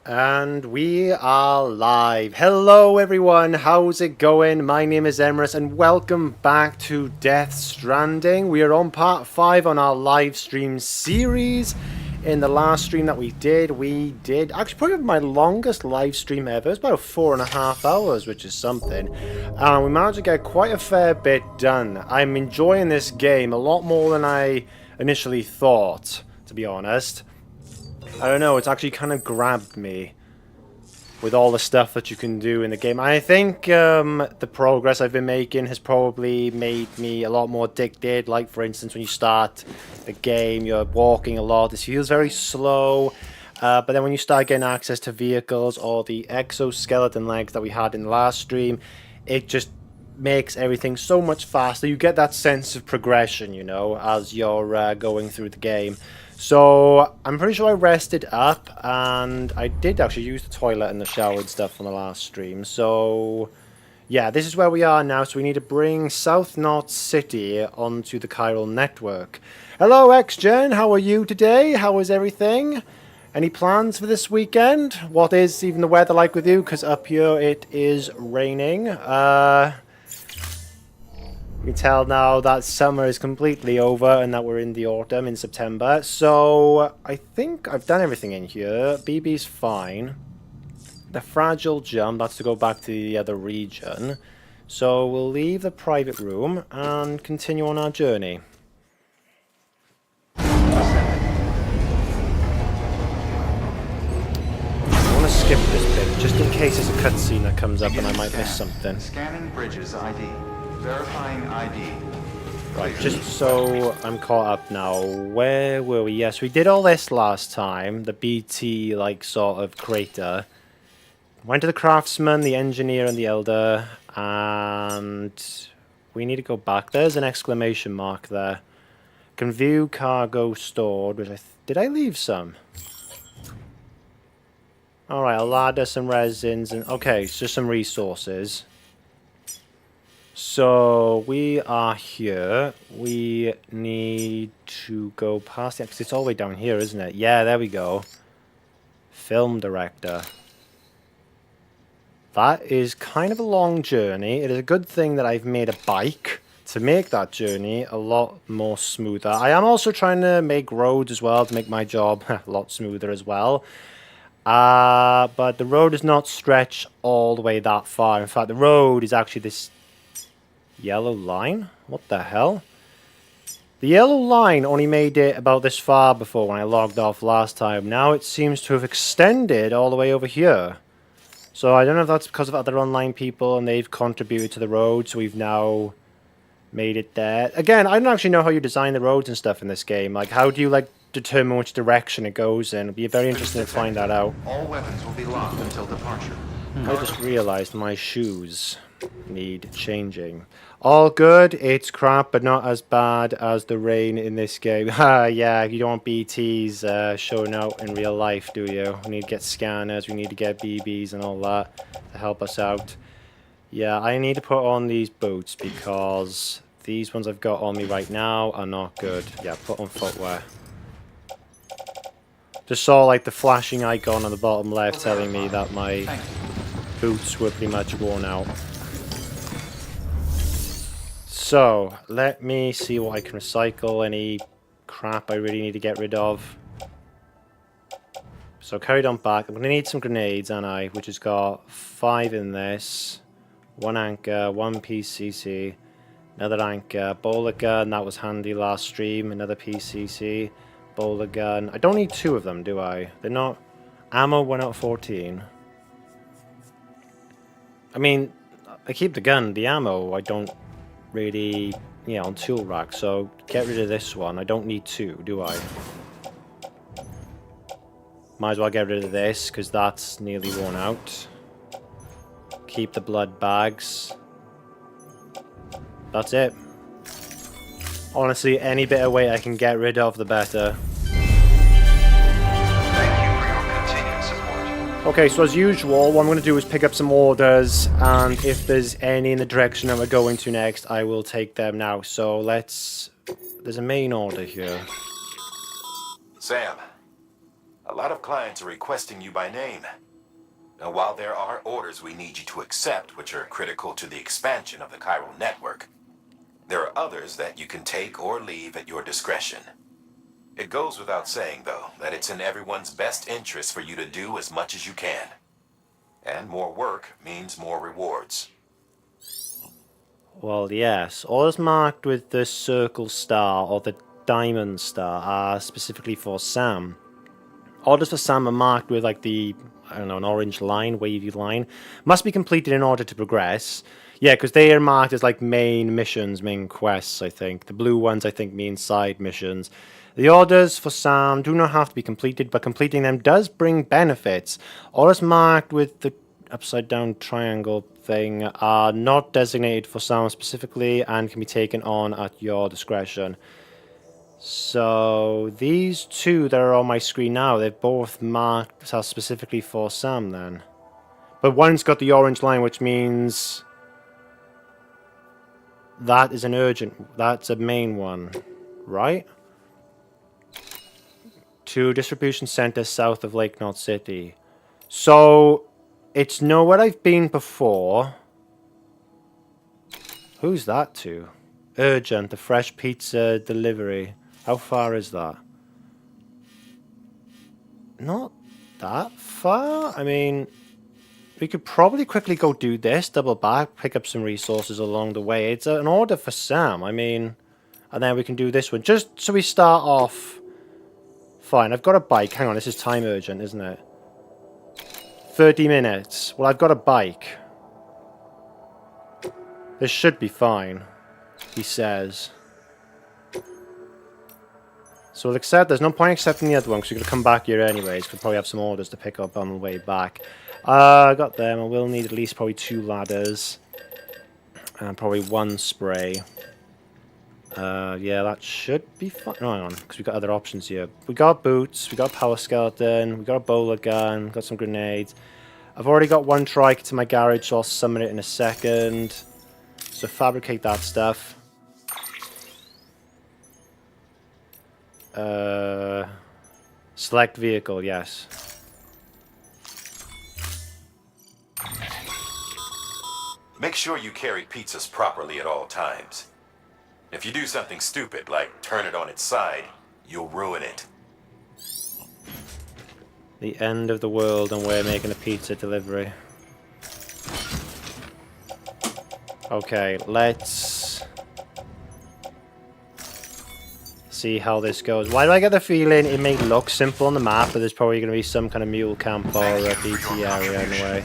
And we are live. Hello everyone, how's it going? My name is Emrys and welcome back to Death Stranding. We are on part 5 on our live stream series. In the last stream that we did actually probably my longest live stream ever. It's about 4.5 hours, which is something. And we managed to get quite a fair bit done. I'm enjoying this game a lot more than I initially thought, to be honest. I don't know, it's actually kind of grabbed me with all the stuff that you can do in the game. I think the progress I've been making has probably made me a lot more addicted. Like, for instance, when you start the game, you're walking a lot. This feels very slow. But then when you start getting access to vehicles or the exoskeleton legs that we had in the last stream, it just makes everything so much faster. You get that sense of progression, you know, as you're going through the game. So, I'm pretty sure I rested up, and I did actually use the toilet and the shower and stuff on the last stream. So, yeah, this is where we are now. So we need to bring South Knot City onto the chiral network. Hello, XGen. How are you today? How is everything? Any plans for this weekend? What is even the weather like with you? Because up here it is raining. You can tell now that summer is completely over and that we're in the autumn in September. So I think I've done everything in here. BB's fine. The fragile jump, that's to go back to the other region. So we'll leave the private room and continue on our journey. I want to skip this bit just in case there's a cutscene that comes up and I might miss something. Scanning bridges ID. Verifying ID. Right, just so I'm caught up now, where were we? Yes, we did all this last time, the BT, like, sort of crater. Went to the craftsman, the engineer, and the elder, and we need to go back. There's an exclamation mark there. Can view cargo stored, which did I leave some? Alright, a ladder, some resins, and okay, it's just some resources. So, we are here. We need to go past it, because it's all the way down here, isn't it? Yeah, there we go. Film director. That is kind of a long journey. It is a good thing that I've made a bike to make that journey a lot more smoother. I am also trying to make roads as well to make my job a lot smoother as well. But the road does not stretch all the way that far. In fact, the road is actually this yellow line? What the hell? The yellow line only made it about this far before when I logged off last time. Now it seems to have extended all the way over here. So I don't know if that's because of other online people and they've contributed to the road, so we've now made it there. Again, I don't actually know how you design the roads and stuff in this game. Like, how do you, like, determine which direction it goes in? It'd be very interesting to find that out. All weapons will be locked until departure. I just realized my shoes need changing. All good, it's crap, but not as bad as the rain in this game. Yeah, you don't want BTs showing out in real life, do you? We need to get scanners, we need to get BBs and all that to help us out. Yeah, I need to put on these boots because these ones I've got on me right now are not good. Yeah, put on footwear. Just saw like the flashing icon on the bottom left telling me that my boots were pretty much worn out. So, let me see what I can recycle, any crap I really need to get rid of. So, carried on back. I'm going to need some grenades, aren't I? Which has got 5 in this. 1 anchor, 1 PCC, another anchor, bowler gun, that was handy last stream, another PCC, bowler gun. I don't need 2 of them, do I? They're not... Ammo 1 out of 14. I mean, I keep the gun, the ammo I don't really, yeah, on tool rack, so get rid of this one. I don't need 2, do I? Might as well get rid of this, because that's nearly worn out. Keep the blood bags. That's it. Honestly, any bit of weight I can get rid of, the better. Okay, so as usual, what I'm going to do is pick up some orders, and if there's any in the direction that we're going to next, I will take them now. So let's... There's a main order here. Sam, A lot of clients are requesting you by name. Now, while there are orders we need you to accept, which are critical to the expansion of the chiral network, there are others that you can take or leave at your discretion. It goes without saying, though, that it's in everyone's best interest for you to do as much as you can. And more work means more rewards. Well, yes. Orders marked with the circle star or the diamond star are specifically for Sam. Orders for Sam are marked with like the, I don't know, an orange line, wavy line. Must be completed in order to progress. Yeah, because they are marked as like main missions, main quests, I think. The blue ones, I think, mean side missions. The orders for Sam do not have to be completed, but completing them does bring benefits. Orders marked with the upside down triangle thing are not designated for Sam specifically and can be taken on at your discretion. So these two that are on my screen now, they're both marked as specifically for Sam then. But one's got the orange line, which means that is an urgent, that's a main one, right? To distribution center south of Lake Knot City. So it's nowhere I've been before. Who's that to? Urgent, the fresh pizza delivery. How far is that? Not that far. I mean, we could probably quickly go do this, double back, pick up some resources along the way. It's an order for Sam. I mean, and then we can do this one. Just so we start off. Fine, I've got a bike. Hang on, this is time urgent, isn't it? 30 minutes. Well, I've got a bike. This should be fine, he says. So we'll accept. There's no point accepting the other one because we're going to come back here anyways. We'll probably have some orders to pick up on the way back. I got them. I will need at least probably 2 ladders. And probably 1 spray. Yeah, that should be fine. No, hang on, because we've got other options here. We got boots, we got a power skeleton, we got a bowler gun, got some grenades. I've already got 1 trike to my garage, so I'll summon it in a second. So fabricate that stuff. Select vehicle, yes. Make sure you carry pizzas properly at all times. If you do something stupid, like turn it on its side, you'll ruin it. The end of the world and we're making a pizza delivery. Okay, let's see how this goes. Why do I get the feeling it may look simple on the map, but there's probably going to be some kind of mule camp or a BT area in the way.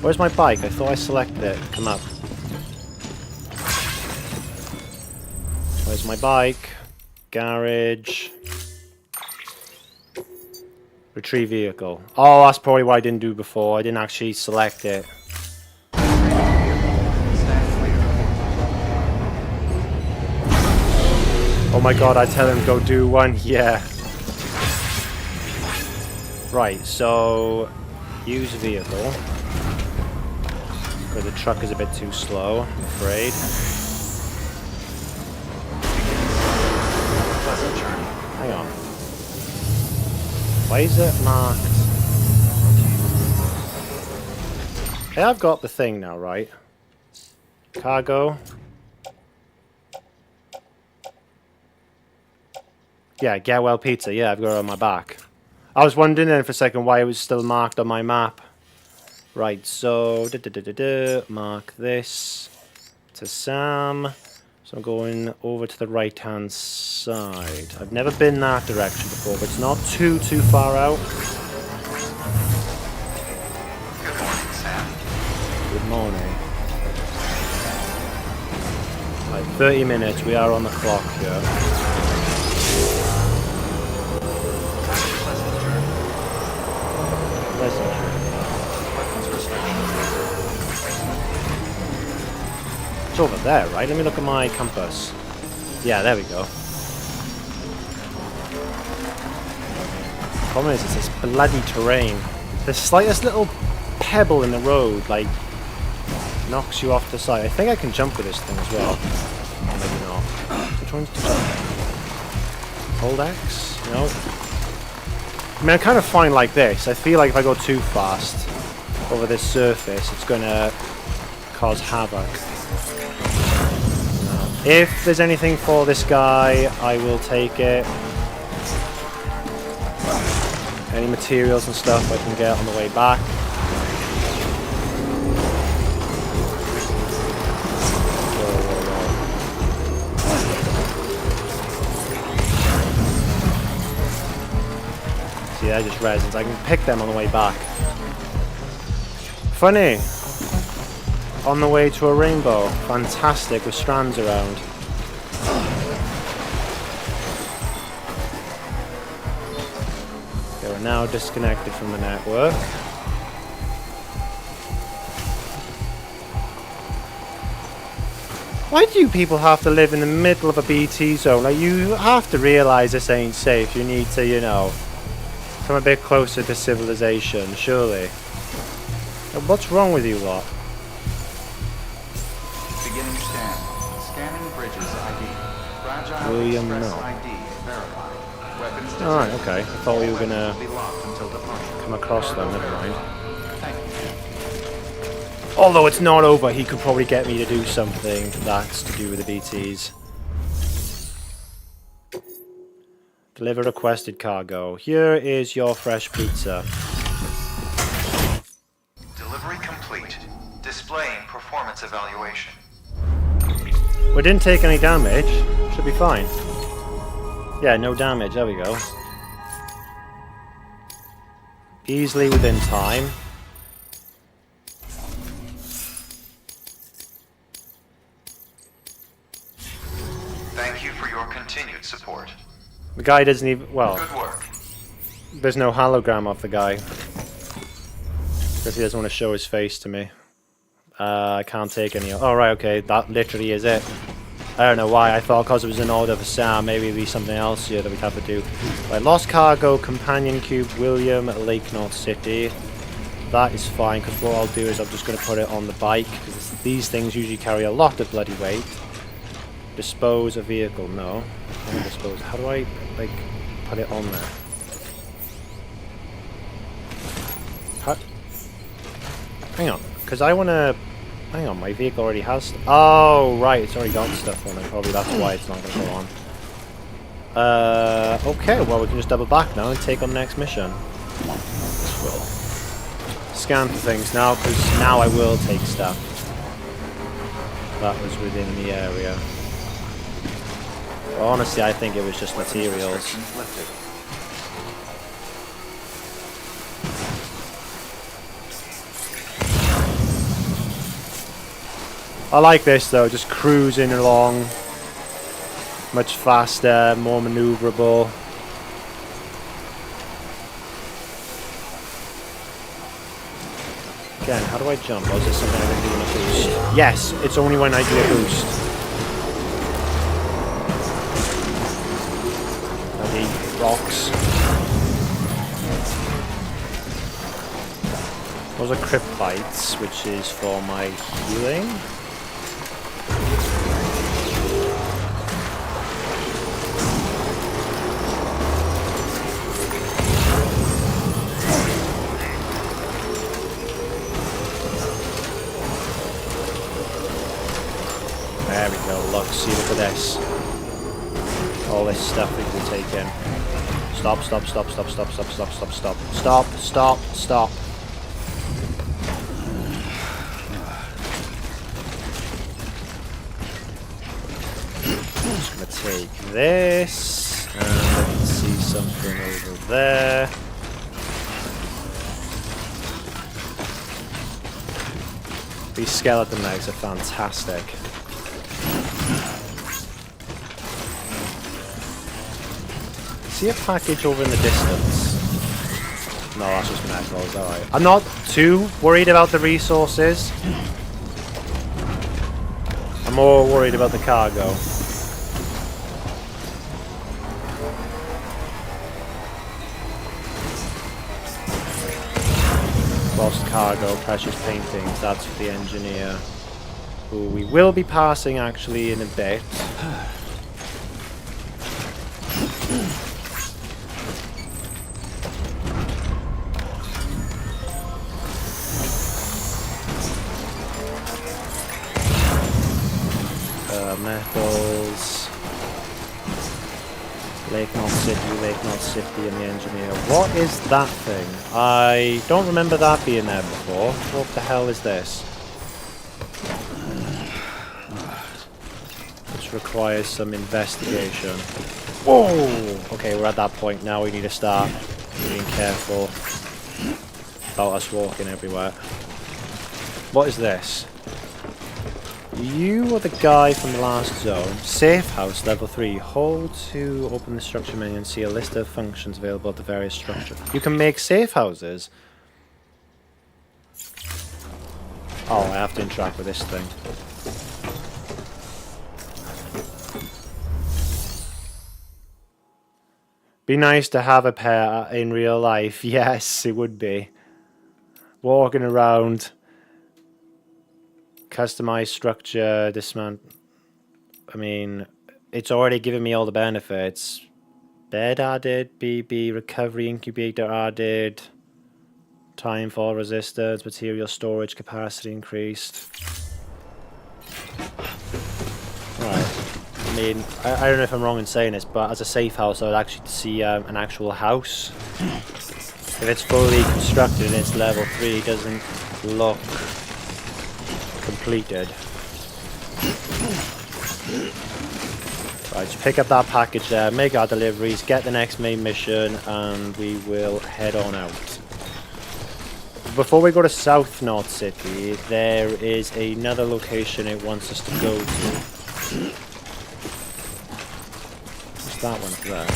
Where's my bike? I thought I selected it. Come up. Where's my bike? Garage. Retrieve vehicle. Oh, that's probably what I didn't do before. I didn't actually select it. Oh my god, I tell him go do one. Yeah. Right, so use vehicle. Because the truck is a bit too slow, I'm afraid. Hang on. Why is it marked? Hey, I've got the thing now, right? Cargo. Yeah, get well pizza. Yeah, I've got it on my back. I was wondering then for a second why it was still marked on my map. Right, so mark this to Sam. So I'm going over to the right-hand side. I've never been that direction before, but it's not too far out. Good morning, Sam. Good morning. Right, 30 minutes. We are on the clock here. Pleasant journey. It's over there, right? Let me look at my compass. Yeah, there we go. Problem is, it's this bloody terrain. The slightest little pebble in the road, like, knocks you off the side. I think I can jump with this thing as well. Or maybe not. Which one's to jump? Hold X? No. I mean, I kind of find like this. I feel like if I go too fast over this surface, it's going to cause havoc. If there's anything for this guy, I will take it. Any materials and stuff I can get on the way back. See, they're just resins. I can pick them on the way back. Funny. On the way to a rainbow. Fantastic with strands around. They were now disconnected from the network. Why do you people have to live in the middle of a BT zone? Like, you have to realize this ain't safe. You need to, you know, come a bit closer to civilization, surely. Like, what's wrong with you lot? Beginning scan. Scanning bridges ID. Fragile William, Express no. ID verified. Weapons Alright, detected. okay. I thought we were All gonna weapons will be locked until departure. come across them, never mind. Thank you. Although it's not over, he could probably get me to do something that's to do with the BTs. Deliver requested cargo. Here is your fresh pizza. Delivery complete. Displaying performance evaluation. We didn't take any damage. Should be fine. Yeah, no damage. There we go. Easily within time. Thank you for your continued support. The guy doesn't even... Well, Good work. there's no hologram of the guy. Because he doesn't want to show his face to me. I can't take any... Oh, right, okay. That literally is it. I don't know why. I thought because it was an order for Sam, maybe it'd be something else here that we'd have to do. Right, lost cargo, companion cube, William, Lake North City. That is fine, because what I'll do is I'm just going to put it on the bike. Because these things usually carry a lot of bloody weight. Dispose a vehicle. No. I don't dispose. How do I, like, put it on there? How? Hang on. Because I want to... Hang on, my vehicle already has... Oh, right. It's already got stuff on it. Probably that's why it's not going to go on. Okay. Well, we can just double back now and take on the next mission. We'll scan for things now, because now I will take stuff. That was within the area. Well, honestly, I think it was just materials. Restrictions lifted. I like this though, just cruising along. Much faster, more maneuverable. Again, how do I jump? Or is this something I can do in a boost? Yes, it's only when I do a boost. Bloody rocks. Those are crypt bites, which is for my healing. There we go, look, see, look at this. All this stuff we can take in. Stop, stop, stop, stop, stop, stop, stop, stop, stop, stop, stop, stop. I'm just gonna take this, and I can see something over there. These skeleton legs are fantastic. See a package over in the distance? No, that's just metals, alright. I'm not too worried about the resources. I'm more worried about the cargo. Lost cargo, precious paintings, that's for the engineer. Who we will be passing actually in a bit. metals. Lake North City, and the engineer. What is that thing? I don't remember that being there before. What the hell is this? This requires some investigation. Whoa! Okay, we're at that point now. We need to start being careful about us walking everywhere. What is this? You are the guy from the last zone. Safe house level 3. Hold to open the structure menu and see a list of functions available at the various structures. You can make safe houses. Oh, I have to interact with this thing. Be nice to have a pair in real life. Yes, it would be. Walking around. Customize structure, dismount. I mean, it's already given me all the benefits. Bed added, BB, recovery incubator added. Time fall resistance, material storage capacity increased. Right. I mean, I don't know if I'm wrong in saying this, but as a safe house, I would actually see an actual house. If it's fully constructed and it's level 3, it doesn't look completed. Right, just pick up that package there, make our deliveries, get the next main mission, and we will head on out. Before we go to South North City, there is another location it wants us to go to. What's that one there?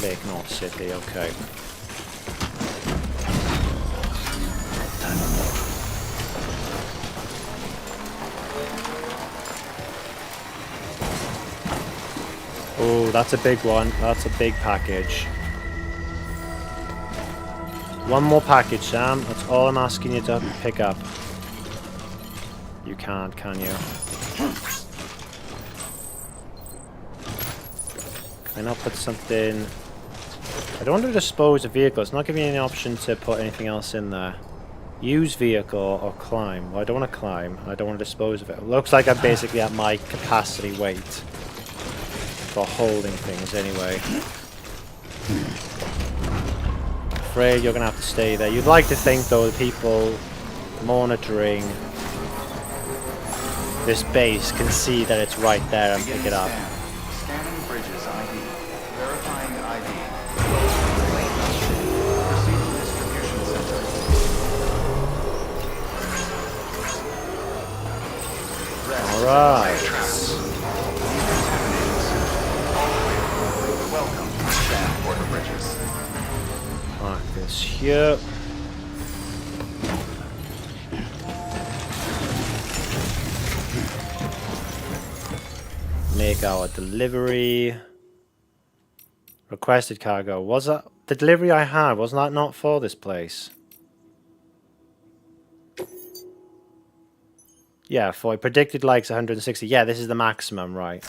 Lake North City, okay. Oh, that's a big one. That's a big package. One more package, Sam. That's all I'm asking you to pick up. You can't, can you? Can I not put something... I don't want to dispose of vehicles. It's not giving me any option to put anything else in there. Use vehicle or climb. Well, I don't want to climb. I don't want to dispose of it. Looks like I'm basically at my capacity weight. For holding things anyway. Afraid you're gonna have to stay there. You'd like to think though the people monitoring this base can see that it's right there and pick it up. Scanning bridges ID. Verifying ID. Proceed to distribution center. Alright. Welcome to Scan Border Bridges. Mark this here. Make our delivery. Requested cargo. Was that the delivery I had? Was that not for this place? Yeah, for predicted likes 160. Yeah, this is the maximum, right?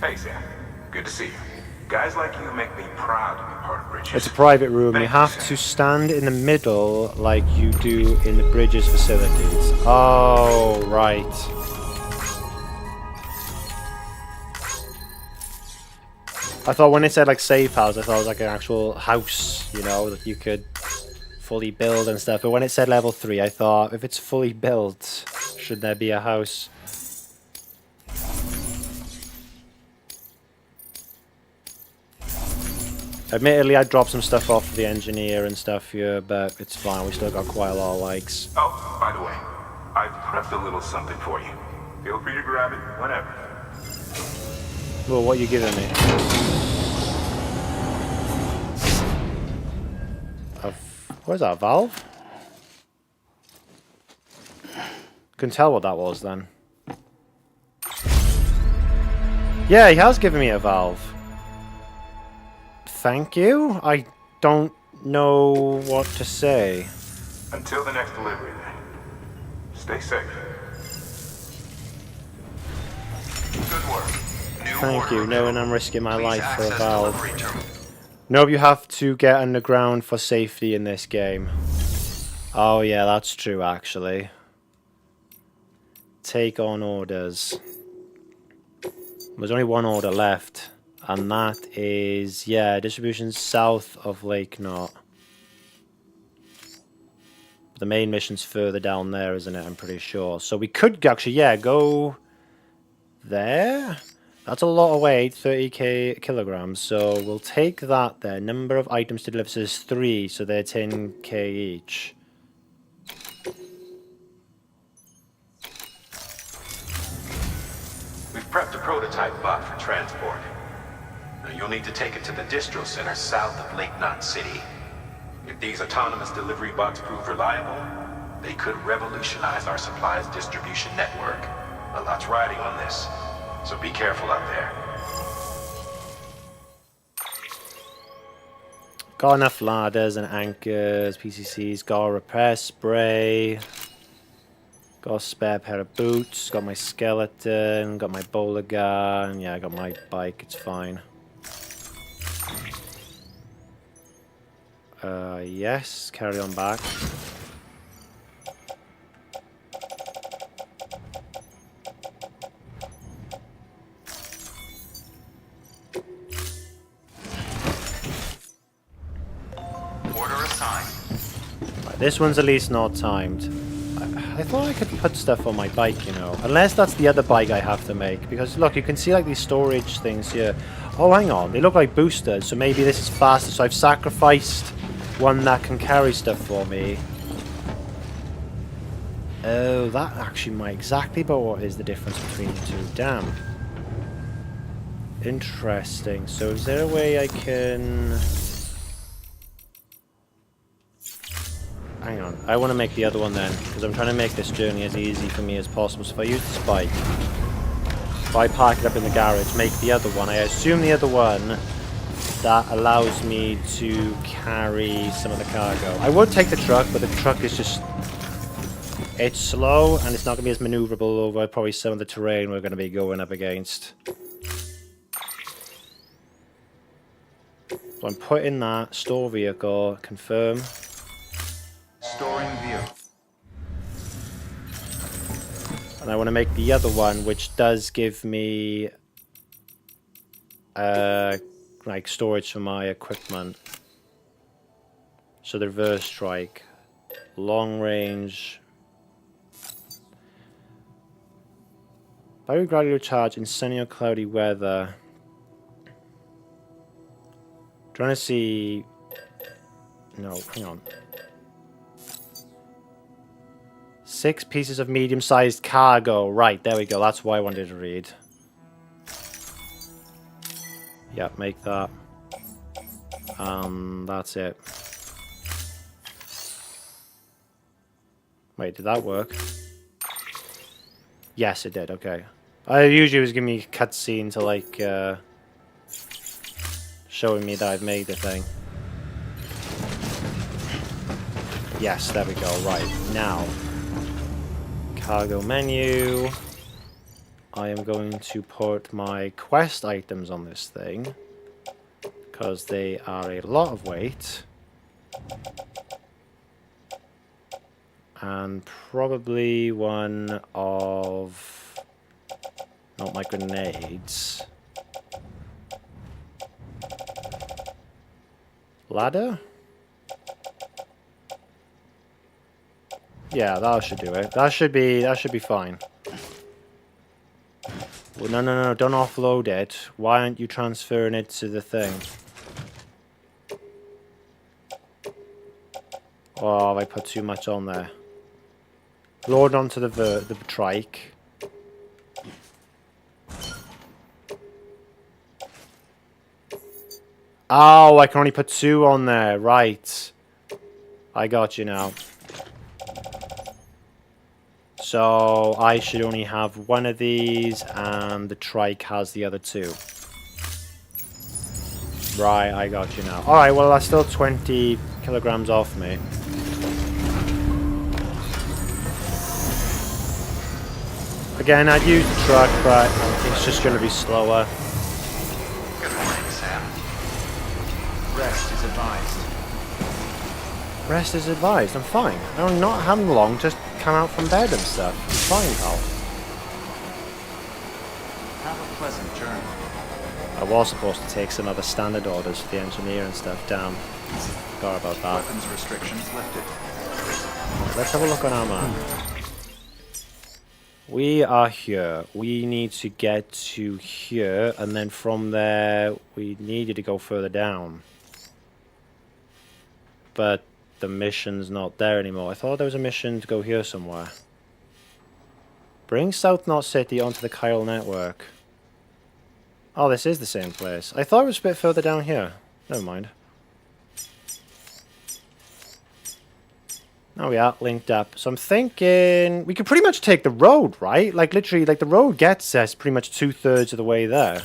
Hey Sam, good to see you. Guys like you make me proud to be part of Bridges. It's a private room. You have to stand in the middle like you do in the Bridges facilities. Oh, right. I thought when it said like safe house, I thought it was like an actual house, you know, that you could fully build and stuff. But when it said level 3, I thought if it's fully built, should there be a house? Admittedly, I dropped some stuff off for the engineer and stuff here, but it's fine. We still got quite a lot of likes. Oh, by the way, I've prepped a little something for you. Feel free to grab it whenever. Well, what are you giving me? What is that, a valve? Couldn't tell what that was then. Yeah, he has given me a valve. Thank you? I don't know what to say. Until the next delivery then. Stay safe. Good work. Thank you, knowing I'm risking my life for a valve. Nope, you have to get underground for safety in this game. Oh yeah, that's true actually. Take on orders. There's only one order left. And that is, yeah, distribution south of Lake Knot. The main mission's further down there, isn't it? I'm pretty sure. So we could actually, yeah, go there. That's a lot of weight, 30 kilograms. So we'll take that there. Number of items to deliver is 3, so they're 10k each. We've prepped a prototype bot for transport. Now you'll need to take it to the distro center south of Lake Knot City. If these autonomous delivery bots prove reliable, they could revolutionize our supplies distribution network. A lot's riding on this, so be careful out there. Got enough ladders and anchors, PCCs, got a repair spray. Got a spare pair of boots, got my skeleton, got my bowler gun, yeah, I got my bike, it's fine. Yes, carry on back. Order assigned. Right, this one's at least not timed. I thought I could put stuff on my bike, you know. Unless that's the other bike I have to make. Because, look, you can see, like, these storage things here. Oh, hang on. They look like boosters, so maybe this is faster. So I've sacrificed one that can carry stuff for me. Oh, that actually might exactly be what is the difference between the two. Damn. Interesting. So is there a way I can... Hang on, I want to make the other one then, because I'm trying to make this journey as easy for me as possible. So if I use this bike, if I park it up in the garage, make the other one, I assume the other one, that allows me to carry some of the cargo. I would take the truck, but the truck is just... It's slow, and it's not going to be as maneuverable over probably some of the terrain we're going to be going up against. So I'm putting that, store vehicle, confirm. Storing vehicle. And I want to make the other one, which does give me like storage for my equipment. So the reverse strike, long range. Battery gradually recharge in sunny or cloudy weather. Trying to see. No, hang on. 6 pieces of medium-sized cargo. Right, there we go. That's what I wanted to read. Yep, make that. That's it. Wait, did that work? Yes, it did. Okay. I usually was giving me a cutscene to like showing me that I've made the thing. Yes, there we go. Right now. Cargo menu. I am going to put my quest items on this thing because they are a lot of weight and probably one of not my grenades. Ladder? Yeah, that should do it. That should be fine. Well, no, don't offload it. Why aren't you transferring it to the thing? Oh, I put too much on there. Load onto the trike. Oh, I can only put 2 on there. Right. I got you now. So I should only have one of these, and the trike has the other 2. Right, I got you now. Alright, well that's still 20 kilograms off me. Again, I'd use the truck, but it's just going to be slower. Good morning, Sam. Rest is advised. Rest is advised. I'm fine. I'm not having long to come out from bed and stuff. I'm fine, pal. Have a pleasant journey. I was supposed to take some other standard orders for the engineer and stuff down. Forgot about that. Weapons restrictions lifted. Let's have a look on our map. We are here. We need to get to here, and then from there, we needed to go further down. But the mission's not there anymore. I thought there was a mission to go here somewhere. Bring South Knot City onto the chiral network. Oh, this is the same place. I thought it was a bit further down here. Never mind. Now we are linked up. So I'm thinking we could pretty much take the road, right? Like literally, like the road gets us pretty much 2/3 of the way there.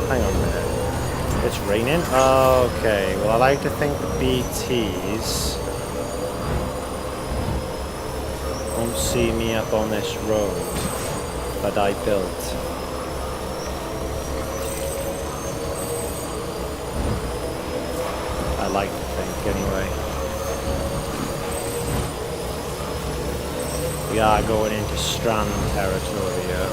Hang on a minute. It's raining? Okay, well I like to think the BTs won't see me up on this road that I built. I like to think anyway. We are going into Strand territory here.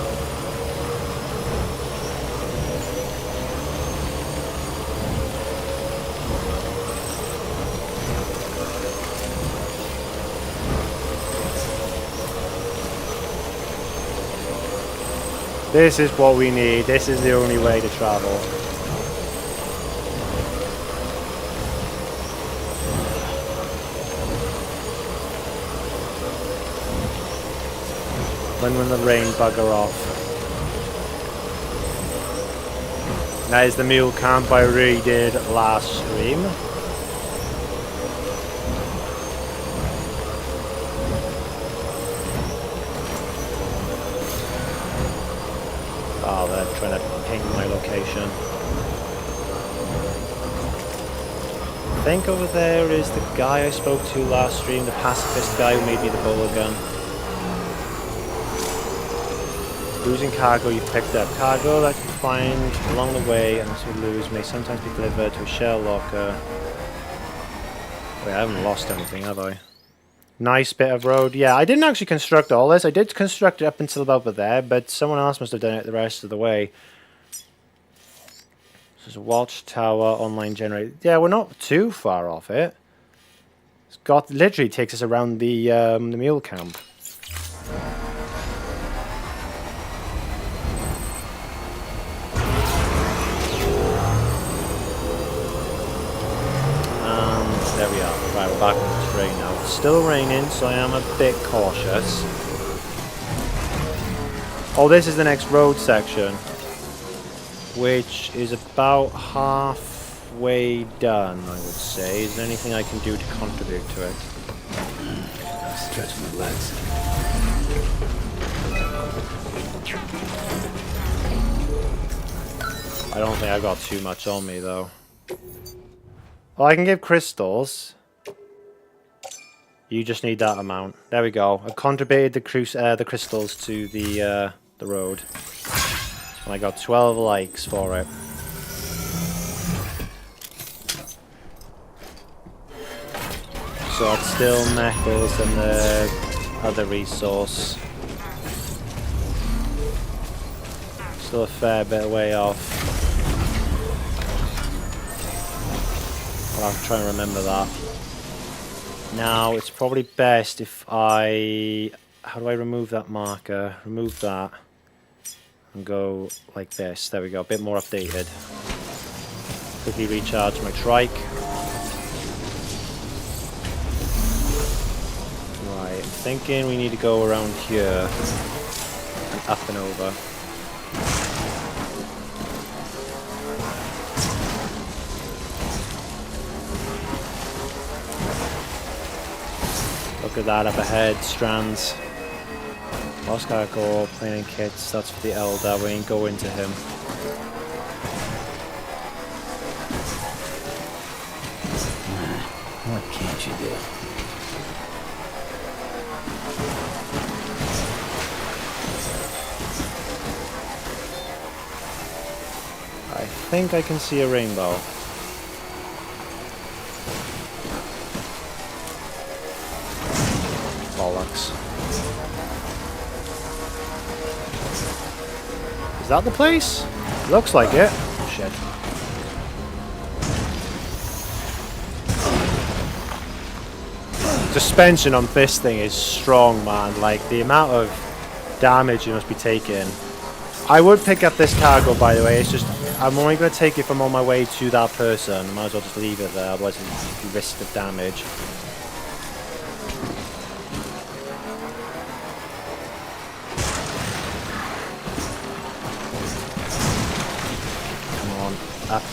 This is what we need. This is the only way to travel. When the rain bugger off. That is the mule camp I redid last stream. Oh, they're trying to ping my location. I think over there is the guy I spoke to last stream, the pacifist guy who made me the bowler gun. Losing cargo you've picked up. Cargo that you find along the way and to lose may sometimes be delivered to a shell locker. Wait, I haven't lost anything, have I? Nice bit of road. Yeah, I didn't actually construct all this. I did construct it up until about there, but someone else must have done it the rest of the way. This is a watchtower, online generator. Yeah, we're not too far off it. It's got literally takes us around the mule camp. There we are. Right, we're back on the terrain now. It's still raining, so I am a bit cautious. Oh, this is the next road section, which is about halfway done, I would say. Is there anything I can do to contribute to it? Stretch my legs. I don't think I got too much on me, though. Well, I can give crystals. You just need that amount. There we go. I've contributed the crystals to the road. And I got 12 likes for it. So it's still metals and the other resource. Still a fair bit away off. I'll try and remember that. Now, it's probably best if I... How do I remove that marker? Remove that. And go like this. There we go. A bit more updated. Quickly recharge my trike. Right, I'm thinking we need to go around here. And up and over. Look at that up ahead, strands. Lost cargo, planning kits, that's for the Elder, we ain't going to him. What can't you do? think I can see a rainbow. Bollocks. Is that the place? Looks like it. Shit. Suspension on this thing is strong, man. Like, the amount of damage you must be taking. I would pick up this cargo, by the way. It's just, I'm only going to take it from on my way to that person. Might as well just leave it there, otherwise it's the risk of damage. Come on, up.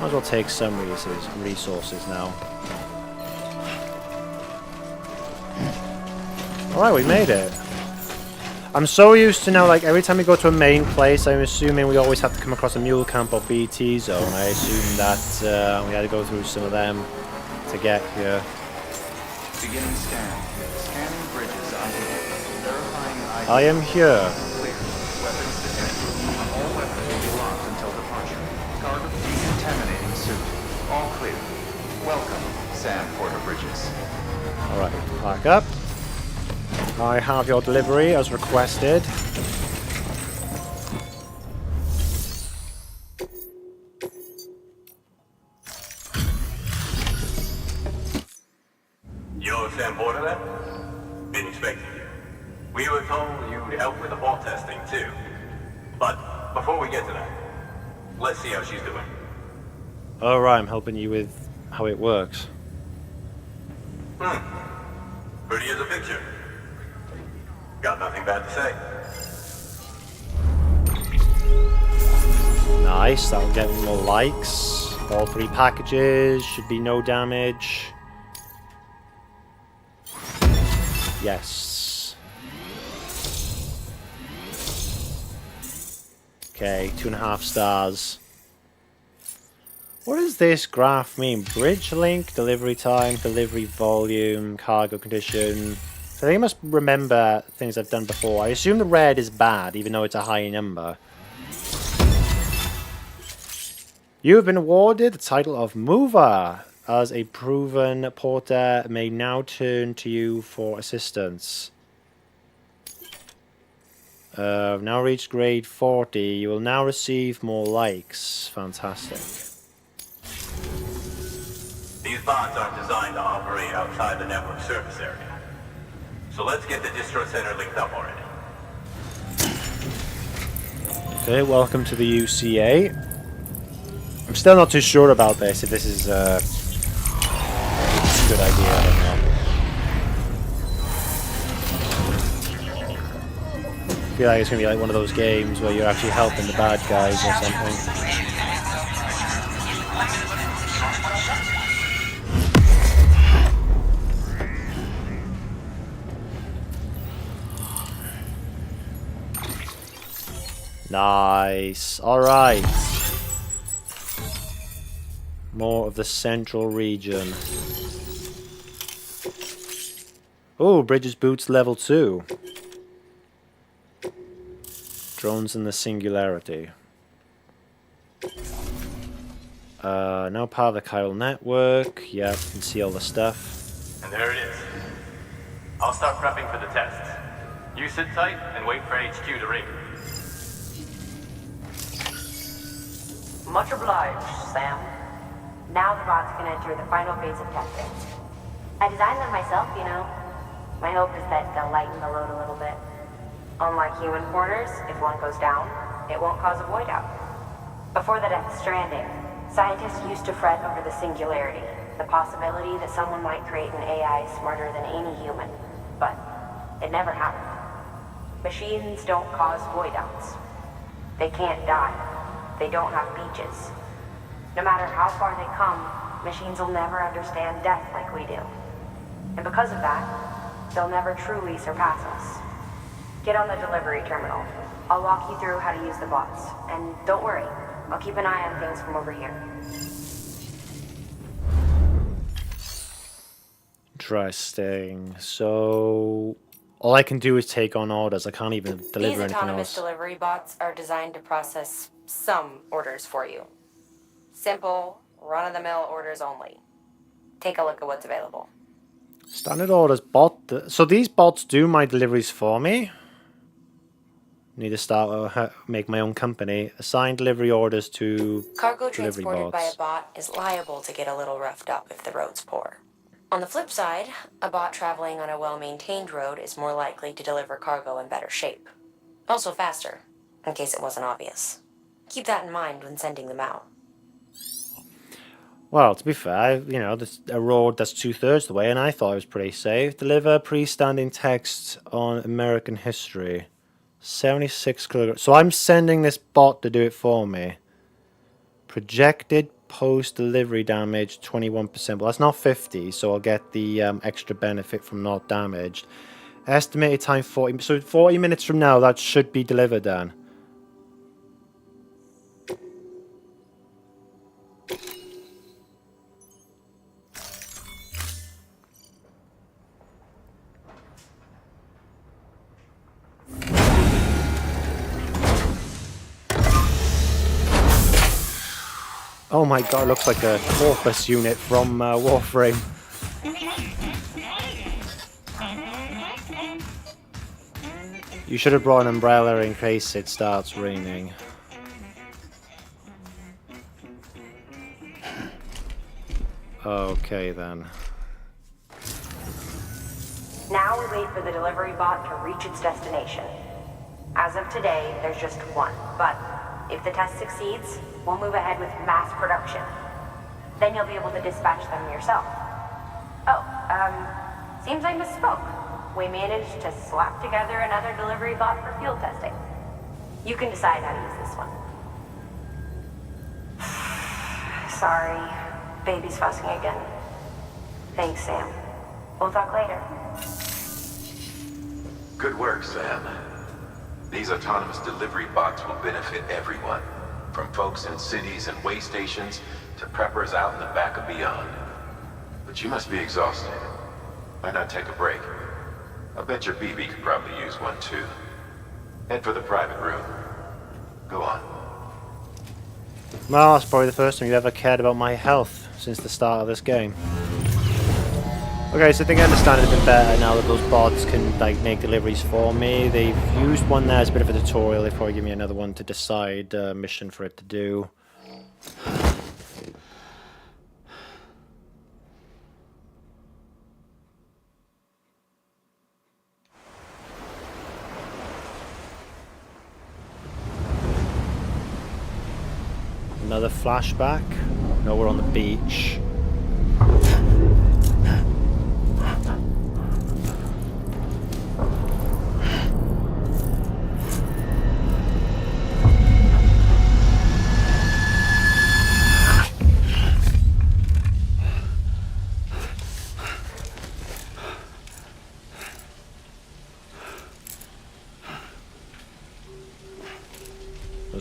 Might as well take some resources now. Alright, we made it. I'm so used to now, like, every time we go to a main place, I'm assuming we always have to come across a mule camp or BT zone. I assume that we had to go through some of them to get here. Beginning scan. Scanning bridges ID. Verifying ID. I am here. Clear. Weapons detected. All weapons will be locked until departure. Cargo decontaminating suit. All clear. Welcome, Sam Porter Bridges. Alright, back up. I have your delivery as requested. You're Sam Porter then? Didn't expect you. We were told you'd help with the vault testing too. But before we get to that, let's see how she's doing. Alright, I'm helping you with how it works. Pretty as a picture. Got nothing bad to say. Nice, that'll get me more likes. All 3 packages, should be no damage. Yes. Okay, 2.5 stars. What does this graph mean? Bridge link, delivery time, delivery volume, cargo condition. I think I must remember things I've done before. I assume the red is bad, even though it's a high number. You have been awarded the title of Mover. As a proven porter may now turn to you for assistance. Now reached grade 40. You will now receive more likes. Fantastic. These bots aren't designed to operate outside the network surface area. So let's get the distro center linked up already. Okay, welcome to the UCA. I'm still not too sure about this, if this is a good idea, I don't know. I feel like it's going to be like one of those games where you're actually helping the bad guys or something. Nice. Alright. More of the central region. Oh, Bridges Boots level 2. Drones in the Singularity. Now part of the chiral network. Yeah, you can see all the stuff. And there it is. I'll start prepping for the tests. You sit tight and wait for HQ to ring. Much obliged, Sam. Now the bots can enter the final phase of testing. I designed them myself, you know. My hope is that they'll lighten the load a little bit. Unlike human porters, if one goes down, it won't cause a void out. Before the Death Stranding, scientists used to fret over the singularity, the possibility that someone might create an AI smarter than any human. But it never happened. Machines don't cause void outs. They can't die. They don't have beaches. No matter how far they come, machines will never understand death like we do. And because of that, they'll never truly surpass us. Get on the delivery terminal. I'll walk you through how to use the bots. And don't worry, I'll keep an eye on things from over here. Interesting. So, All I can do is take on orders. I can't even deliver These anything autonomous else. delivery bots are designed to process some orders for you. Simple, run-of-the-mill orders only. Take a look at what's available. Standard orders bot. So these bots do my deliveries for me. Need to start make my own company. Assign delivery orders to Cargo delivery transported by a bots. bot is liable to get a little roughed up if the road's poor. On the flip side, a bot traveling on a well-maintained road is more likely to deliver cargo in better shape. Also faster, in case it wasn't obvious. Keep that in mind when sending them out. Well, to be fair, you know, there's a road that's 2/3 the way, and I thought it was pretty safe. Deliver pre-standing text on American history. 76 kilograms. So I'm sending this bot to do it for me. Projected post-delivery damage 21%. Well, that's not 50, so I'll get the extra benefit from not damaged. Estimated time 40. So 40 minutes from now, that should be delivered then. Oh my god, it looks like a Corpus unit from Warframe. You should have brought an umbrella in case it starts raining. Okay then. Now we wait for the delivery bot to reach its destination. As of today, there's just one, but if the test succeeds, we'll move ahead with mass production. Then you'll be able to dispatch them yourself. Oh, seems I misspoke. We managed to slap together another delivery bot for field testing. You can decide how to use this one. Sorry, baby's fussing again. Thanks, Sam. We'll talk later. Good work, Sam. These autonomous delivery bots will benefit everyone, from folks in cities and way stations to preppers out in the back of beyond. But you must be exhausted. Why not take a break? I bet your BB could probably use one too. Head for the private room. Go on. Well, that's probably the first time you ever cared about my health since the start of this game. Okay, so I think I understand it a bit better now that those bots can like make deliveries for me. They've used one there as a bit of a tutorial. They probably give me another one to decide mission for it to do. Another flashback. No, we're on the beach.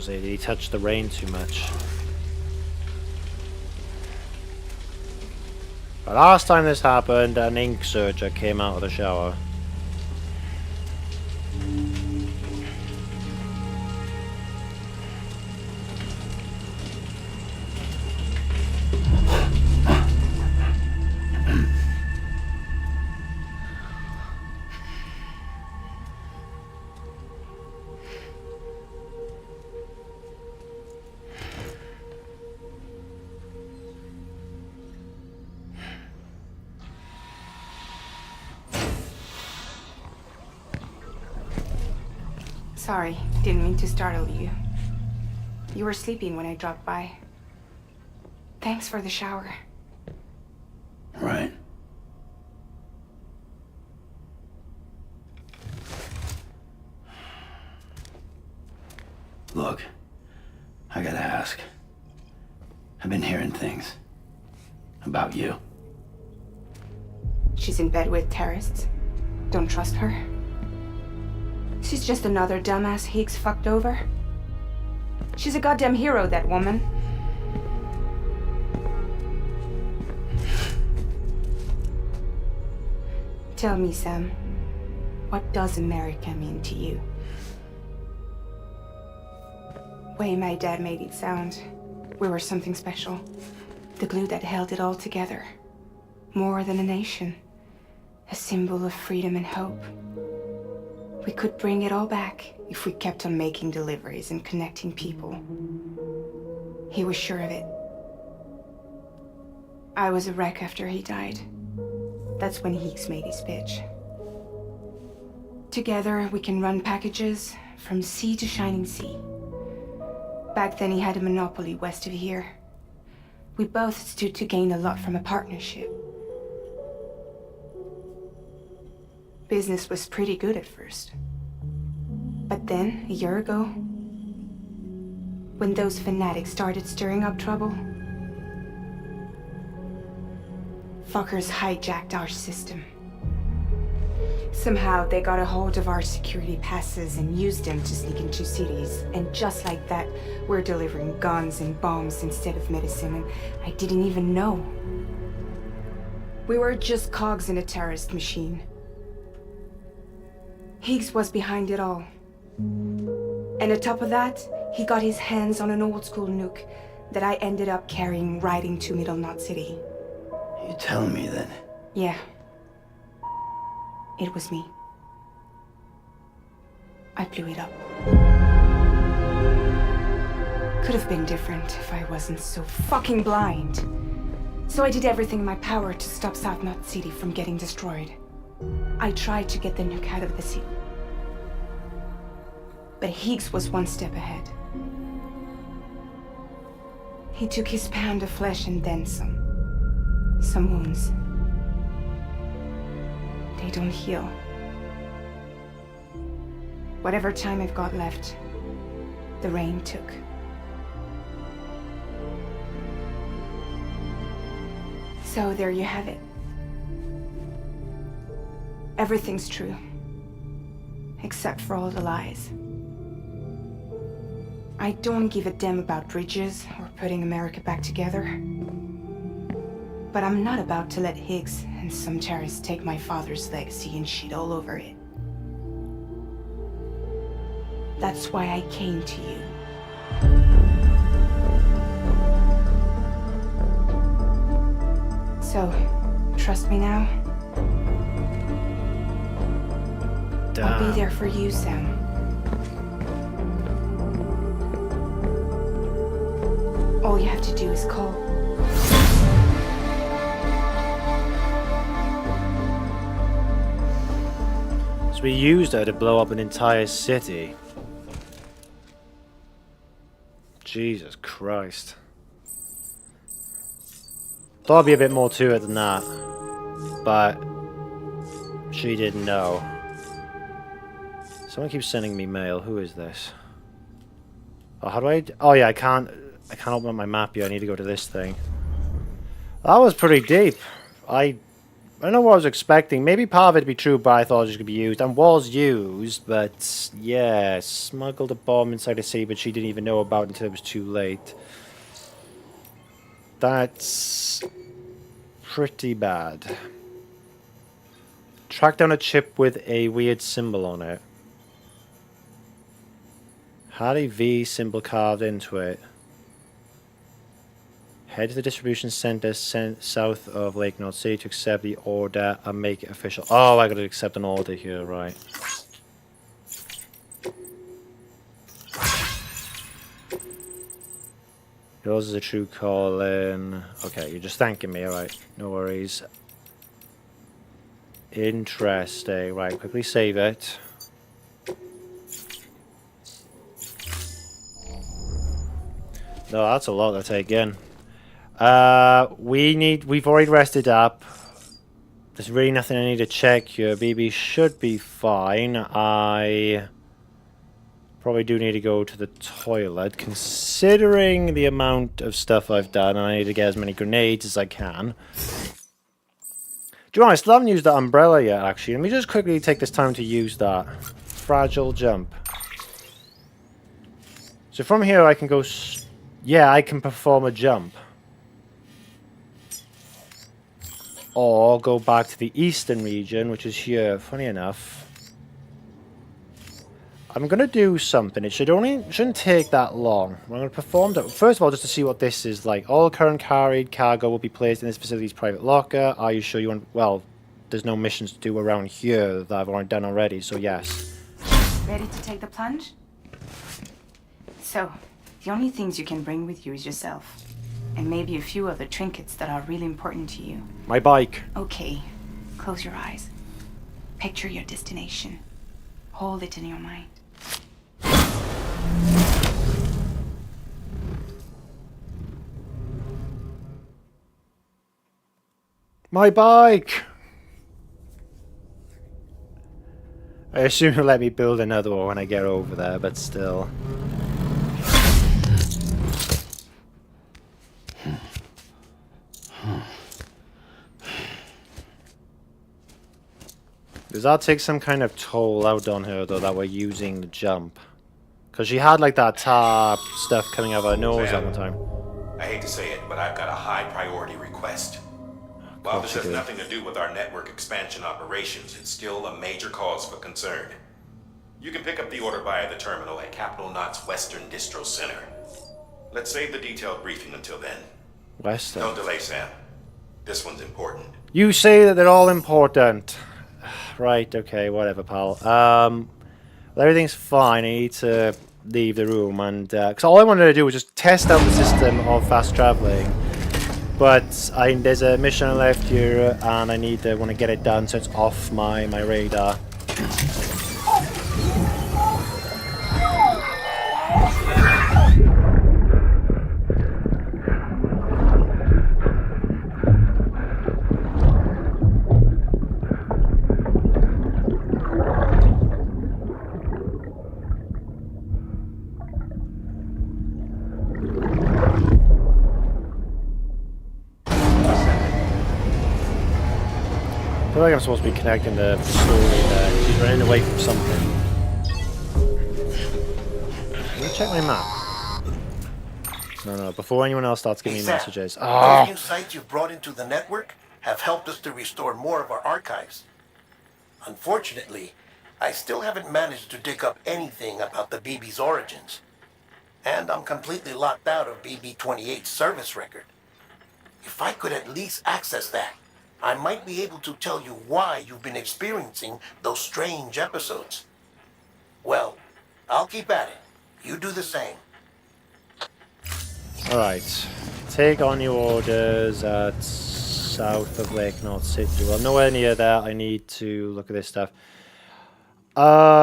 Did he touch the rain too much? The last time this happened, an ink searcher came out of the shower. Sorry, didn't mean to startle you. You were sleeping when I dropped by. Thanks for the shower. Right. Look, I gotta ask. I've been hearing things about you. She's in bed with terrorists. Don't trust her. She's just another dumbass Higgs fucked over. She's a goddamn hero, that woman. Tell me, Sam. What does America mean to you? Way my dad made it sound, we were something special. The glue that held it all together. More than a nation. A symbol of freedom and hope. We could bring it all back if we kept on making deliveries and connecting people. He was sure of it. I was a wreck after he died. That's when Heeks made his pitch. Together, we can run packages from sea to shining sea. Back then, he had a monopoly west of here. We both stood to gain a lot from a partnership. Business was pretty good at first. But then, a year ago, when those fanatics started stirring up trouble, fuckers hijacked our system. Somehow they got a hold of our security passes and used them to sneak into cities. And just like that, we're delivering guns and bombs instead of medicine, and I didn't even know. We were just cogs in a terrorist machine. Higgs was behind it all. And on top of that, he got his hands on an old-school nuke that I ended up carrying right into Middle Knot City. You telling me that? Yeah. It was me. I blew it up. Could have been different if I wasn't so fucking blind. So I did everything in my power to stop South Knot City from getting destroyed. I tried to get the nuke out of the city. But Higgs was one step ahead. He took his pound of flesh and then some. Some wounds. They don't heal. Whatever time I've got left, the rain took. So there you have it. Everything's true. Except for all the lies. I don't give a damn about bridges or putting America back together. But I'm not about to let Higgs and some terrorists take my father's legacy and shit all over it. That's why I came to you. So, trust me now? I'll be there for you, Sam. All you have to do is call. So we used her to blow up an entire city. Jesus Christ. Thought there'd be a bit more to it than that. But she didn't know. Someone keeps sending me mail. Who is this? Oh, how do I... Oh yeah, I can't open up my map yet. I need to go to this thing. That was pretty deep. I don't know what I was expecting. Maybe part of it would be true, but I thought it was going to be used. And was used, but yeah. Smuggled a bomb inside a city, but she didn't even know about it until it was too late. That's pretty bad. Track down a chip with a weird symbol on it. Had a V symbol carved into it. Head to the distribution center south of Lake North City to accept the order and make it official. Oh, I gotta accept an order here, right. Yours is a true call in. Okay, you're just thanking me, alright. No worries. Interesting. Right, quickly save it. No, that's a lot to take in. We've already rested up. There's really nothing I need to check here. BB should be fine. I probably do need to go to the toilet, considering the amount of stuff I've done, and I need to get as many grenades as I can. Do you know, I still haven't used that umbrella yet, actually. Let me just quickly take this time to use that. Fragile jump. So from here I can go... Yeah, I can perform a jump. Or go back to the eastern region, which is here. Funny enough, I'm gonna do something. It shouldn't take that long. I'm gonna perform that first of all just to see what this is like. All current carried cargo will be placed in this facility's private locker. Are you sure you want? Well, there's no missions to do around here that I've already done already. So yes. Ready to take the plunge? So, the only things you can bring with you is yourself. And maybe a few other trinkets that are really important to you. My bike. Okay, close your eyes. Picture your destination. Hold it in your mind. My bike! I assume he'll let me build another one when I get over there, but still. Does that take some kind of toll out on her, though, that we're using the jump? Because she had, like, that tar stuff coming out of her nose all the time. I hate to say it, but I've got a high priority request. While this has nothing to do with our network expansion operations, it's still a major cause for concern. You can pick up the order via the terminal at Capital Knot's Western Distro Center. Let's save the detailed briefing until then. Western. Don't delay, Sam. This one's important. You say that they're all important. Right, okay, whatever, pal. Well, everything's fine. I need to leave the room, and because all I wanted to do was just test out the system of fast traveling. But there's a mission I left here, and I want to get it done, so it's off my radar. I feel like I'm supposed to be connecting the story there. She's running away from something. Let me check my map. No, before anyone else starts giving me messages. Those new sites you've brought into the network have helped us to restore more of our archives. Unfortunately, I still haven't managed to dig up anything about the BB's origins. And I'm completely locked out of BB-28's service record. If I could at least access that, I might be able to tell you why you've been experiencing those strange episodes. Well, I'll keep at it. You do the same. Alright. Take on your orders at south of Lake North City. Well, nowhere near that. I need to look at this stuff. Right.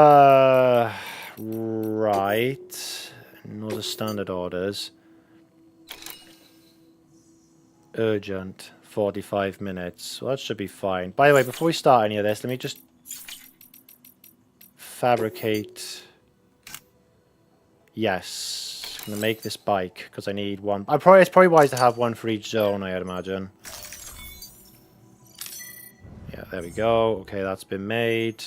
No, the standard orders. Urgent. 45 minutes. Well, that should be fine. By the way, before we start any of this, let me just fabricate. Yes. I'm going to make this bike because I need one. It's probably wise to have one for each zone, I'd imagine. Yeah, there we go. Okay, that's been made.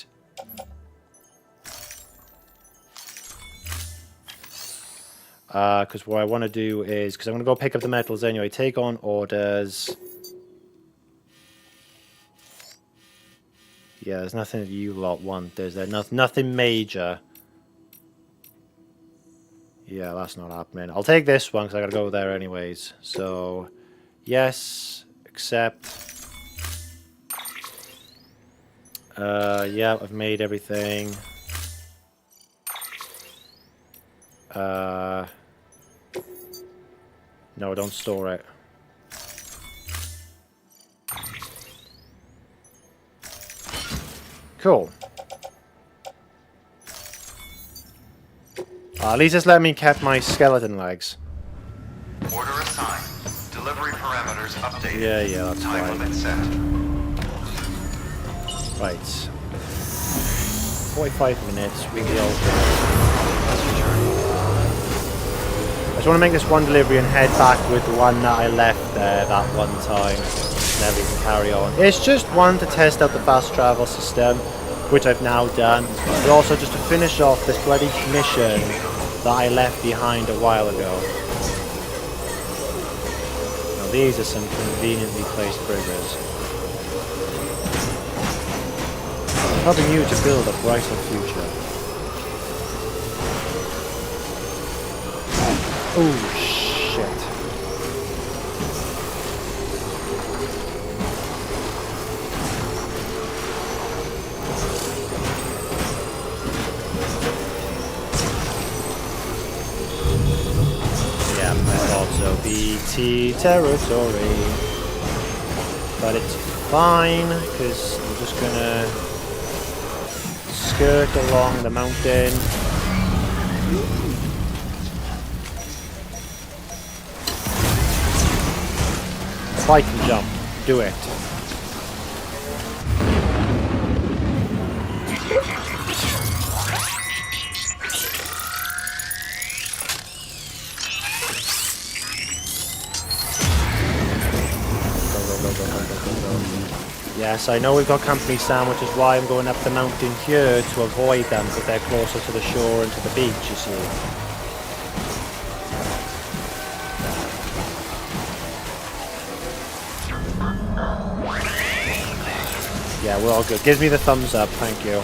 Because what I want to do is, because I'm going to go pick up the metals anyway, take on orders. Yeah, there's nothing that you lot want, is there? Nothing major. Yeah, that's not happening. I'll take this one because I gotta go there anyways. So, yes, accept. Yeah, I've made everything. No, don't store it. Cool. At least it's let me keep my skeleton legs. Order assigned. Delivery parameters updated. Yeah, that's Time fine. limit set. Right. 45 minutes. We will. I just want to make this one delivery and head back with the one that I left there that one time. Then we can carry on. It's just one to test out the fast travel system, which I've now done, but also just to finish off this bloody mission that I left behind a while ago. Now these are some conveniently placed triggers. Helping you to build a brighter future. Oh, shit. Yeah, I thought so. BT territory. But it's fine, because I'm just gonna skirt along the mountain. If I can jump, do it. Yes, I know we've got company, Sam, which is why I'm going up the mountain here to avoid them, because they're closer to the shore and to the beach, you see. Yeah, we're all good. Gives me the thumbs up, thank you.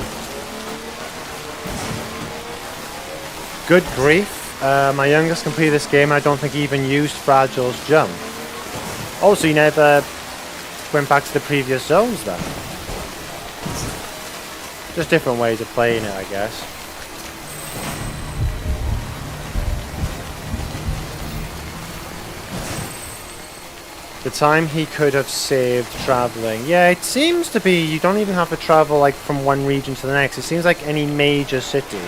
Good grief. My youngest completed this game, and I don't think he even used Fragile's jump. Also, you never went back to the previous zones then. Just different ways of playing it, I guess. The time he could have saved traveling. Yeah, it seems to be you don't even have to travel like from one region to the next. It seems like any major city.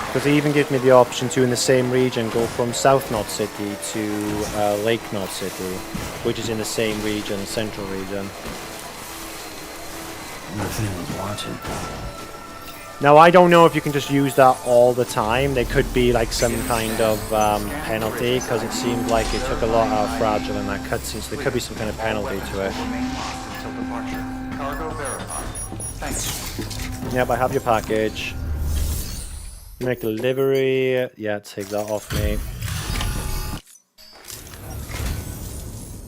Because they even give me the option to, in the same region, go from South Knot City to Lake Knot City, which is in the same region, central region. I wonder if anyone's watching. Now, I don't know if you can just use that all the time. There could be like some kind of penalty, because it seemed like it took a lot out of Fragile in that cutscene, so there could be some kind of penalty to it. Until departure. Cargo verified. Thanks. Yep, I have your package. Make delivery. Yeah, take that off me.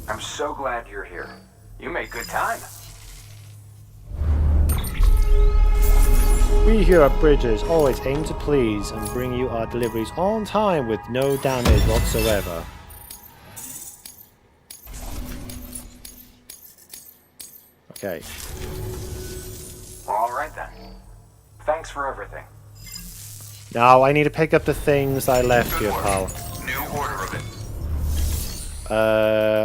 I'm so glad you're here. You made good time. We here at Bridges always aim to please and bring you our deliveries on time with no damage whatsoever. Okay. All right then. Thanks for everything. Now I need to pick up the things I left here, pal. New order of it.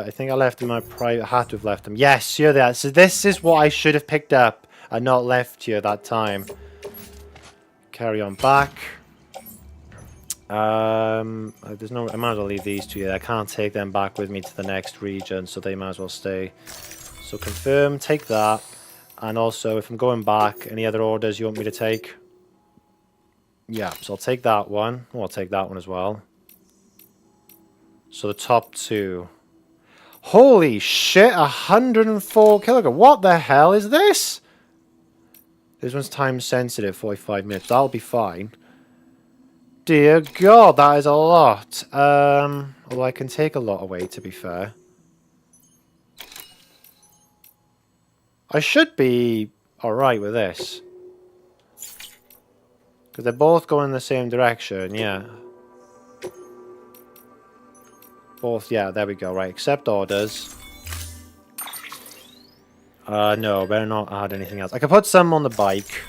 I think I left them in my private. I had to have left them. Yes, you're there. So this is what I should have picked up and not left here that time. Carry on back. There's no. I might as well leave these two here. I can't take them back with me to the next region, so they might as well stay. So confirm, take that, and also if I'm going back, any other orders you want me to take? Yeah, so I'll take that one. Oh, I'll take that one as well. So the top two. Holy shit, 104 kilograms. What the hell is this? This one's time sensitive, 45 minutes. That'll be fine. Dear God, that is a lot. Although I can take a lot away, to be fair. I should be alright with this. Because they're both going in the same direction, yeah. Both, yeah, there we go, right. Accept orders. No, better not add anything else. I can put some on the bike.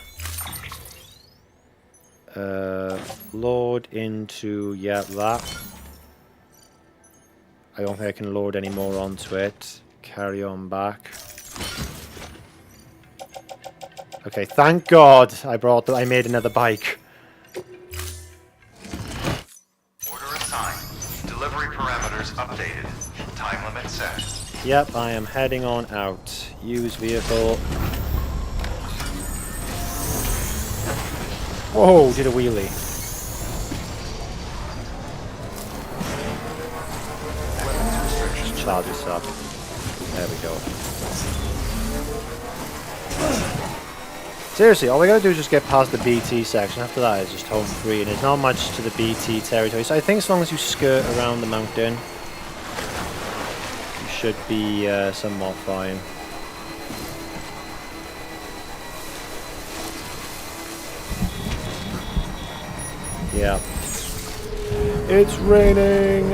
Load into, yeah, that. I don't think I can load any more onto it. Carry on back. Okay, thank God I made another bike. Order assigned. Delivery parameters updated. Time limit set. Yep, I am heading on out. Use vehicle. Whoa, did a wheelie. Just charge this up. There we go. Seriously, all we gotta do is just get past the BT section. After that is just home free, and there's not much to the BT territory. So I think as long as you skirt around the mountain, you should be somewhat fine. Yeah. It's raining!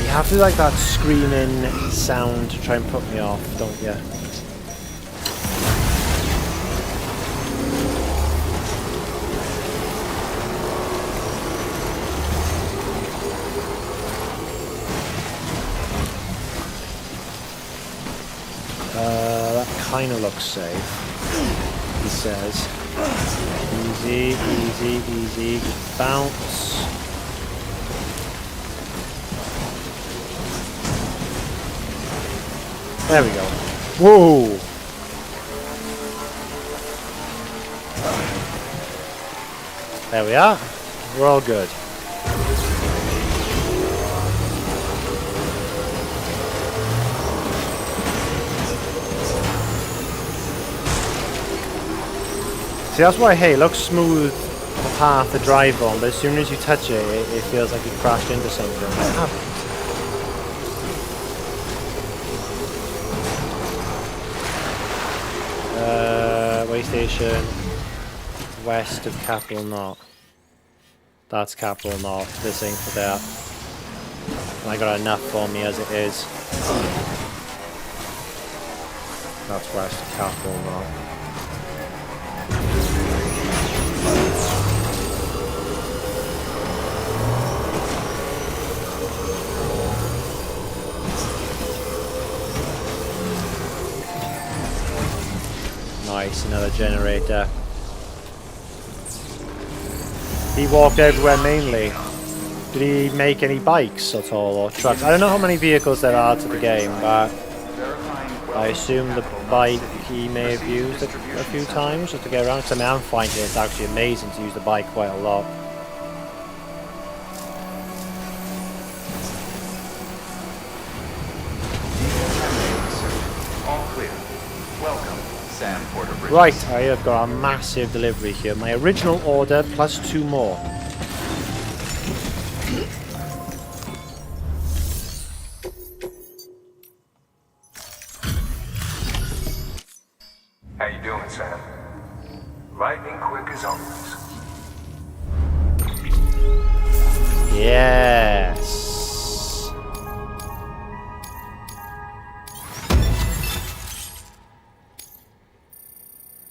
You have to like that screaming sound to try and put me off, don't you? That kind of looks safe, he says. Easy, easy, easy. Bounce. There we go. Whoa! There we are. We're all good. See, that's why, hey, it looks smooth the path to drive on, but as soon as you touch it, it feels like you crashed into something. What happened? Way station west of Capital Knot. That's Capital Knot. This ain't for that. I got enough for me as it is. That's west of Capital Knot. Nice, another generator. He walked everywhere mainly. Did he make any bikes at all, or trucks? I don't know how many vehicles there are to the game, but I assume the bike he may have used a few times just to get around. Because I mean, I'm finding it's actually amazing to use the bike quite a lot. All clear. Welcome, Sam Porter Bridges. Right, I have got a massive delivery here. My original order plus 2 more. How you doing, Sam? Lightning quick as always. Yes.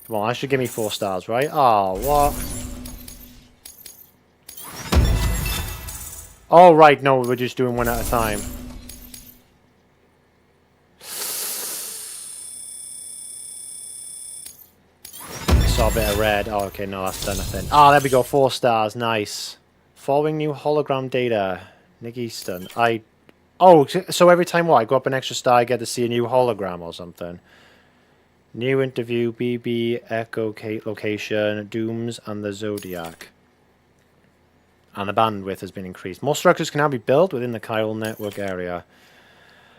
Come on, that should give me 4 stars, right? Oh, what? Oh, right, no, we're just doing one at a time. I saw a bit of red. Oh, okay, no, that's done nothing. Ah, there we go, 4 stars, nice. Following new hologram data. Nick Easton. Oh, so every time what? I go up an extra star, I get to see a new hologram or something. New interview, BB, Echo, Kate location, Dooms, and the Zodiac. And the bandwidth has been increased. More structures can now be built within the chiral network area.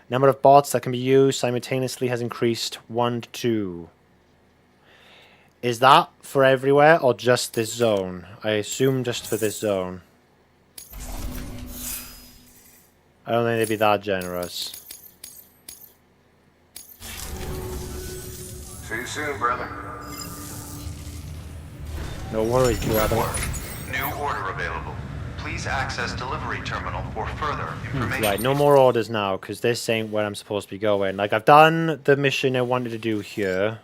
Number of bots that can be used simultaneously has increased 1 to 2. Is that for everywhere or just this zone? I assume just for this zone. I don't think they'd be that generous. See you soon, brother. No worries, brother. New order available. Please access delivery terminal for further information. Right, no more orders now, because this ain't where I'm supposed to be going. Like, I've done the mission I wanted to do here.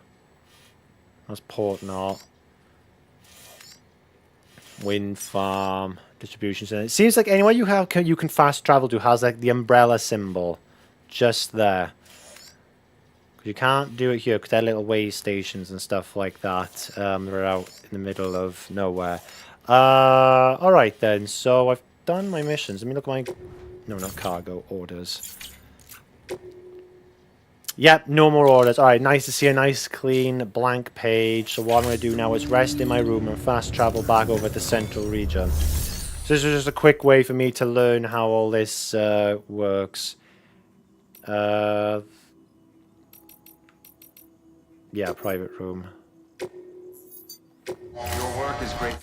That's Port Knot. Wind Farm. Distribution center. It seems like anywhere you can fast travel to has like the umbrella symbol. Just there. You can't do it here because they're little way stations and stuff like that. They're out in the middle of nowhere. Alright then, so I've done my missions. Let me look at my... No, not cargo, orders. Yep, no more orders. Alright, nice to see a nice clean blank page. So what I'm going to do now is rest in my room and fast travel back over to Central Region. So this was just a quick way for me to learn how all this works. Yeah, private room. Your work is great.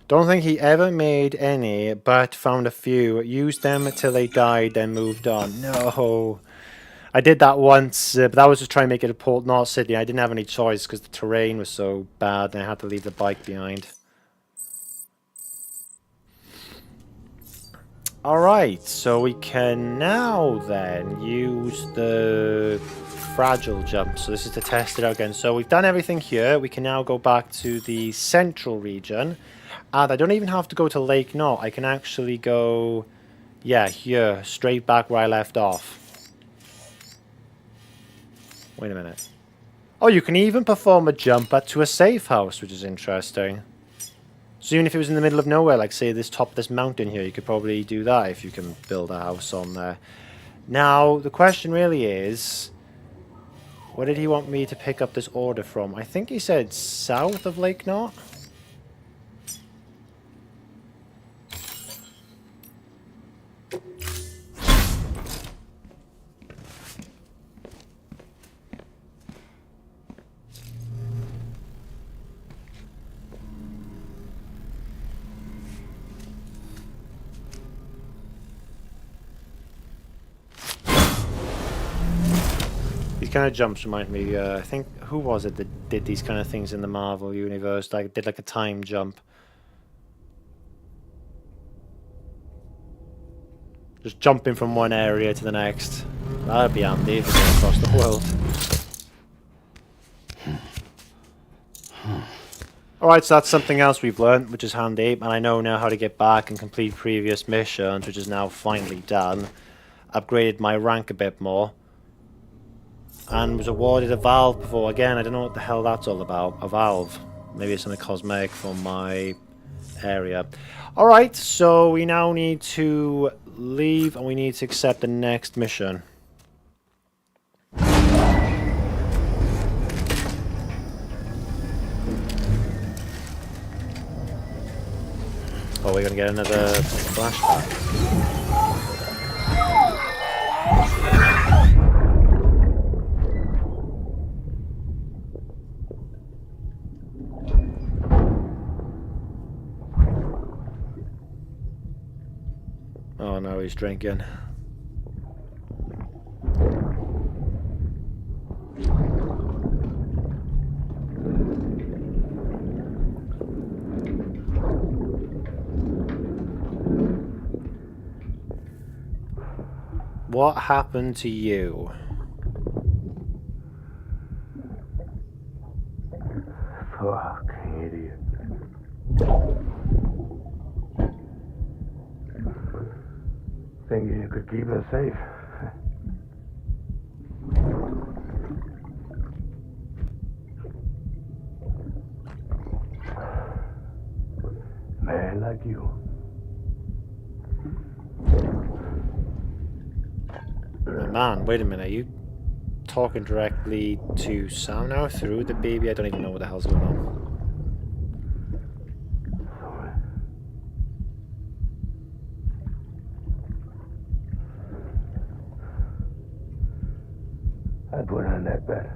Don't think he ever made any, but found a few. Used them till they died, then moved on. No. I did that once, but that was just trying to make it a Port North City. I didn't have any choice because the terrain was so bad and I had to leave the bike behind. Alright, so we can now then use the fragile jump. So this is to test it out again. So we've done everything here. We can now go back to the central region. And I don't even have to go to Lake Knot. I can actually go, yeah, here, straight back where I left off. Wait a minute. Oh, you can even perform a jump to a safe house, which is interesting. So even if it was in the middle of nowhere, like say this top of this mountain here, you could probably do that if you can build a house on there. Now, the question really is, where did he want me to pick up this order from? I think he said south of Lake Knot. These kind of jumps remind me, I think, who was it that did these kind of things in the Marvel universe? Like, did like a time jump. Just jumping from one area to the next. That'd be handy if it's across the world. Alright, so that's something else we've learned, which is handy. And I know now how to get back and complete previous missions, which is now finally done. Upgraded my rank a bit more. And was awarded a valve before. Again, I don't know what the hell that's all about. A valve. Maybe it's something cosmetic for my area. Alright, so we now need to leave and we need to accept the next mission. Oh, we're gonna get another flashback. Oh no, he's drinking. What happened to you? Fuck, idiot. Thinking you could keep us safe. Man like you. Man, wait a minute, are you talking directly to Sam now through the baby? I don't even know what the hell's going on. I put on that bet.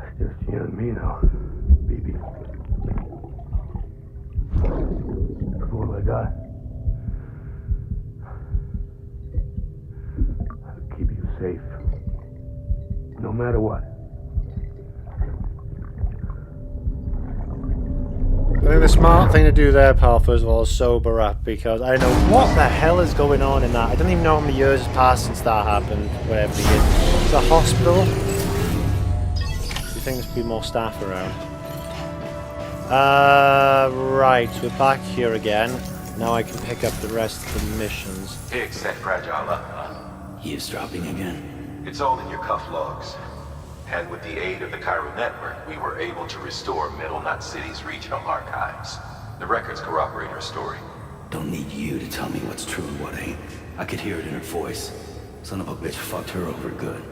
It's just you and me now, baby. That's all I got. I'll keep you safe. No matter what. I think the smart thing to do there, pal, first of all, is sober up, because I don't know what the hell is going on in that. I don't even know how many years has passed since that happened, whatever it is. It's a hospital. You think there's be more staff around? Right, we're back here again. Now I can pick up the rest of the missions. Pick set fragile up, huh? Eavesdropping again. It's all in your cuff logs. And with the aid of the Chiral Network, we were able to restore Middle Knot City's regional archives. The records corroborate her story. Don't need you to tell me what's true and what ain't. I could hear it in her voice. Son of a bitch fucked her over good.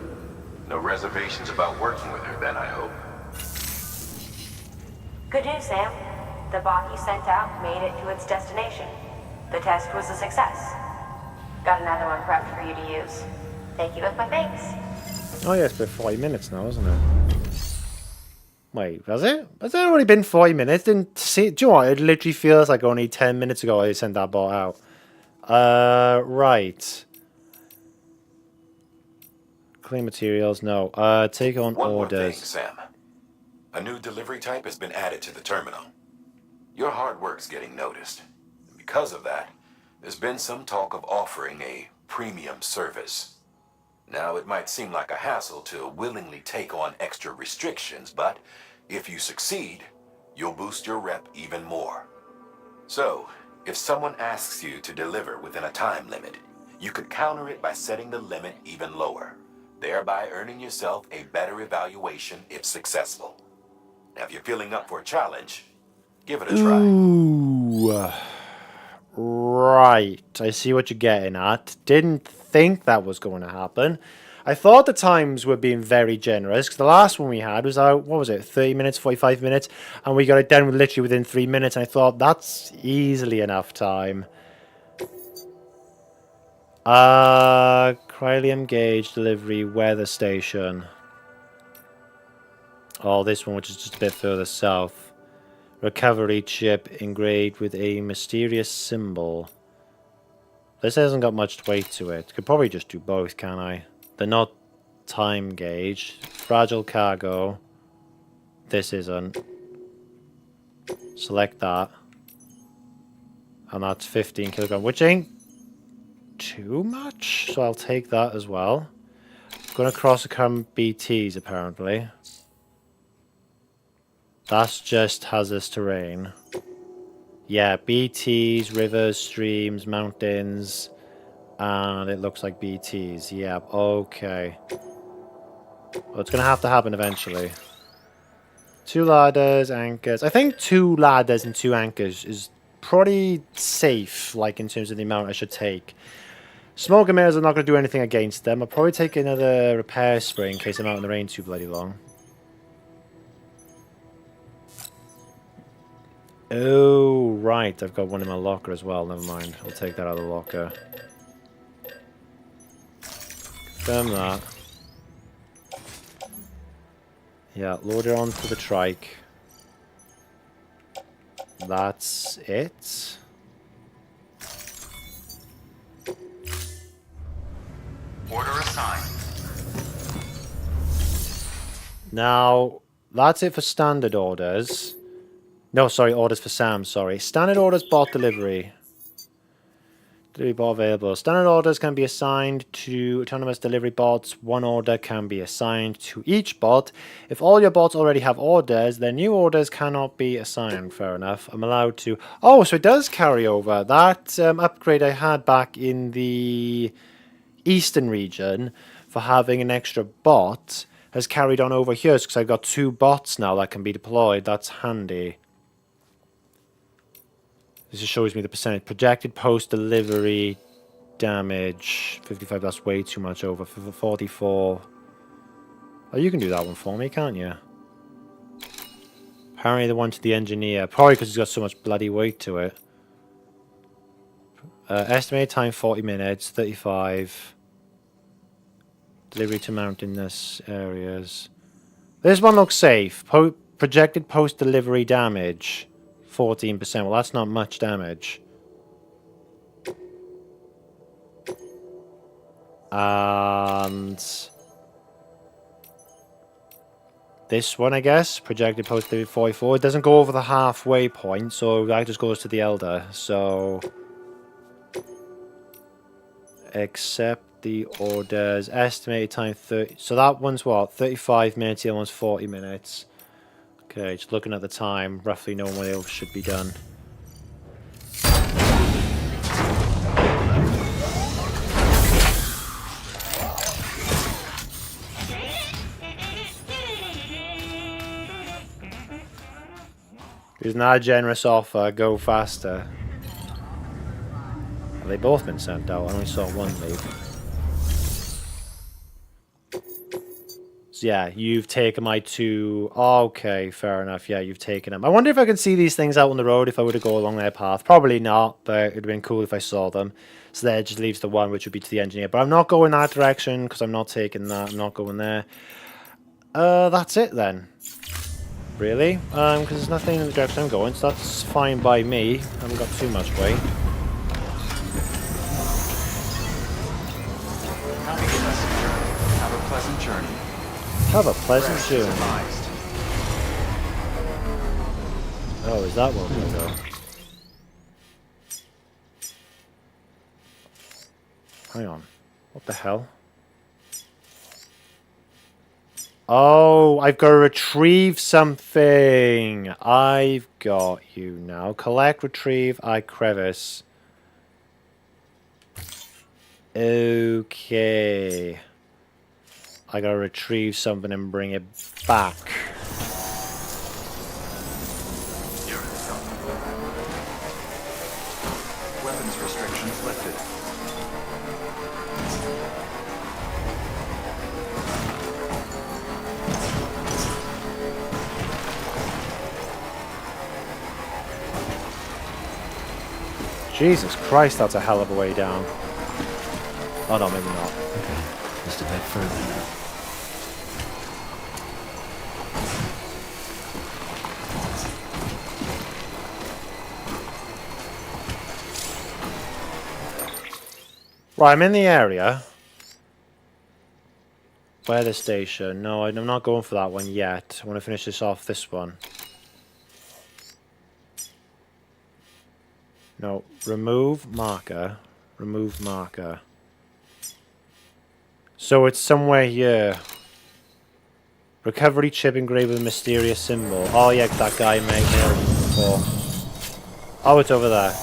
No reservations about working with her then, I hope. Good news, Sam. The bot you sent out made it to its destination. The test was a success. Got another one prepped for you to use. Take you with my thanks. Oh yeah, it's been 40 minutes now, isn't it? Wait, has it? Has it already been 40 minutes? Didn't see. Do you know what? It literally feels like only 10 minutes ago I sent that bot out. Right. Clean materials, no. Take on One more orders. thing, Sam. A new delivery type has been added to the terminal. Your hard work's getting noticed. Because of that, there's been some talk of offering a premium service. Now, it might seem like a hassle to willingly take on extra restrictions, but if you succeed, you'll boost your rep even more. So, if someone asks you to deliver within a time limit, you could counter it by setting the limit even lower, thereby earning yourself a better evaluation if successful. Now, if you're feeling up for a challenge, give it a try. Ooh. Right. I see what you're getting at. Didn't think that was going to happen. I thought the times were being very generous, because the last one we had was out, what was it, 30 minutes, 45 minutes, and we got it done literally within 3 minutes, and I thought that's easily enough time. Crylium gauge delivery weather station. Oh, this one, which is just a bit further south. Recovery chip engraved with a mysterious symbol. This hasn't got much weight to it. Could probably just do both, can I? They're not time gauge. Fragile cargo. This isn't. Select that. And that's 15 kilograms, which ain't too much. So I'll take that as well. Gonna cross the current BTs apparently. That's just hazardous terrain. Yeah, BTs, rivers, streams, mountains, and it looks like BTs. Yeah, okay. Well, it's going to have to happen eventually. 2 ladders, anchors. I think 2 ladders and 2 anchors is pretty safe, like in terms of the amount I should take. Smoke emitters are not going to do anything against them. I'll probably take another repair spray in case I'm out in the rain too bloody long. Oh, right. I've got one in my locker as well. Never mind. I'll take that out of the locker. Confirm that. Yeah, load it onto the trike. That's it. Order assigned. Now, that's it for standard orders. No, sorry, orders for Sam, sorry. Standard orders, bot delivery. Delivery bot available. Standard orders can be assigned to autonomous delivery bots. 1 order can be assigned to each bot. If all your bots already have orders, then new orders cannot be assigned. Fair enough. I'm allowed to... Oh, so it does carry over. That upgrade I had back in the eastern region for having an extra bot has carried on over here because I've got 2 bots now that can be deployed. That's handy. This just shows me the percentage. Projected post-delivery damage. 55, that's way too much over. 44. Oh, you can do that one for me, can't you? Apparently the one to the engineer. Probably because it's got so much bloody weight to it. Estimated time 40 minutes. 35. Delivery to mountainous areas. This one looks safe. Projected post-delivery damage. 14%. Well, that's not much damage. And this one, I guess, projected post-delivery 44. It doesn't go over the halfway point, so that just goes to the Elder. So accept the orders. Estimated time 30. So that one's what? 35 minutes. The other one's 40 minutes. Okay, just looking at the time, roughly knowing when they should be done. Isn't that a generous offer? Go faster. Have they both been sent out? I only saw one leave. Yeah, you've taken my two... Okay, fair enough. Yeah, you've taken them. I wonder if I can see these things out on the road if I were to go along their path. Probably not, but it would have been cool if I saw them. So there just leaves the one, which would be to the engineer. But I'm not going that direction, because I'm not taking that. I'm not going there. That's it then. Really? Because there's nothing in the direction I'm going, so that's fine by me. I haven't got too much weight. Have a pleasant journey. Have a pleasant Rest is journey. advised. Oh, is that where we're going to go? Hang on. What the hell? Oh, I've got to retrieve something. I've got you now. Collect, retrieve, crevice. Okay. I gotta retrieve something and bring it back. Weapons restrictions lifted. Jesus Christ, that's a hell of a way down. Oh no, maybe not. Okay, just a bit further now. Right, I'm in the area. Weather station. No, I'm not going for that one yet. I want to finish this off, this one. No, remove marker. Remove marker. So it's somewhere here. Recovery chip engraved with a mysterious symbol. Oh yeah, that guy made me before. Oh, it's over there.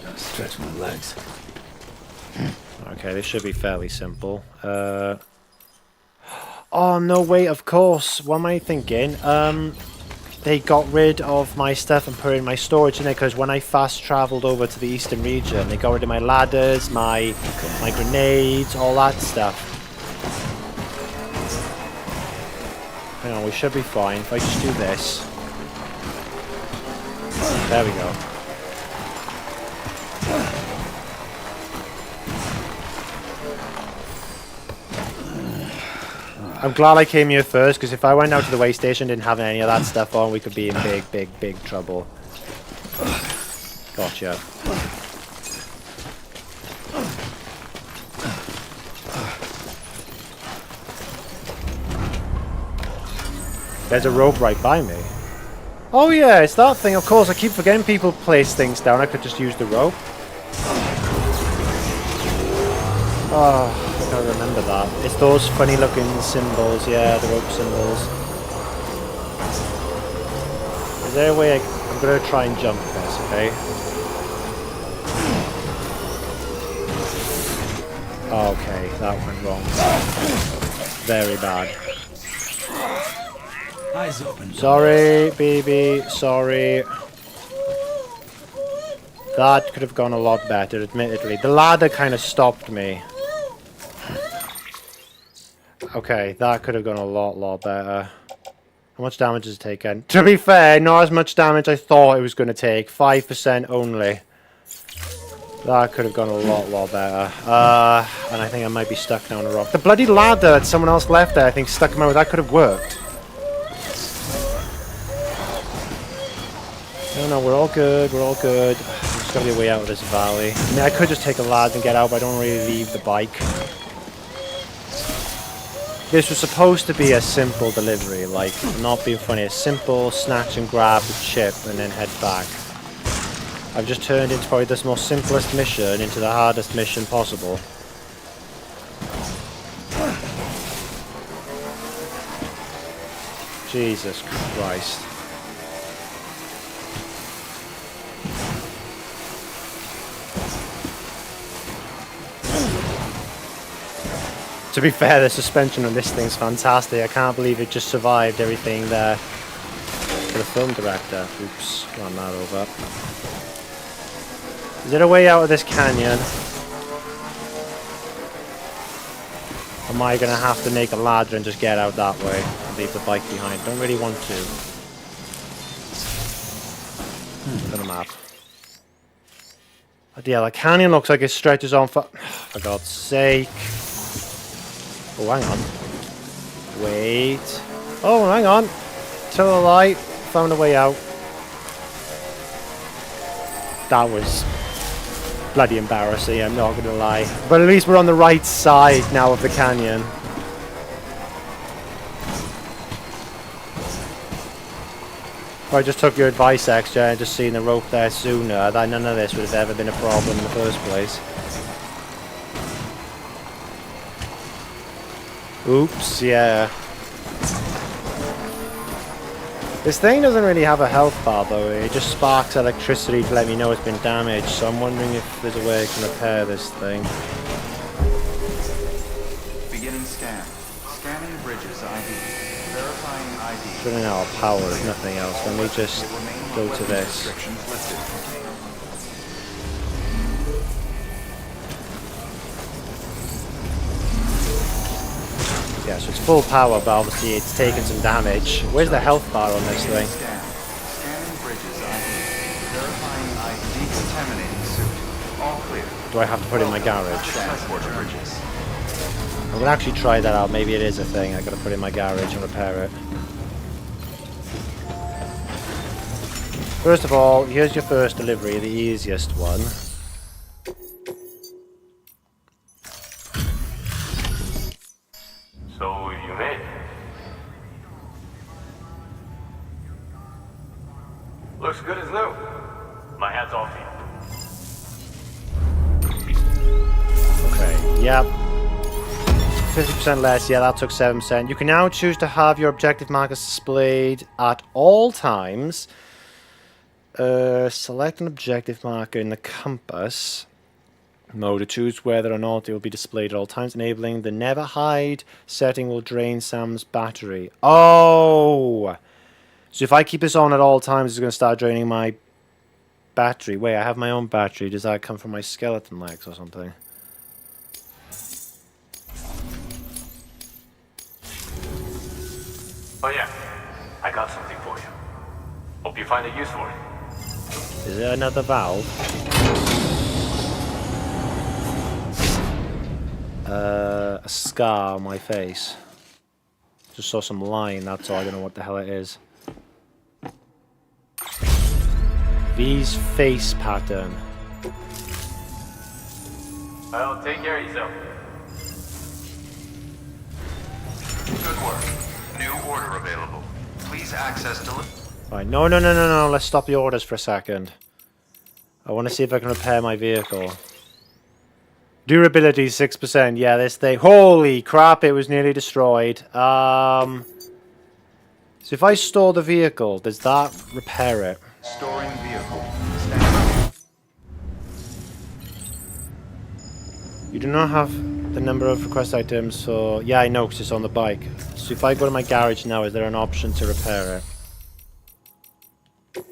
Gotta stretch my legs. Okay, this should be fairly simple. Oh no, wait, of course. What am I thinking? They got rid of my stuff and put it in my storage in it because when I fast traveled over to the eastern region, they got rid of my ladders, my grenades, all that stuff. Hang on, we should be fine if I just do this. There we go. I'm glad I came here first, because if I went out to the way station and didn't have any of that stuff on, we could be in big trouble. Gotcha. There's a rope right by me. Oh yeah, it's that thing. Of course, I keep forgetting people place things down. I could just use the rope. Oh. I remember that. It's those funny looking symbols, yeah, the rope symbols. Is there a way I'm going to try and jump this, okay? Okay, that went wrong. Very bad. Eyes open. Sorry, baby, sorry. That could have gone a lot better, admittedly. The ladder kind of stopped me. Okay, that could have gone a lot better. How much damage has it taken? To be fair, not as much damage I thought it was going to take. 5% only. That could have gone a lot better. And I think I might be stuck now on a rock. The bloody ladder that someone else left there, I think, stuck him out. That could have worked. No, we're all good. We're all good. There's just got to be a way out of this valley. I mean, I could just take a ladder and get out, but I don't really leave the bike. This was supposed to be a simple delivery, like, I'm not being funny, a simple snatch and grab the chip and then head back. I've just turned into probably this most simplest mission into the hardest mission possible. Jesus Christ. To be fair, the suspension on this thing's fantastic. I can't believe it just survived everything there. For the film director. Oops, got that over. Is there a way out of this canyon? Am I gonna have to make a ladder and just get out that way and leave the bike behind? Don't really want to. Look at the map. But yeah, the canyon looks like it stretches on for God's sake. Oh, hang on. Wait. Oh, hang on. To the light. Found a way out. That was bloody embarrassing, I'm not gonna lie. But at least we're on the right side now of the canyon. If I just took your advice, extra, and just seen the rope there sooner, then none of this would have ever been a problem in the first place. Oops, yeah. This thing doesn't really have a health bar though, it just sparks electricity to let me know it's been damaged, so I'm wondering if there's a way I can repair this thing. Beginning scan. Scanning bridges ID. Verifying ID. It's running out of power, if nothing else. Let me just go to this. Restrictions listed. Yeah, so it's full power, but obviously it's taken some damage. Where's the health bar on this thing? Scanning bridges ID. Verifying ID. Decontaminating suit. All clear. Do I have to put it in my garage? Transport bridges. I'm gonna actually try that out. Maybe it is a thing. I gotta put it in my garage and repair it. First of all, here's your first delivery, the easiest one. So you made it. Looks good as new. My hat's off to you. Okay, yep. 50% less, yeah, that took 7%. You can now choose to have your objective markers displayed at all times. Select an objective marker in the compass mode to choose whether or not it will be displayed at all times. Enabling the never hide setting will drain Sam's battery. Oh! So if I keep this on at all times, it's going to start draining my battery. Wait, I have my own battery. Does that come from my skeleton legs or something? Oh yeah, I got something for you. Hope you find a use for it. Is it another valve? A scar on my face. Just saw some line, that's all. I don't know what the hell it is. V's face pattern. Well, take care of yourself. Good work. New order available. Please access delivery. Right, no. Let's stop the orders for a second. I want to see if I can repair my vehicle. Durability 6%. Yeah, this thing. Holy crap! It was nearly destroyed. So if I store the vehicle, does that repair it? Storing vehicle. Stand You do not have the number of request items, so yeah, I know because it's on the bike. So if I go to my garage now, is there an option to repair it?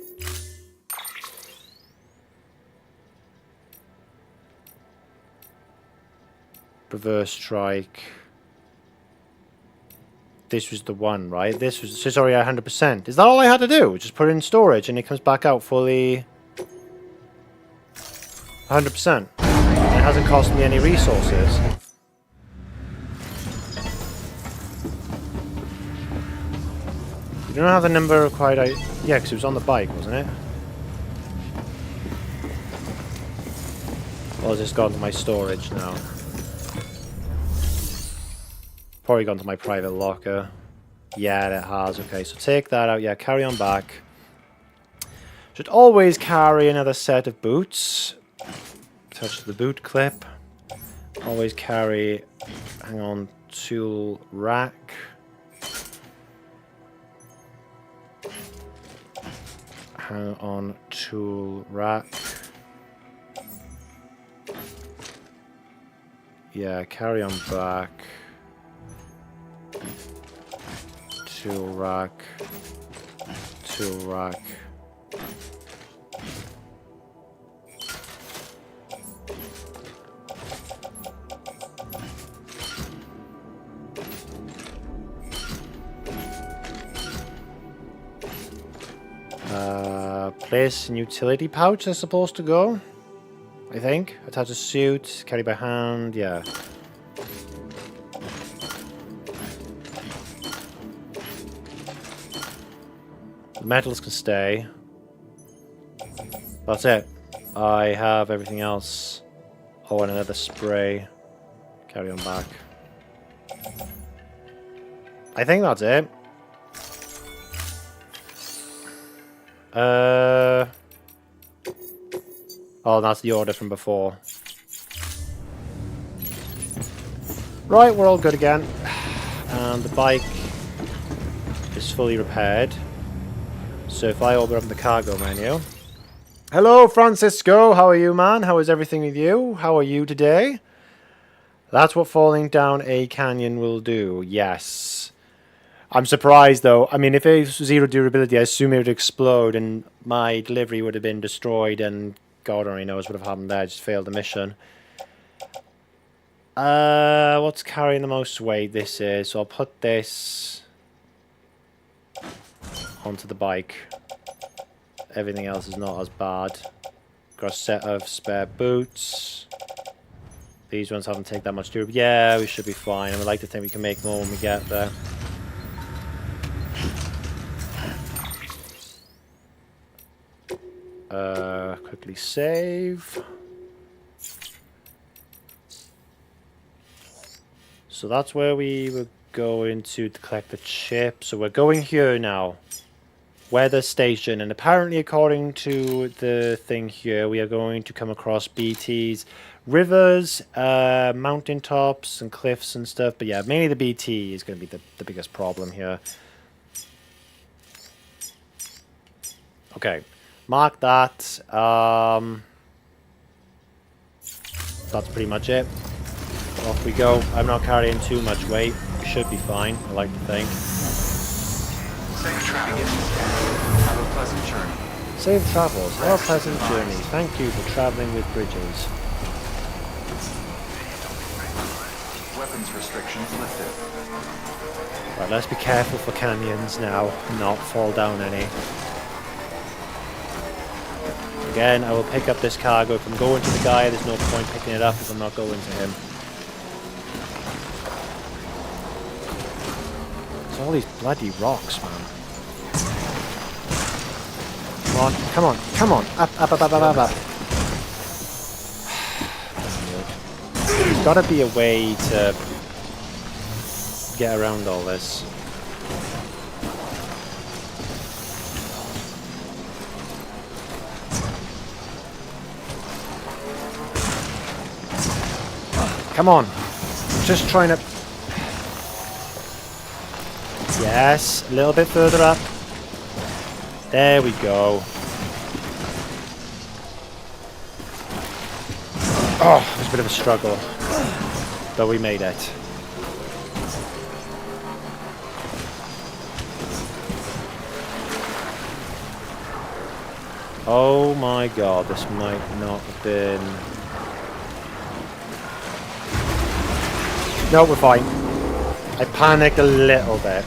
Reverse strike. This was the one, right? This was, so sorry, 100%. Is that all I had to do? Just put it in storage and it comes back out fully 100%. It hasn't cost me any resources. You don't have the number required. Yeah, because it was on the bike, wasn't it? Well, it's just gone to my storage now. Probably gone to my private locker. Yeah, it has. Okay, so take that out. Yeah, carry on back. Should always carry another set of boots. Touch the boot clip. Always carry, hang on, tool rack. Hang on, tool rack. Yeah, carry on back. Tool rack. Tool rack. Place and utility pouch is supposed to go. I think. Attach a suit, carry by hand, yeah. The metals can stay. That's it. I have everything else. Oh, and another spray. Carry on back. I think that's it. Oh, that's the order from before. Right, we're all good again. And the bike is fully repaired. So if I open up the cargo menu. Hello, Francisco. How are you, man? How is everything with you? How are you today? That's what falling down a canyon will do. Yes. I'm surprised, though. I mean, if it was zero durability, I assume it would explode and my delivery would have been destroyed and God only knows what would have happened there. I just failed the mission. What's carrying the most weight? This is. So I'll put this onto the bike. Everything else is not as bad. Got a set of spare boots. These ones haven't taken that much durability. Yeah, we should be fine. I would like to think we can make more when we get there. Quickly save. So that's where we were going to collect the chip. So we're going here now. Weather station. And apparently, according to the thing here, we are going to come across BTs. Rivers, mountain tops and cliffs and stuff. But yeah, mainly the BT is going to be the biggest problem here. Okay. Mark that. That's pretty much it. Off we go. I'm not carrying too much weight. We should be fine, I like to think. Safe travels. Have a pleasant journey. Safe travels. Have a pleasant journey. Thank you for traveling with bridges. Weapons restrictions lifted. Right, let's be careful for canyons now. Not fall down any. Again, I will pick up this cargo. If I'm going to the guy, there's no point picking it up if I'm not going to him. There's all these bloody rocks, man. Come on, come on, come on. Up, up, up, up, up, up, up. There's got to be a way to get around all this. Come on. Just trying to... Yes, a little bit further up. There we go. Oh, it was a bit of a struggle. But we made it. Oh my god, this might not have been... No, we're fine. I panicked a little bit.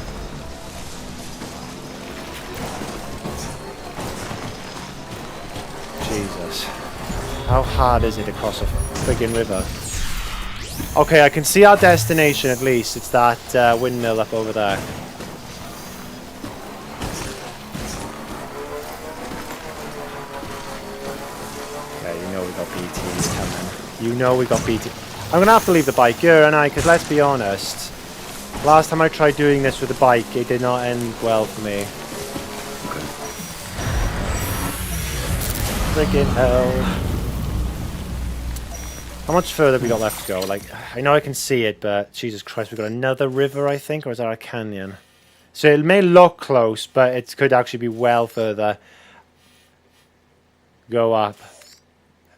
Jesus. How hard is it to cross a friggin' river? Okay, I can see our destination at least. It's that windmill up over there. Okay, you know we got BTs coming. You know we got BTs. I'm going to have to leave the bike here, aren't I? Because let's be honest. Last time I tried doing this with the bike, it did not end well for me. Friggin' hell. How much further have we got left to go? Like, I know I can see it, but Jesus Christ, we've got another river, I think, or is that a canyon? So it may look close, but it could actually be well further. Go up.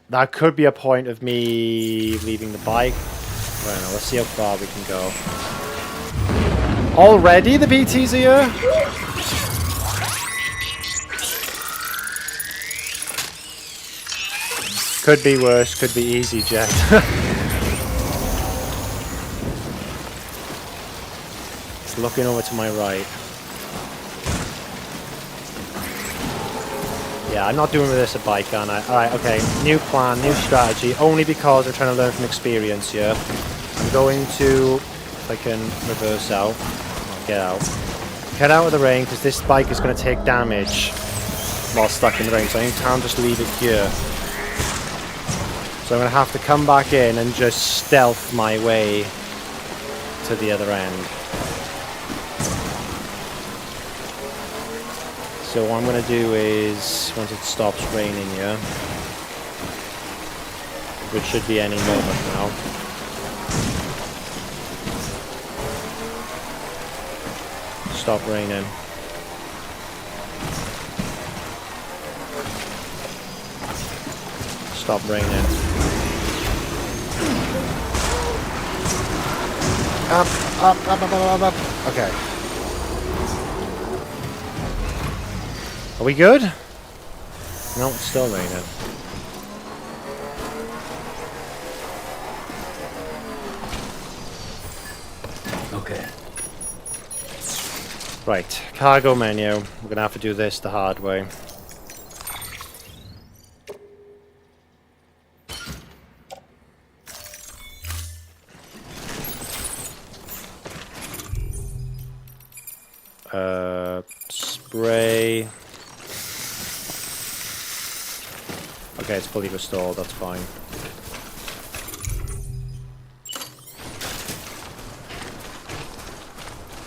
That could be a point of me leaving the bike. I don't know, let's see how far we can go. Already the BTs are here? Could be worse, could be easy, Jet. It's looking over to my right. Yeah, I'm not doing with this a bike, aren't I? Alright, okay. New plan, new strategy. Only because we're trying to learn from experience here. I'm going to... If I can reverse out. Oh, get out. Get out of the rain, because this bike is going to take damage while stuck in the rain. So I can't just leave it here. So I'm going to have to come back in and just stealth my way to the other end. So what I'm going to do is, once it stops raining here, which should be any moment now, stop raining. Stop raining. Up. Okay. Are we good? No, it's still raining. Okay. Right, cargo menu. We're gonna have to do this the hard way. Spray. Okay, it's fully restored, that's fine.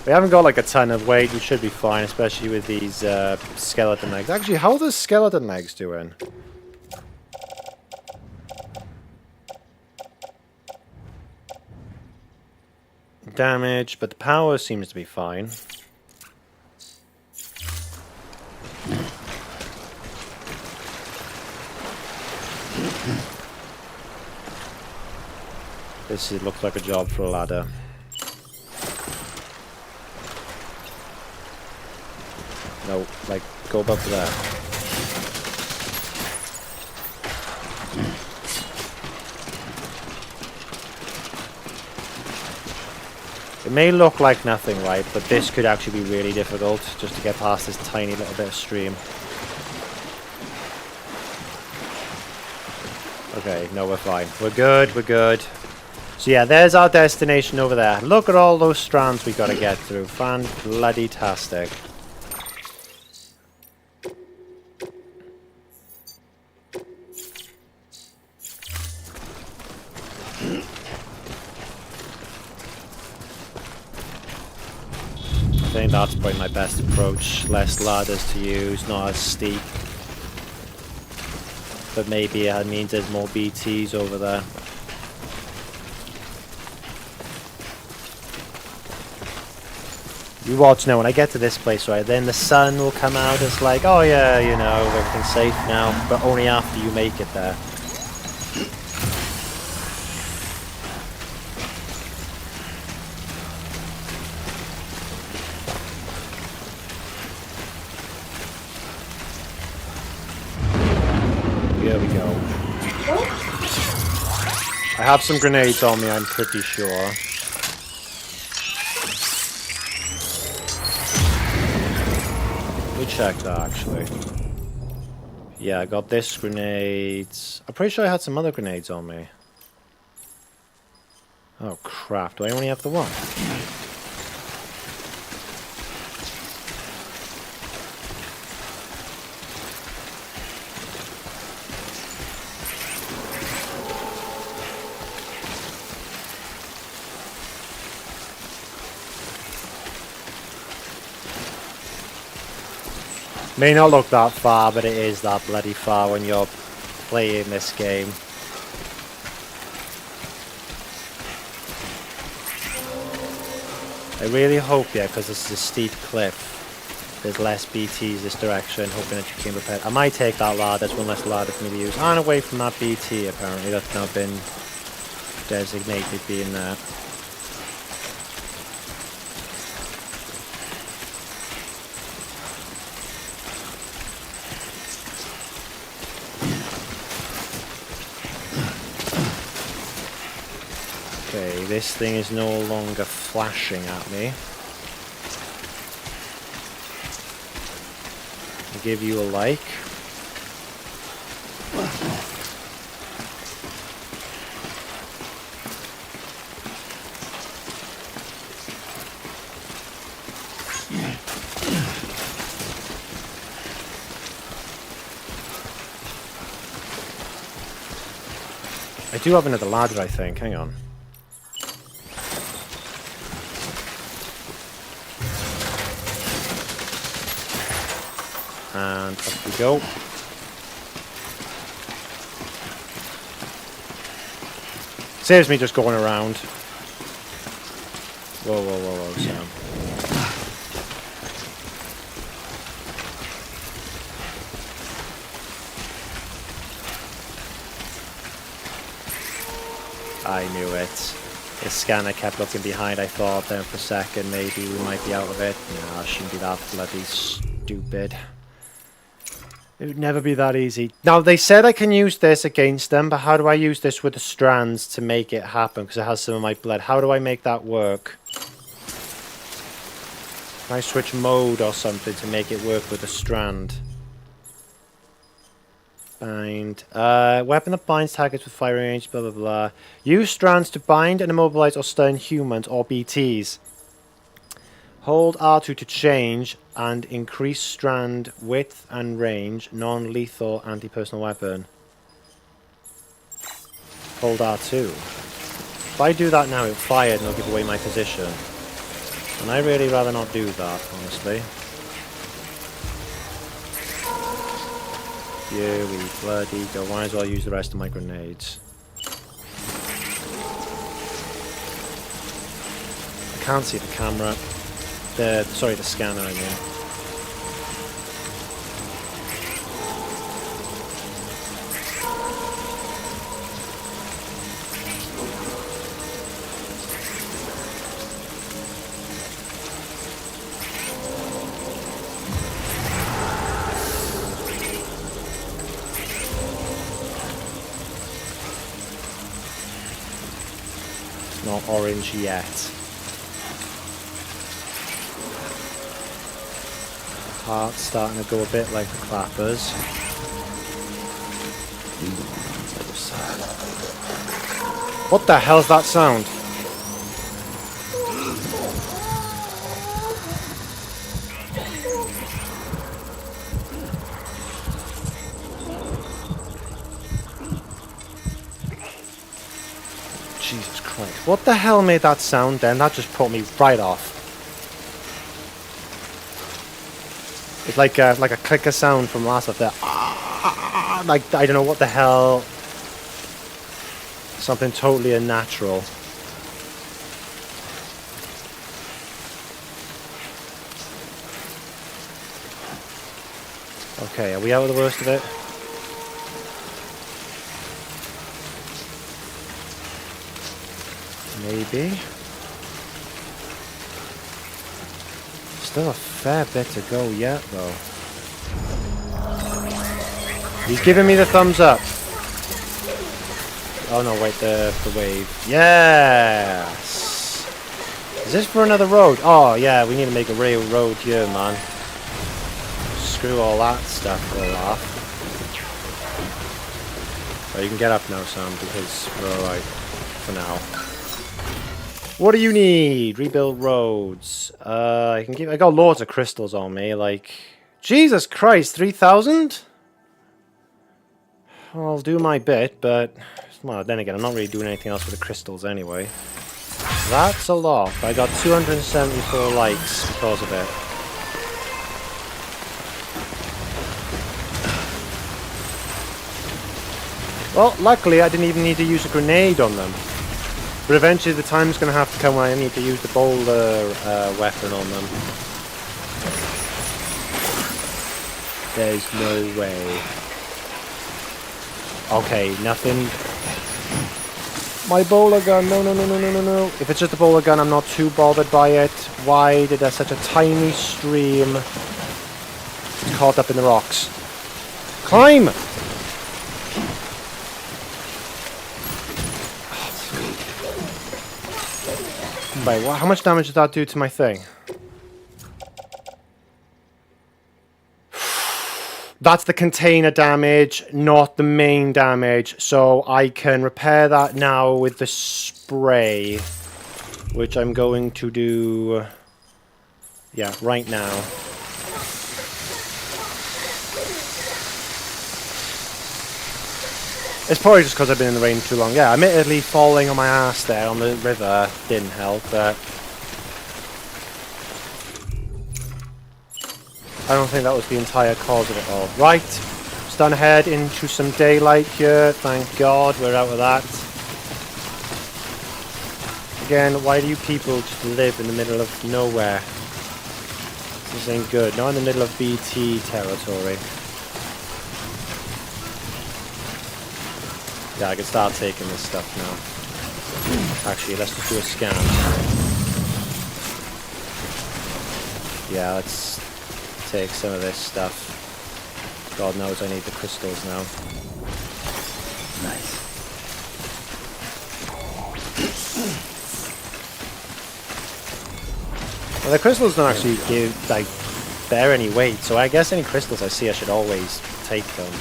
We haven't got like a ton of weight, we should be fine, especially with these skeleton eggs. Actually, how are the skeleton eggs doing? Damage, but the power seems to be fine. This looks like a job for a ladder. No, like, go above there. It may look like nothing, right, but this could actually be really difficult just to get past this tiny little bit of stream. Okay, no, we're fine. We're good, we're good. So yeah, there's our destination over there. Look at all those strands we gotta get through. Fan-bloody-tastic. I think that's probably my best approach. Less ladders to use, not as steep. But maybe it means there's more BTs over there. You watch now, when I get to this place, right, then the sun will come out. It's like, oh yeah, you know, everything's safe now. But only after you make it there. Here we go. I have some grenades on me, I'm pretty sure. Let me check that, actually. Yeah, I got this grenades. I'm pretty sure I had some other grenades on me. Oh crap, do I only have the one? May not look that far, but it is that bloody far when you're playing this game. I really hope, yeah, because this is a steep cliff, there's less BTs this direction, hoping that you can repair. I might take that ladder, there's one less ladder for me to use. And away from that BT, apparently, that's now been designated being there. Okay, this thing is no longer flashing at me. I'll give you a like. I do have another ladder, I think. Hang on. And up we go. Saves me just going around. Whoa, whoa, whoa, whoa, Sam. I knew it. The scanner kept looking behind. I thought then for a second maybe we might be out of it. No, it shouldn't be that bloody stupid. It would never be that easy. Now, they said I can use this against them, but how do I use this with the strands to make it happen? Because it has some of my blood. How do I make that work? Can I switch mode or something to make it work with the strand? Bind. Weapon that binds targets with fire range, blah, blah, blah. Use strands to bind and immobilize or stun humans or BTs. Hold R2 to change and increase strand width and range. Non-lethal anti-personal weapon. Hold R2. If I do that now, it'll fire and it'll give away my position. And I'd really rather not do that, honestly. Here we bloody go. Might as well use the rest of my grenades. I can't see the camera. Sorry, the scanner, I mean. It's not orange yet. Heart's starting to go a bit like the clappers. What the hell's that sound? Jesus Christ. What the hell made that sound then? That just put me right off. It's like a clicker sound from last of there. Like, I don't know what the hell. Something totally unnatural. Okay, are we out of the worst of it? Maybe. Still a fair bit to go yet, though. He's giving me the thumbs up. Oh no, wait, the wave. Yes! Is this for another road? Oh yeah, we need to make a real road here, man. Screw all that stuff all off. Oh, you can get up now, Sam, because we're alright for now. What do you need? Rebuild roads. I got loads of crystals on me, like... Jesus Christ, 3,000? I'll do my bit, but... Well, then again, I'm not really doing anything else with the crystals anyway. That's a lot. I got 274 likes because of it. Well, luckily I didn't even need to use a grenade on them. But eventually the time's going to have to come when I need to use the boulder weapon on them. There's no way. Okay, nothing. My bowler gun, no, no, no, no, no, no, no. If it's just a bowler gun, I'm not too bothered by it. Why did there such a tiny stream get caught up in the rocks? Climb! Wait, how much damage did that do to my thing? That's the container damage, not the main damage. So I can repair that now with the spray, which I'm going to do, yeah, right now. It's probably just because I've been in the rain too long. Yeah, admittedly falling on my ass there on the river didn't help, but I don't think that was the entire cause of it all. Right, starting to head into some daylight here. Thank God we're out of that. Again, why do you people just live in the middle of nowhere? This ain't good. Not in the middle of BT territory. Yeah, I can start taking this stuff now. Actually, let's just do a scan. Yeah, let's take some of this stuff. God knows I need the crystals now. Nice. Well, the crystals don't actually bear any weight, so I guess any crystals I see I should always take them.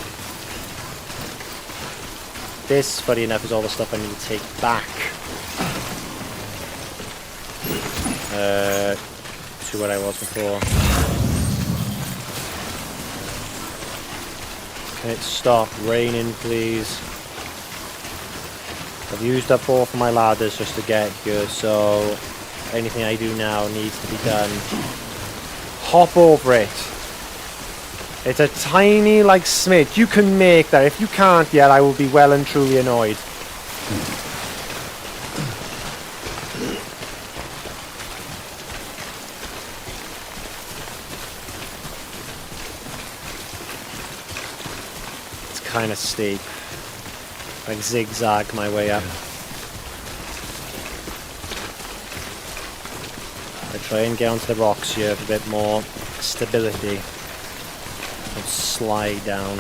This, funny enough, is all the stuff I need to take back. To where I was before. Can it stop raining, please? I've used up all of my ladders just to get here, so anything I do now needs to be done. Hop over it. It's a tiny, like, smidge. You can make that. If you can't yet, I will be well and truly annoyed. It's kind of steep. Like, zigzag my way up. I try and get onto the rocks here for a bit more stability. And slide down.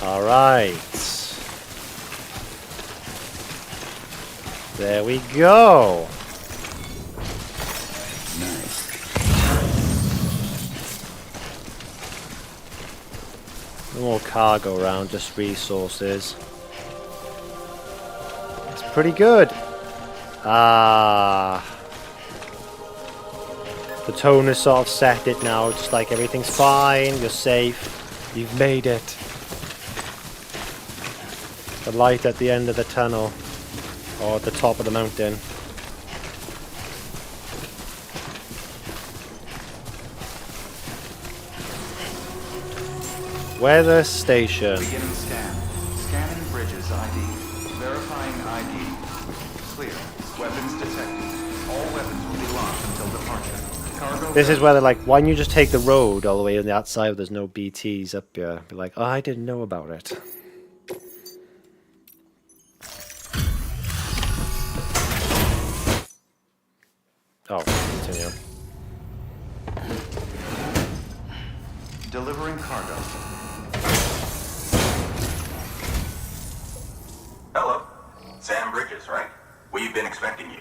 Alright. There we go. Nice. No more cargo around, just resources. Pretty good. Ah. The tone has sort of set it now. Just like everything's fine. You're safe. You've made it. The light at the end of the tunnel. Or at the top of the mountain. Weather station. Beginning scan. Scanning bridges ID. Verifying ID. Clear. Weapons detected. All weapons will be locked until departure. Cargo. This is where they're like, why don't you just take the road all the way on the outside where there's no BTs up here? Be like, oh, I didn't know about it. Oh, continue. Delivering cargo. Hello. Sam Bridges, right? We've been expecting you.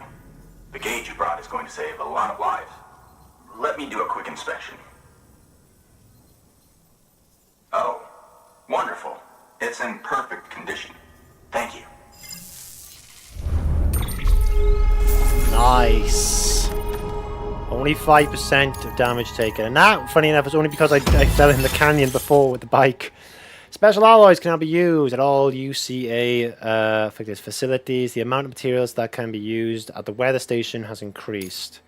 The gauge you brought is going to save a lot of lives. Let me do a quick inspection. Oh, wonderful. It's in perfect condition. Thank you. Nice. Only 5% of damage taken. And that, funny enough, is only because I fell in the canyon before with the bike. Special alloys cannot be used at all UCA affected facilities. The amount of materials that can be used at the weather station has increased.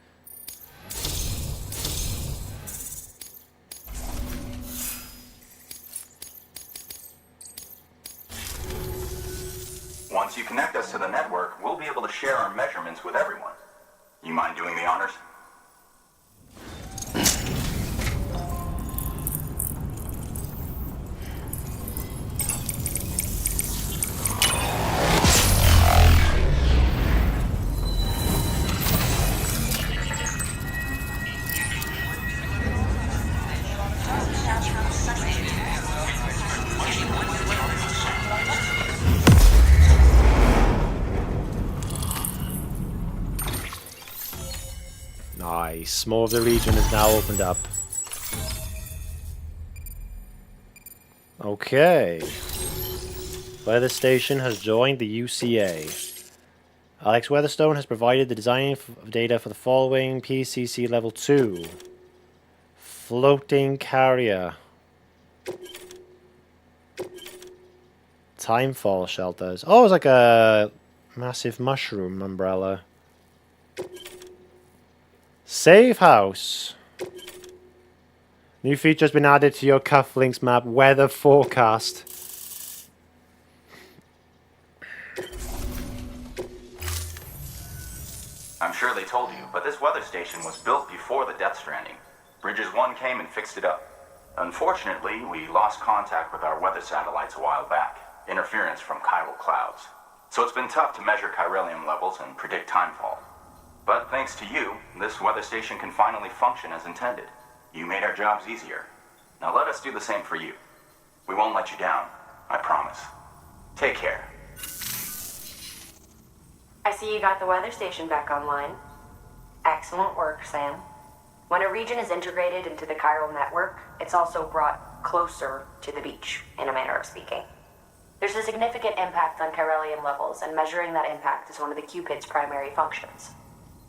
Once you connect us to the network, we'll be able to share our measurements with everyone. You mind doing the honors? Nice. More of the region is now opened up. Okay. Weather Station has joined the UCA. Alex Weatherstone has provided the design data for the following PCC Level 2. Floating Carrier. Timefall Shelters. Oh, it's like a massive mushroom umbrella. Safe House. New features been added to your cufflinks map. Weather forecast. I'm sure they told you, but this weather station was built before the Death Stranding. Bridges 1 came and fixed it up. Unfortunately, we lost contact with our weather satellites a while back. Interference from chiral clouds. So it's been tough to measure chiralium levels and predict timefall. But thanks to you, this weather station can finally function as intended. You made our jobs easier. Now let us do the same for you. We won't let you down, I promise. Take care. I see you got the weather station back online. Excellent work, Sam. When a region is integrated into the chiral network, it's also brought closer to the beach, in a manner of speaking. There's a significant impact on chiralium levels, and measuring that impact is one of the Cupid's primary functions.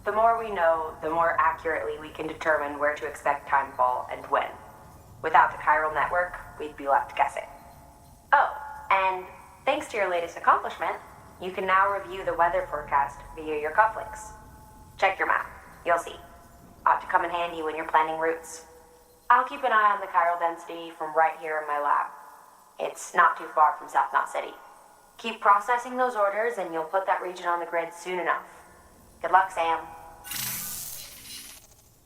The more we know, the more accurately we can determine where to expect timefall and when. Without the chiral network, we'd be left guessing. Oh, and thanks to your latest accomplishment, you can now review the weather forecast via your cufflinks. Check your map. You'll see. Ought to come in handy when you're planning routes. I'll keep an eye on the chiral density from right here in my lab. It's not too far from South Knot City. Keep processing those orders and you'll put that region on the grid soon enough. Good luck, Sam.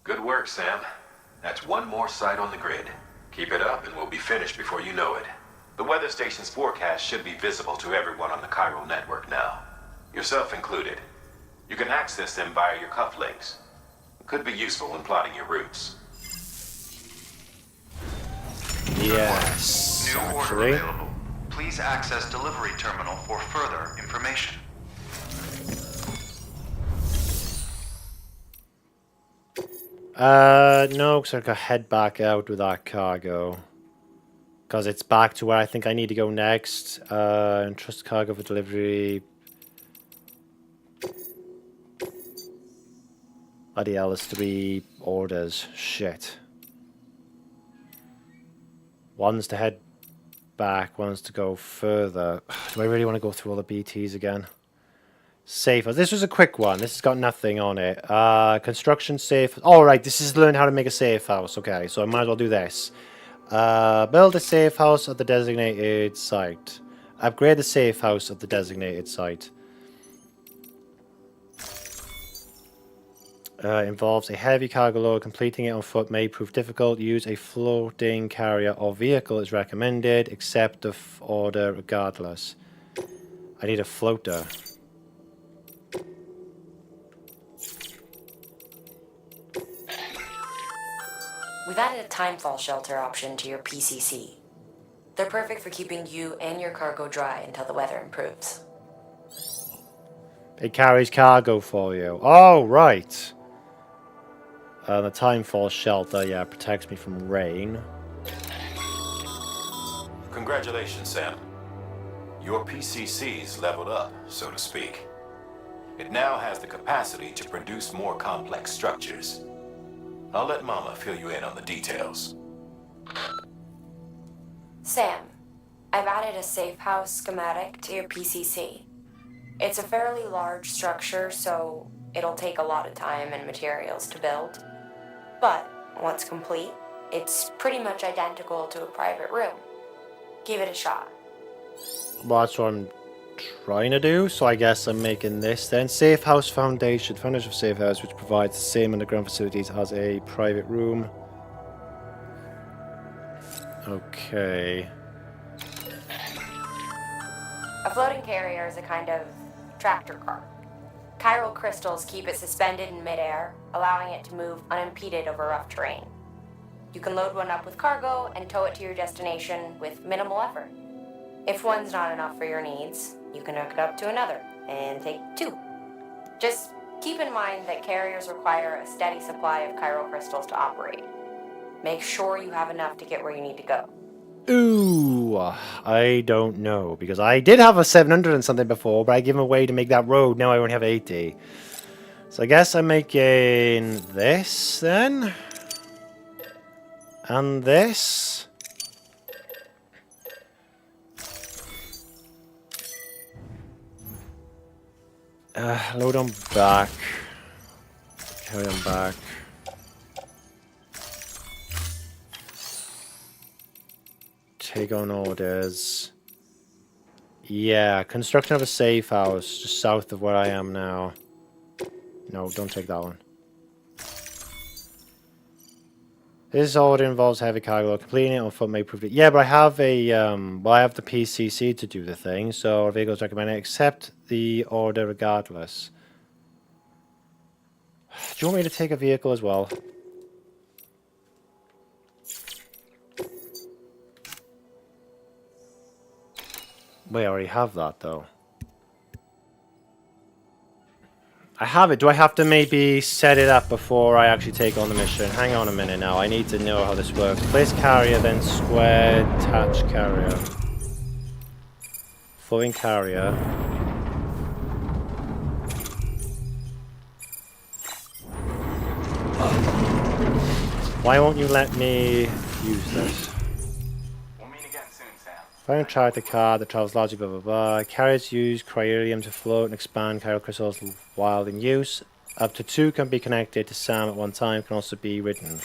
Good work, Sam. That's one more site on the grid. Keep it up and we'll be finished before you know it. The weather station's forecast should be visible to everyone on the chiral network now, yourself included. You can access them via your cufflinks. Could be useful when plotting your routes. Yes, New order actually. available. Please access delivery terminal for further information. No, because I could head back out with that cargo. Because it's back to where I think I need to go next. Entrust cargo for delivery. Bloody hell, there's 3 orders. Shit. One's to head back, one's to go further. Do I really want to go through all the BTs again? Safe. This was a quick one. This has got nothing on it. Construction safe. All right, this is learn how to make a safe house. Okay, so I might as well do this. Build a safe house at the designated site. Upgrade the safe house at the designated site. Involves a heavy cargo load. Completing it on foot may prove difficult. Use a floating carrier or vehicle is recommended. Accept the order regardless. I need a floater. We've added a timefall shelter option to your PCC. They're perfect for keeping you and your cargo dry until the weather improves. It carries cargo for you. Oh, right. The timefall shelter, yeah, protects me from rain. Congratulations, Sam. Your PCC's leveled up, so to speak. It now has the capacity to produce more complex structures. I'll let Mama fill you in on the details. Sam, I've added a safe house schematic to your PCC. It's a fairly large structure, so it'll take a lot of time and materials to build. But once complete, it's pretty much identical to a private room. Give it a shot. Well, that's what I'm trying to do, so I guess I'm making this then. Safe House Foundation. Foundation of Safe House, which provides the same underground facilities as a private room. Okay. A floating carrier is a kind of tractor car. Chiral crystals keep it suspended in midair, allowing it to move unimpeded over rough terrain. You can load one up with cargo and tow it to your destination with minimal effort. If one's not enough for your needs, you can hook it up to another and take 2. Just Keep in mind that carriers require a steady supply of chiral crystals to operate. Make sure you have enough to get where you need to go. Ooh, I don't know, because I did have a 700 and something before, but I gave them away to make that road. Now I only have 80. So I guess I'm making this then. And this. Load on back. Carry on back. Take on orders. Yeah, construction of a safe house just south of where I am now. No, don't take that one. This order involves heavy cargo. Completing it on foot may prove it. Yeah, but I have a well, I have the PCC to do the thing, so our vehicles recommended. Accept the order regardless. Do you want me to take a vehicle as well? Wait, I already have that though. I have it. Do I have to maybe set it up before I actually take on the mission? Hang on a minute now. I need to know how this works. Place carrier, then square attach carrier. Floating carrier. Why won't you let me use this? We'll meet again soon, Sam. Find a charter car that travels largely blah blah blah. Carriers use cryolium to float and expand chiral crystals while in use. Up to 2 can be connected to SAM at one time, can also be ridden.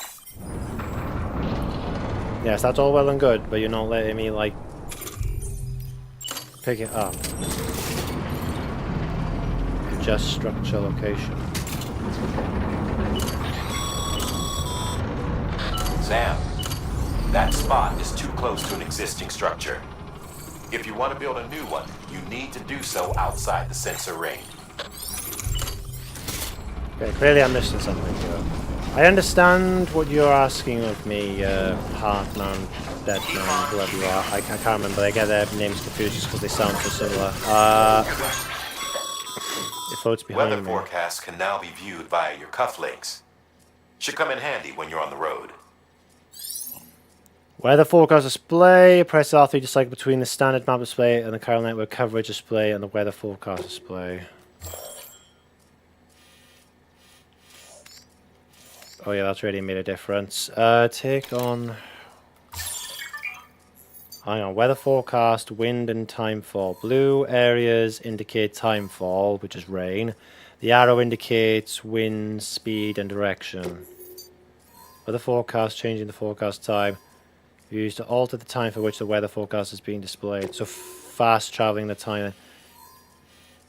Yes, that's all well and good, but you're not letting me, like, pick it up. Adjust structure location. Sam, that spot is too close to an existing structure. If you want to build a new one, you need to do so outside the sensor ring. Okay, clearly I'm missing something here. I understand what you're asking of me, Heartman, Deadman, whoever you are. I can't remember. I get their names confused just because they sound so similar. It floats behind Weather me. forecasts can now be viewed via your cufflinks. Should come in handy when you're on the road. Weather forecast display. Press R3 to cycle between the standard map display and the chiral network coverage display and the weather forecast display. Oh yeah, that's really made a difference. Take on... Hang on, weather forecast, wind and timefall. Blue areas indicate timefall, which is rain. The arrow indicates wind, speed and direction. Weather forecast, changing the forecast time. Used to alter the time for which the weather forecast is being displayed. So fast traveling the time.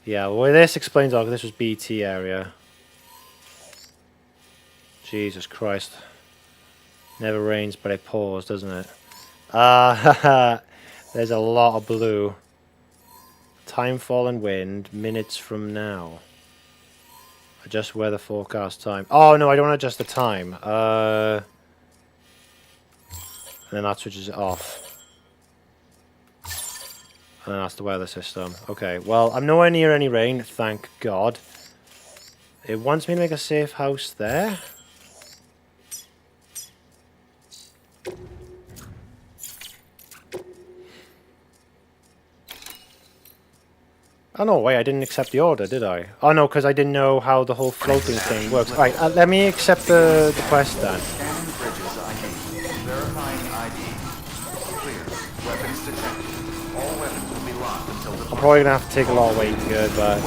Yeah, well this explains all, this was BT area. Jesus Christ. Never rains but it pours, doesn't it? There's a lot of blue. Timefall and wind, minutes from now. Adjust weather forecast time. Oh no, I don't adjust the time. And then that switches it off. And then that's the weather system. Okay, well, I'm nowhere near any rain, thank God. It wants me to make a safe house there. Oh no, wait, I didn't accept the order, did I? Oh no, because I didn't know how the whole floating thing works. Alright, let me accept the quest then. Scanning Bridges ID. Verifying ID. Clear. Weapons detected. All weapons will be locked until the... I'm probably going to have to take a lot of weight here, but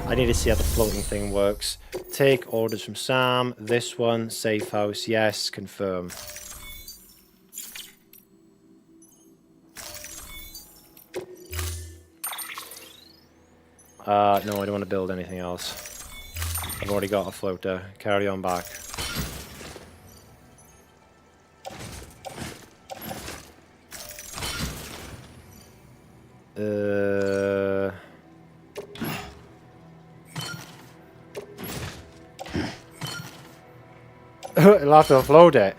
I need to see how the floating thing works. Take orders from Sam. This one, safe house, yes, confirm. No, I don't want to build anything else. I've already got a floater. Carry on back. It'll have to offload it.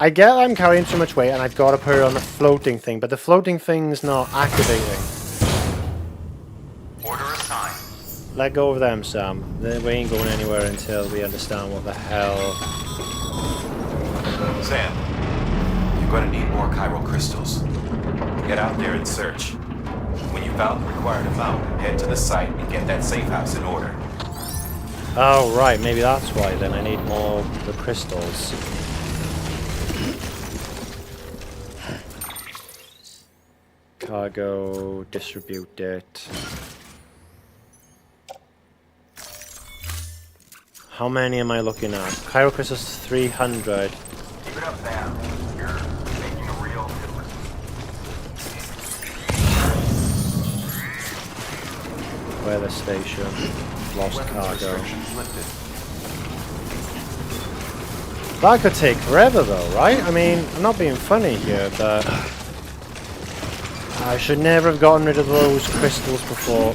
I get I'm carrying too much weight and I've got to put it on the floating thing, but the floating thing's not activating. Order assigned. Let go of them, Sam. We ain't going anywhere until we understand what the hell... Sam, you're going to need more chiral crystals. Get out there and search. When you found the required amount, head to the site and get that safe house in order. Oh, right. Maybe that's why then I need more of the crystals. Cargo, distribute it. How many am I looking at? Chiral crystals 300. Keep it up, Sam. You're making a real difference. Weather station. Lost Weapons cargo. restrictions lifted. That could take forever though, right? I mean, I'm not being funny here, but... I should never have gotten rid of those crystals before.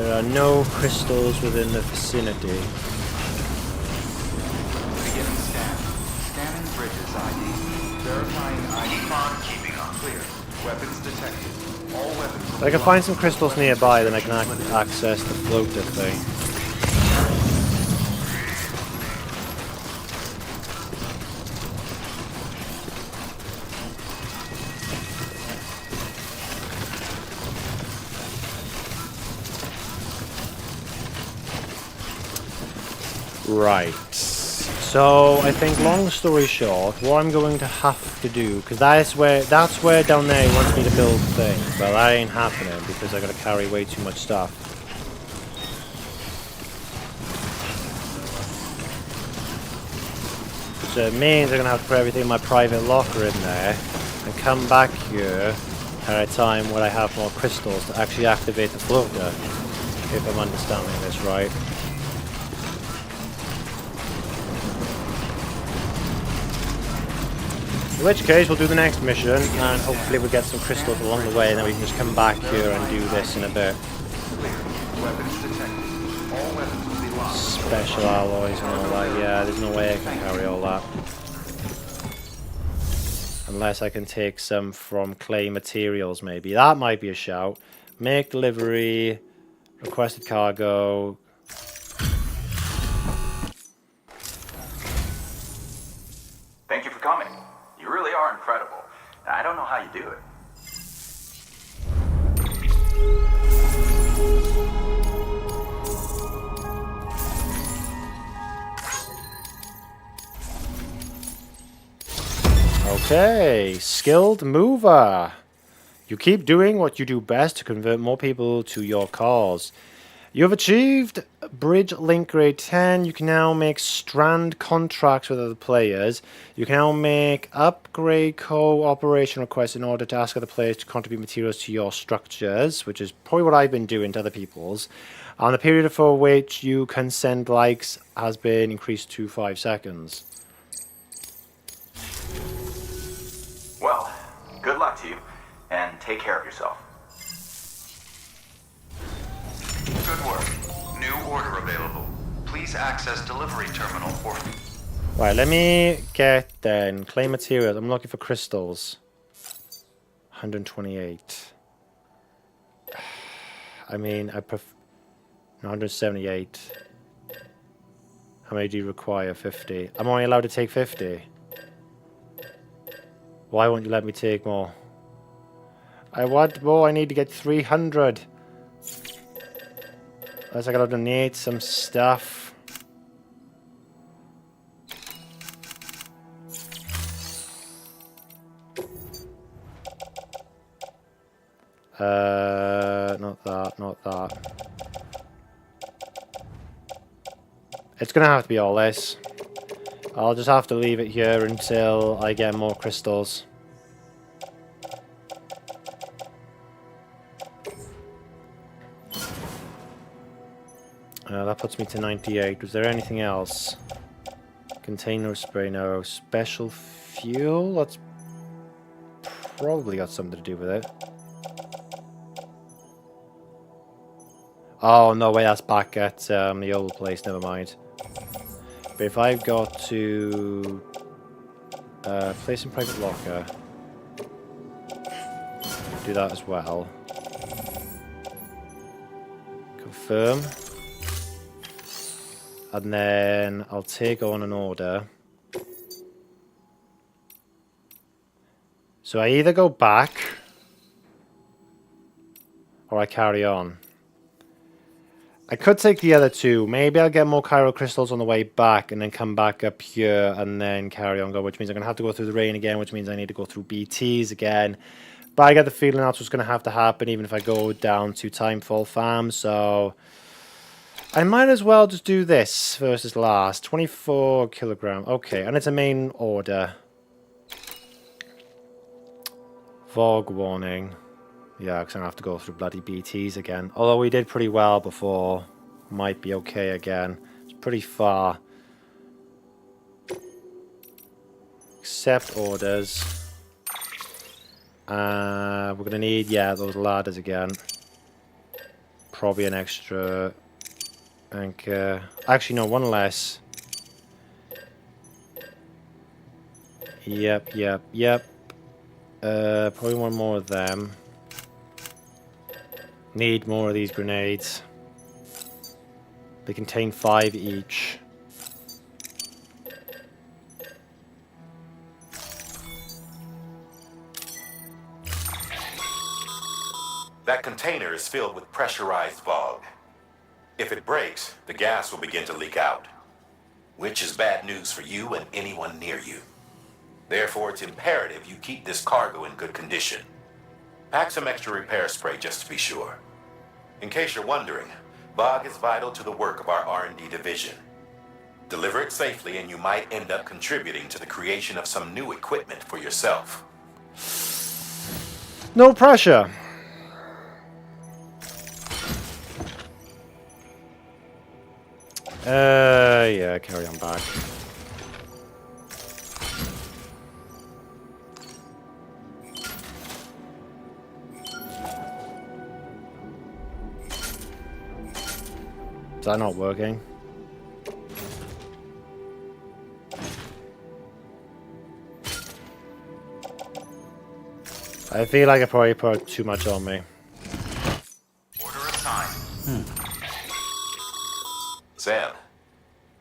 There are no crystals within the vicinity. Beginning scan. Scanning bridges ID. Verifying ID. Bond keeping on clear. Weapons detected. All weapons will If I can find some crystals nearby, then I can access the floater thing. Right. So I think, long story short, what I'm going to have to do, because that's where down there he wants me to build the thing, but that ain't happening because I got to carry way too much stuff. So it means I'm gonna have to put everything in my private locker in there and come back here at a time where I have more crystals to actually activate the floater, if I'm understanding this right. In which case, we'll do the next mission, and hopefully we'll get some crystals along the way, and then we can just come back here and do this in a bit. Weapons detected. All weapons will be locked. Special alloys and all that. Yeah, there's no way I can carry all that. Unless I can take some from clay materials, maybe. That might be a shout. Make delivery. Requested cargo. Thank you for coming. You really are incredible. I don't know how you do it. Okay, skilled mover. You keep doing what you do best to convert more people to your cause. You have achieved Bridge Link Grade 10. You can now make strand contracts with other players. You can now make upgrade cooperation requests in order to ask other players to contribute materials to your structures, which is probably what I've been doing to other people's. And the period for which you can send likes has been increased to 5 seconds. Well, good luck to you, and take care of yourself. Good work. New order available. Please access delivery terminal or... Right, let me get then clay materials. I'm looking for crystals. 128. I mean, I prefer 178. How many do you require? 50. I'm only allowed to take 50. Why won't you let me take more? I want more. I need to get 300. Unless I gotta donate some stuff. Not that, not that. It's gonna have to be all this. I'll just have to leave it here until I get more crystals. That puts me to 98. Was there anything else? Container spray, no. Special fuel? That's probably got something to do with it. Oh, no, wait, that's back at the old place. Never mind. But if I've got to place in private locker, do that as well. Confirm. And then I'll take on an order. So I either go back or I carry on. I could take the other two. Maybe I'll get more Chiral Crystals on the way back and then come back up here and then carry on go, which means I'm going to have to go through the rain again, which means I need to go through BTs again. But I get the feeling that's what's going to have to happen even if I go down to Timefall Farm, so I might as well just do this versus last. 24 kilogram. Okay, and it's a main order. Fog warning. Yeah, because I'm going to have to go through bloody BTs again. Although we did pretty well before. Might be okay again. It's pretty far. Accept orders. We're going to need, yeah, those ladders again. Probably an extra anchor. Actually, no, one less. Yep. Probably one more of them. Need more of these grenades. They contain 5 each. That container is filled with pressurized fog. If it breaks, the gas will begin to leak out, which is bad news for you and anyone near you. Therefore, it's imperative you keep this cargo in good condition. Pack some extra repair spray just to be sure. In case you're wondering, fog is vital to the work of our R&D division. Deliver it safely and you might end up contributing to the creation of some new equipment for yourself. No pressure. Yeah, carry on back. Is that not working? I feel like I probably put too much on me. Order assigned. Sam,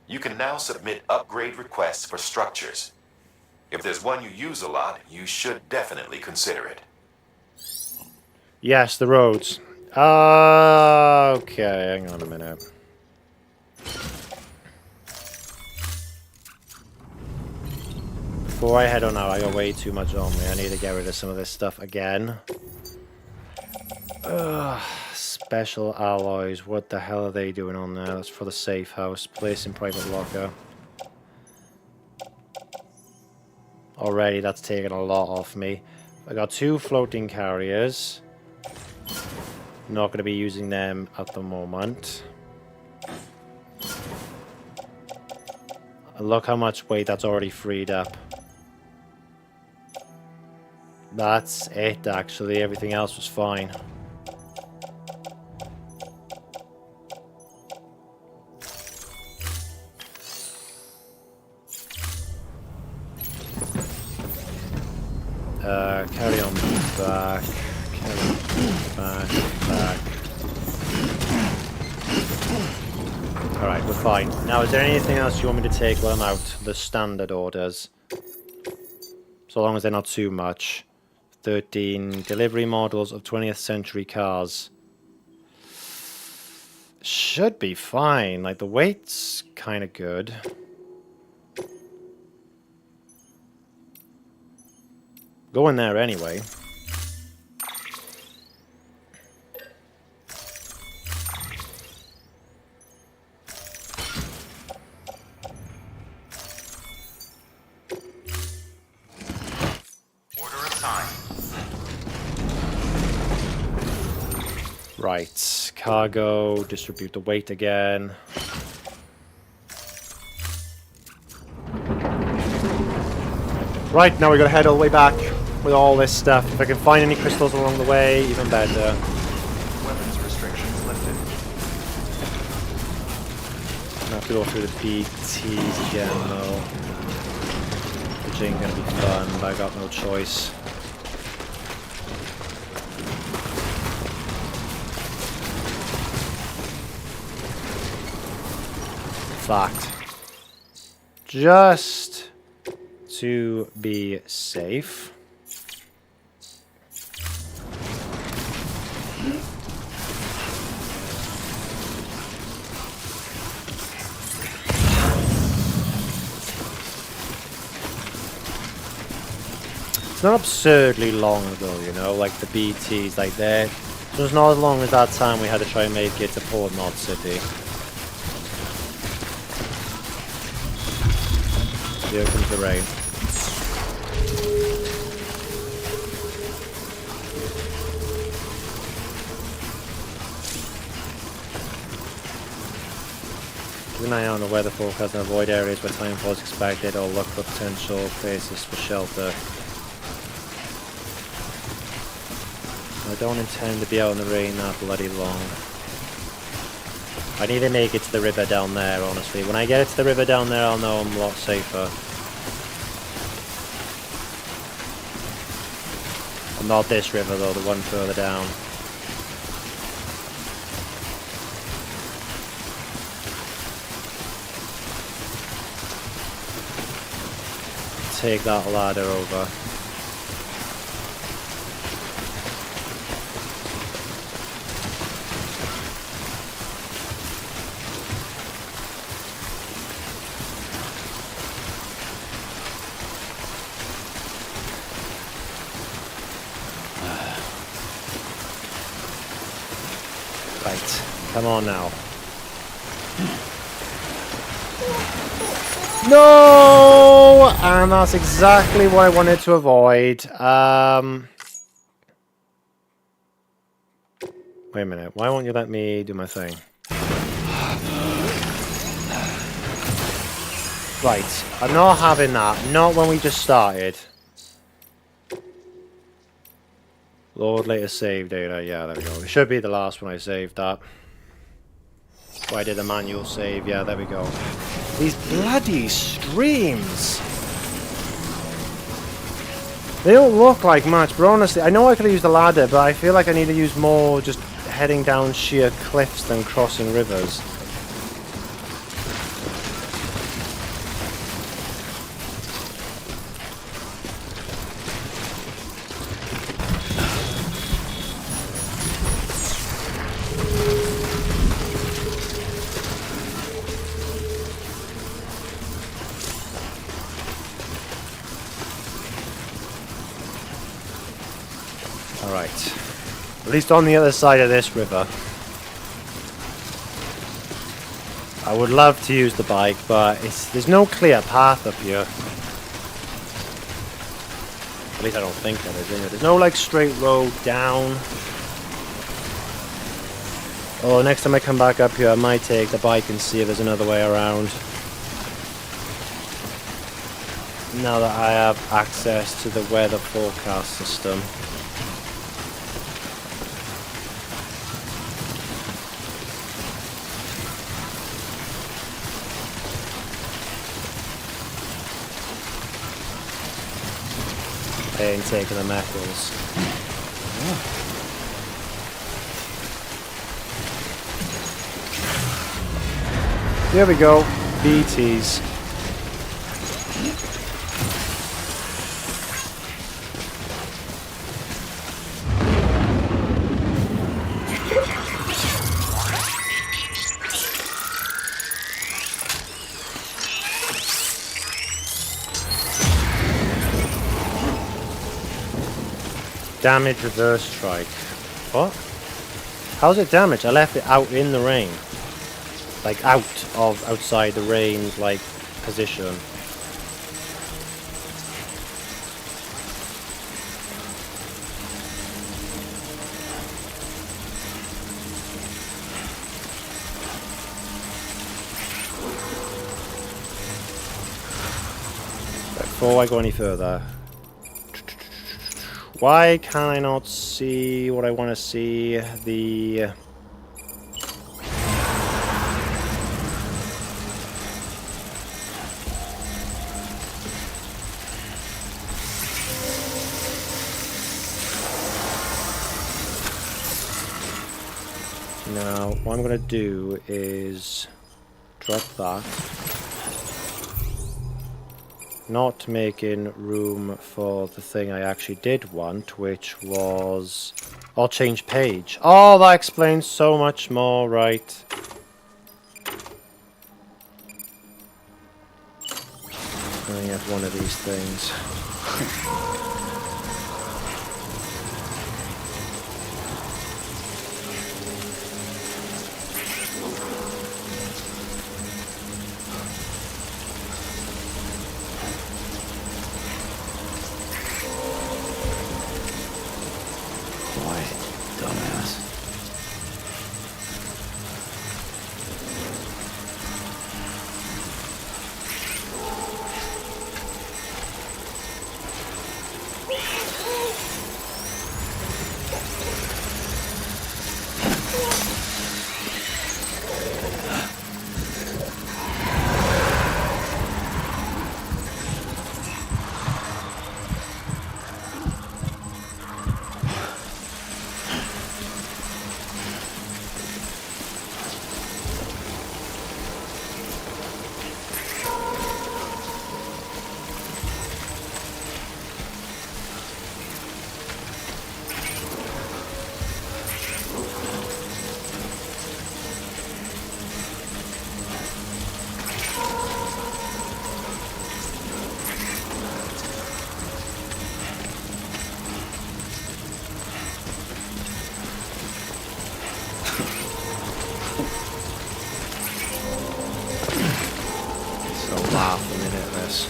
you can now submit upgrade requests for structures. If there's one you use a lot, you should definitely consider it. Yes, the roads. Okay, hang on a minute. Before I head on out, I got way too much on me. I need to get rid of some of this stuff again. Ugh, special alloys. What the hell are they doing on there? That's for the safe house. Place in private locker. Already, that's taken a lot off me. I got 2 floating carriers. Not going to be using them at the moment. And look how much weight that's already freed up. That's it, actually. Everything else was fine. Carry on back. Carry on back. Alright, we're fine. Now, is there anything else you want me to take while I'm out? The standard orders. So long as they're not too much. 13 delivery models of 20th century cars. Should be fine. Like, the weight's kind of good. Go in there anyway. Right, cargo, distribute the weight again. Right, now we gotta head all the way back with all this stuff. If I can find any crystals along the way, even better. Weapons restrictions lifted. have to go through the PTs again though. Which ain't gonna be fun, but I got no choice. Fact. Just to be safe. It's not absurdly long though, you know, like the BTs, like there. So it's not as long as that time we had to try and make it to Port Knot City. Here comes the rain. Keep an eye out on the weather forecast and avoid areas where timefall is expected or look for potential places for shelter. I don't intend to be out in the rain that bloody long. I need to make it to the river down there, honestly. When I get it to the river down there, I'll know I'm a lot safer. Not this river though, the one further down. Take that ladder over. Right, come on now. No! And that's exactly what I wanted to avoid. Wait a minute, why won't you let me do my thing? Right, I'm not having that. Not when we just started. Load latest save data. Yeah, there we go. It should be the last one I saved that. Oh, I did a manual save. Yeah, there we go. These bloody streams. They don't look like much, but honestly, I know I could have used the ladder, but I feel like I need to use more just heading down sheer cliffs than crossing rivers. Alright. At least on the other side of this river. I would love to use the bike, but there's no clear path up here. At least I don't think there is, anyway. There's no like straight road down. Oh, next time I come back up here, I might take the bike and see if there's another way around. Now that I have access to the weather forecast system. I ain't taking the metals. Here we go. BTs. Damage reverse strike. What? How's it damaged? I left it out in the rain. Like outside the rain, like position. Before I go any further. Why can I not see what I want to see? Now, what I'm going to do is drop that. Not making room for the thing I actually did want, which was... I'll change page. Oh, that explains so much more, right. I only have one of these things. Laugh a minute at this.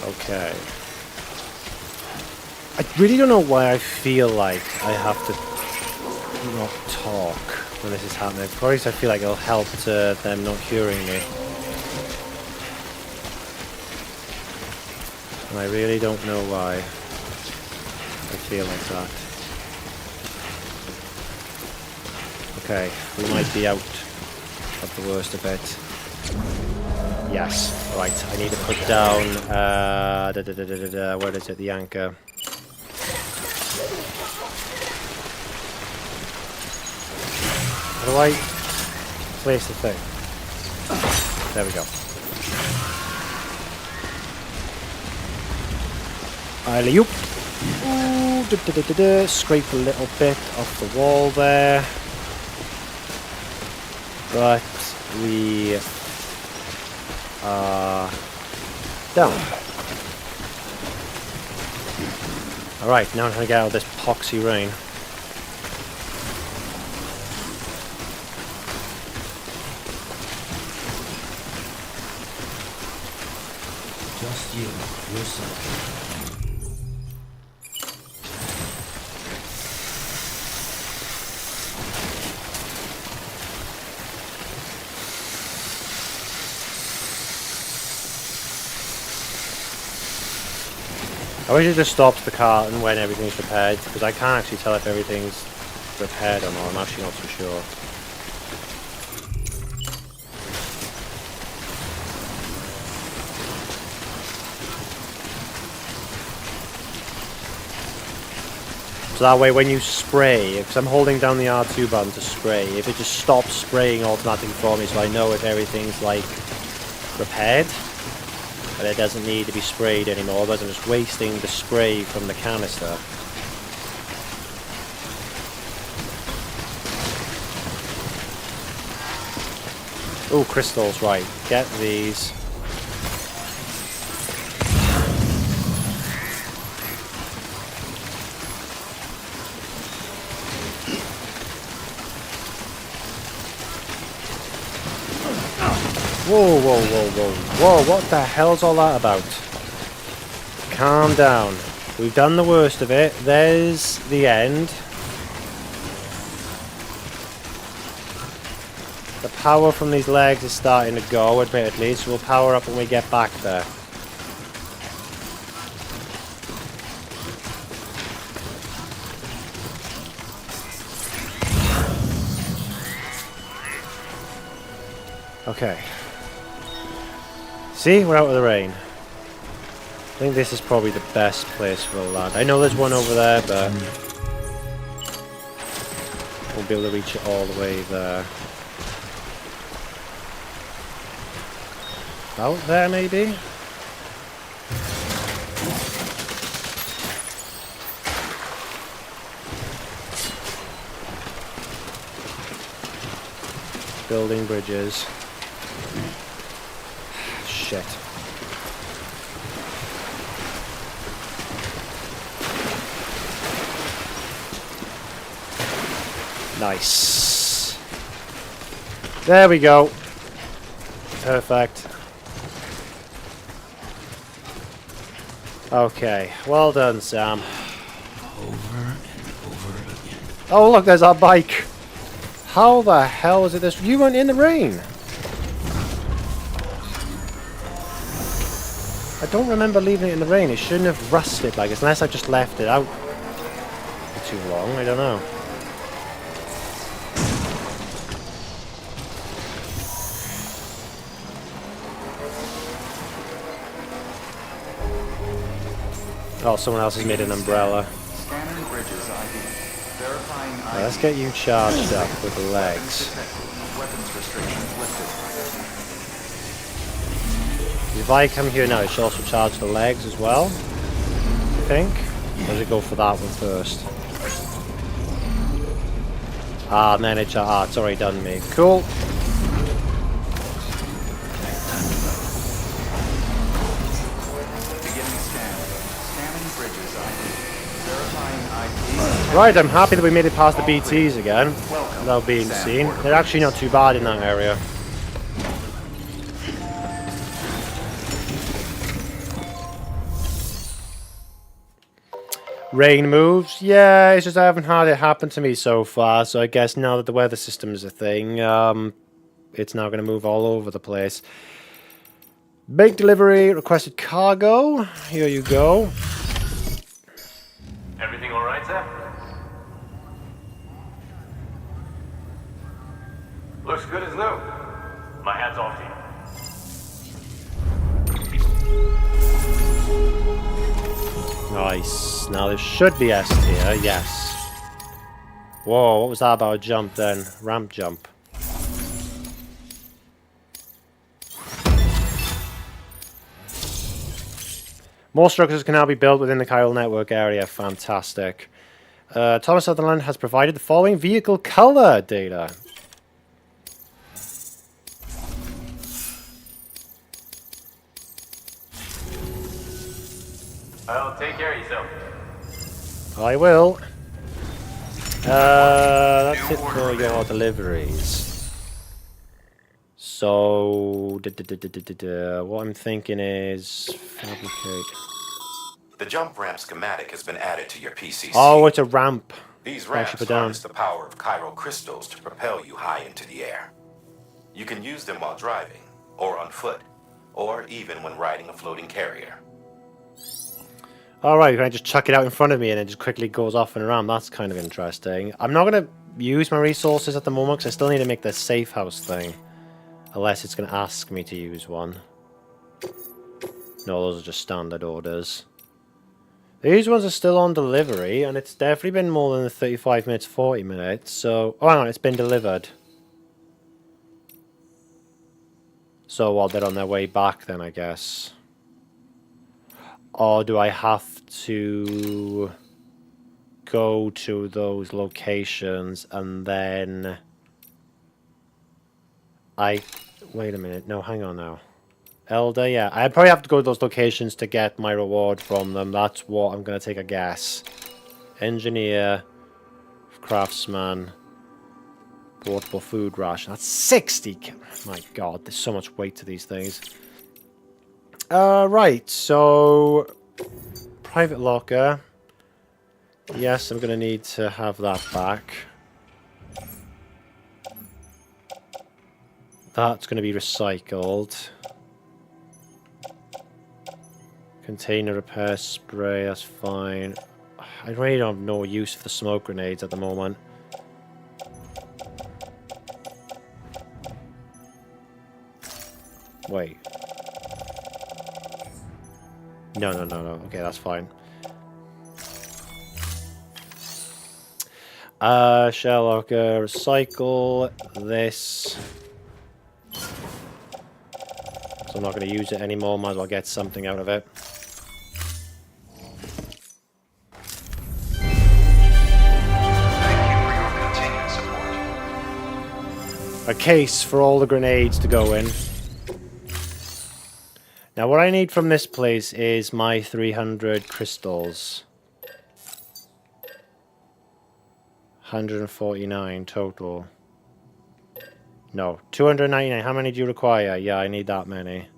Okay. I really don't know why I feel like I have to not talk when this is happening. Probably I feel like it'll help to them not hearing me. And I really don't know why I feel like that. Okay, we might be out of the worst of it. Yes, right, I need to put down, where is it, the anchor? How do I place the thing? There we go. Alley-oop. Ooh, scrape a little bit off the wall there. But we are down. Alright, now I'm trying to get out of this poxy rain. Just you, yourself. I wish it just stops the carton when everything's repaired, because I can't actually tell if everything's repaired or not. I'm actually not so sure. So that way when you spray, because I'm holding down the R2 button to spray, if it just stops spraying automatically for me, so I know if everything's like repaired. And it doesn't need to be sprayed anymore, otherwise I'm just wasting the spray from the canister. Oh, crystals, right. Get these. Whoa, whoa, whoa, whoa, whoa, what the hell's all that about? Calm down. We've done the worst of it. There's the end. The power from these legs is starting to go, admittedly, so we'll power up when we get back there. Okay. See, we're out of the rain. I think this is probably the best place for a land. I know there's one over there, but won't be able to reach it all the way there. Out there, maybe? Building bridges. Shit. Nice. There we go. Perfect. Okay, well done, Sam. Over and over again. Oh, look, there's our bike. How the hell is it this? You weren't in the rain. I don't remember leaving it in the rain. It shouldn't have rusted like this, unless I just left it out for too long. I don't know. Oh, someone else has made an umbrella. Scanning bridges ID. Verifying ID. Right, let's get you charged up with the legs. Weapons restrictions lifted. If I come here now, it should also charge the legs as well, I think. Or does it go for that one first? Ah, and then it's already done me. Cool. Right, I'm happy that we made it past the BTs again, without being seen. They're actually not too bad in that area. Rain moves? Yeah, it's just I haven't had it happen to me so far, so I guess now that the weather system is a thing, it's now going to move all over the place. Big delivery, requested cargo. Here you go. Everything all right, Sam? Looks good as new. My hat's off to you. Nice. Now there should be S tier, yes. Whoa, what was that about a jump then? Ramp jump. More structures can now be built within the chiral network area. Fantastic. Thomas Sutherland has provided the following vehicle color data. Well, take care of yourself. I will. That's it for your deliveries. So, what I'm thinking is fabricate. The jump ramp schematic has been added to your PCC. Oh, it's a ramp. These I should ramps put down. harness the power of chiral crystals to propel you high into the air. You can use them while driving, or on foot, or even when riding a floating carrier. Alright, can I just chuck it out in front of me and it just quickly goes off and around? That's kind of interesting. I'm not going to use my resources at the moment because I still need to make the safe house thing. Unless it's going to ask me to use one. No, those are just standard orders. These ones are still on delivery, and it's definitely been more than 35 minutes, 40 minutes, so... Oh, hang on, it's been delivered. So, while they're on their way back then, I guess. Or do I have to go to those locations and then... Wait a minute, no, hang on now. Elder, yeah. I probably have to go to those locations to get my reward from them. That's what I'm going to take a guess. Engineer, craftsman, portable food ration. That's 60. My god, there's so much weight to these things. Right, so... Private locker. Yes, I'm going to need to have that back. That's going to be recycled. Container repair spray, that's fine. I really don't have no use for the smoke grenades at the moment. Wait. No. Okay, that's fine. Sherlock, recycle this. So I'm not going to use it anymore. Might as well get something out of it. A case for all the grenades to go in. Now what I need from this place is my 300 crystals. 149 total. No, 299. How many do you require? Yeah, I need that many.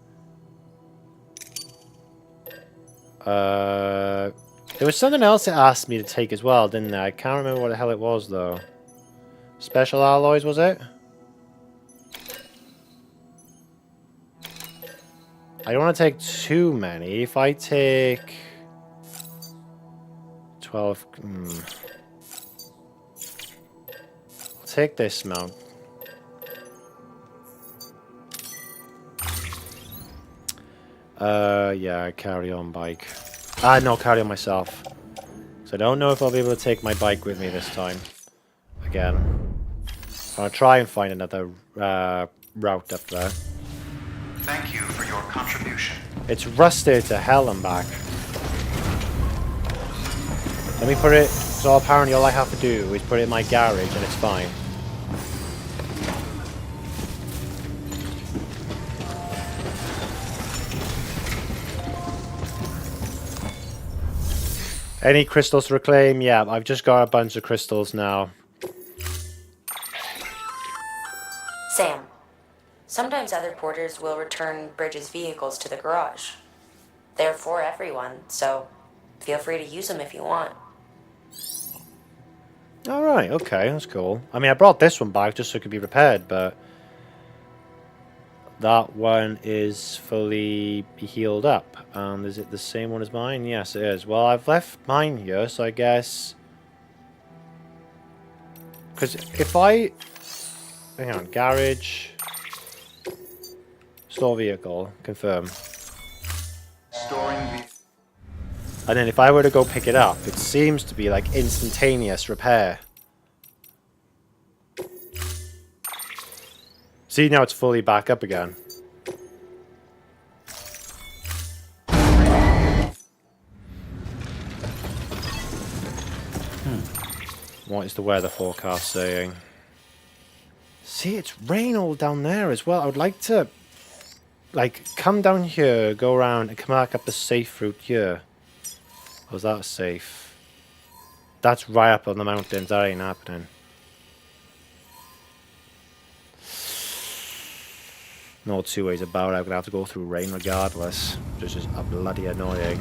There was something else it asked me to take as well, didn't there? I can't remember what the hell it was though. Special alloys, was it? I don't want to take too many. If I take 12, I'll take this amount. Yeah, carry on bike. No, carry on myself. So I don't know if I'll be able to take my bike with me this time. Again. I'll try and find another route up there. Thank you for your contribution. It's rusted to hell and back. Let me put it... So apparently all I have to do is put it in my garage and it's fine. Any crystals to reclaim? Yeah, I've just got a bunch of crystals now. Sam, sometimes other porters will return Bridges' vehicles to the garage. They're for everyone, so feel free to use them if you want. Alright, okay, that's cool. I mean, I brought this one back just so it could be repaired, but... that one is fully healed up. And is it the same one as mine? Yes, it is. Well, I've left mine here, so I guess... because if I... hang on, garage... store vehicle, confirm. Storing the... and then if I were to go pick it up, it seems to be like instantaneous repair. See, now it's fully back up again. What is the weather forecast saying? See, it's rain all down there as well. I would like to, like, come down here, go around, and come back up the safe route here. Was that safe? That's right up on the mountains. That ain't happening. No two ways about it. I'm gonna have to go through rain regardless. Which is bloody annoying.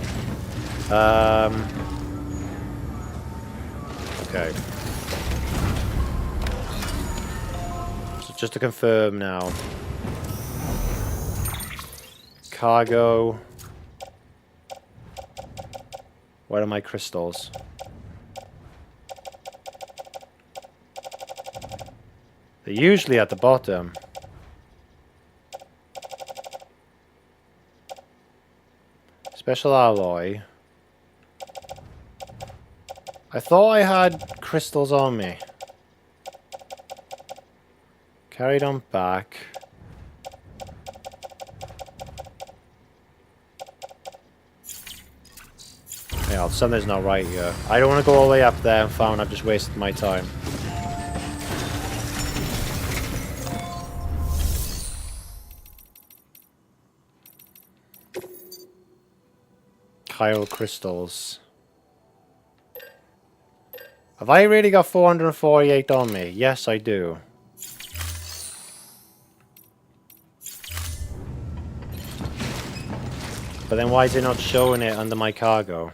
Okay. So just to confirm now. Cargo. Where are my crystals? They're usually at the bottom. Special alloy. I thought I had crystals on me. Carried on back. Yeah, something's not right here. I don't want to go all the way up there and found I've just wasted my time. Chiral crystals. Have I really got 448 on me? Yes, I do. But then why is it not showing it under my cargo?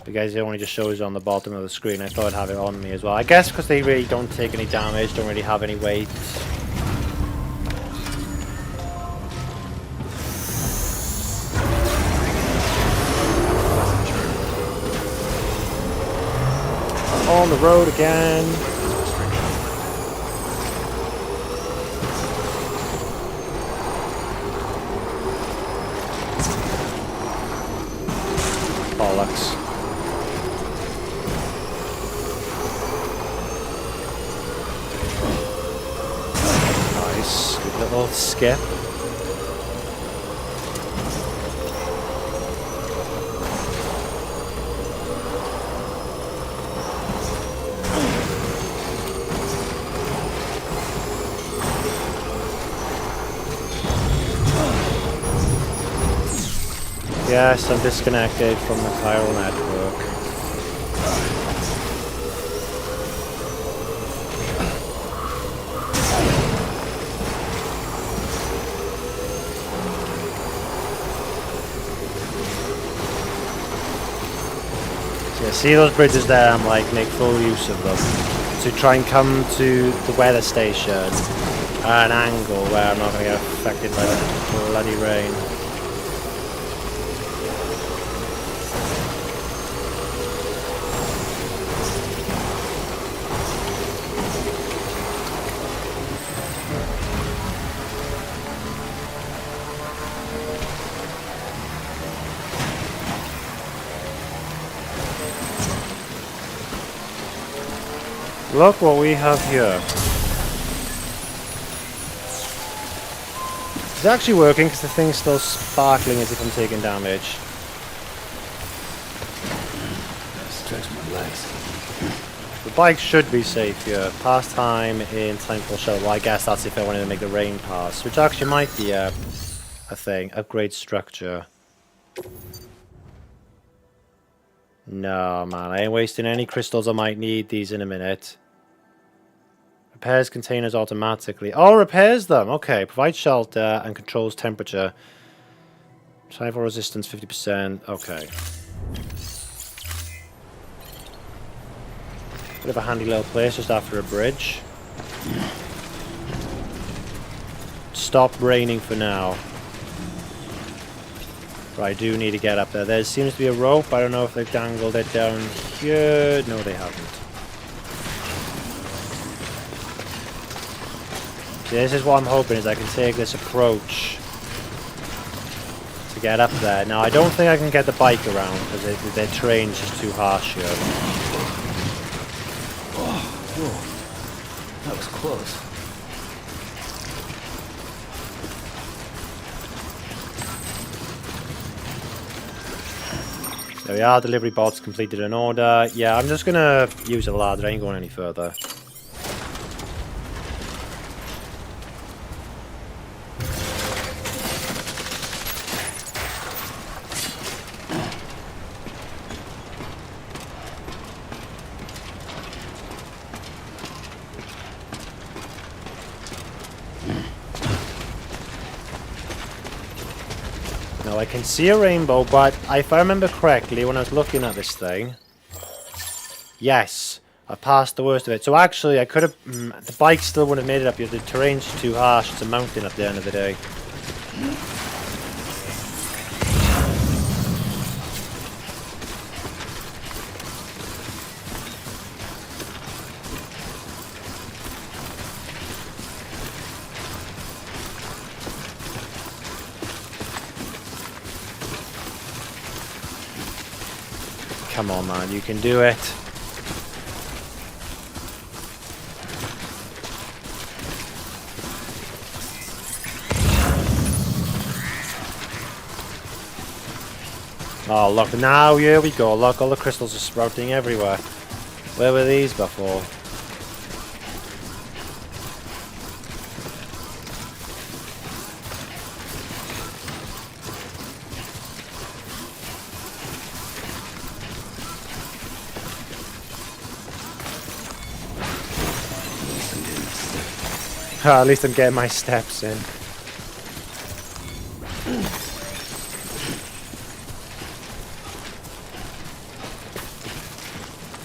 Because it only just shows on the bottom of the screen. I thought I'd have it on me as well. I guess because they really don't take any damage, don't really have any weight. On the road again. Bollocks. Nice. Good little skip. Yes, I'm disconnected from the chiral network. So yeah, see those bridges there? I'm like, make full use of them to try and come to the weather station at an angle where I'm not going to get affected by the bloody rain. Look what we have here. It's actually working because the thing's still sparkling as if I'm taking damage. Stretch my legs. The bike should be safe here. Pass time in time for shuttle. Well, I guess that's if I wanted to make the rain pass, which actually might be a thing. Upgrade structure. No, man, I ain't wasting any crystals. I might need these in a minute. Repairs containers automatically. Oh, repairs them. Okay, provide shelter and controls temperature. Survival resistance 50%. Okay. Bit of a handy little place just after a bridge. Stop raining for now. But I do need to get up there. There seems to be a rope. I don't know if they've dangled it down here. No, they haven't. See, this is what I'm hoping is I can take this approach to get up there. Now, I don't think I can get the bike around because their terrain's just too harsh here. Oh, whoa. That was close. There we are, delivery bots completed an order. Yeah, I'm just gonna use a ladder, I ain't going any further. Now I can see a rainbow, but if I remember correctly, when I was looking at this thing, yes, I passed the worst of it. So actually, I could have, the bike still wouldn't have made it up here. The terrain's too harsh. It's a mountain at the end of the day. Come on, man, you can do it. Oh, look, now here we go. Look, all the crystals are sprouting everywhere. Where were these before? At least I'm getting my steps in.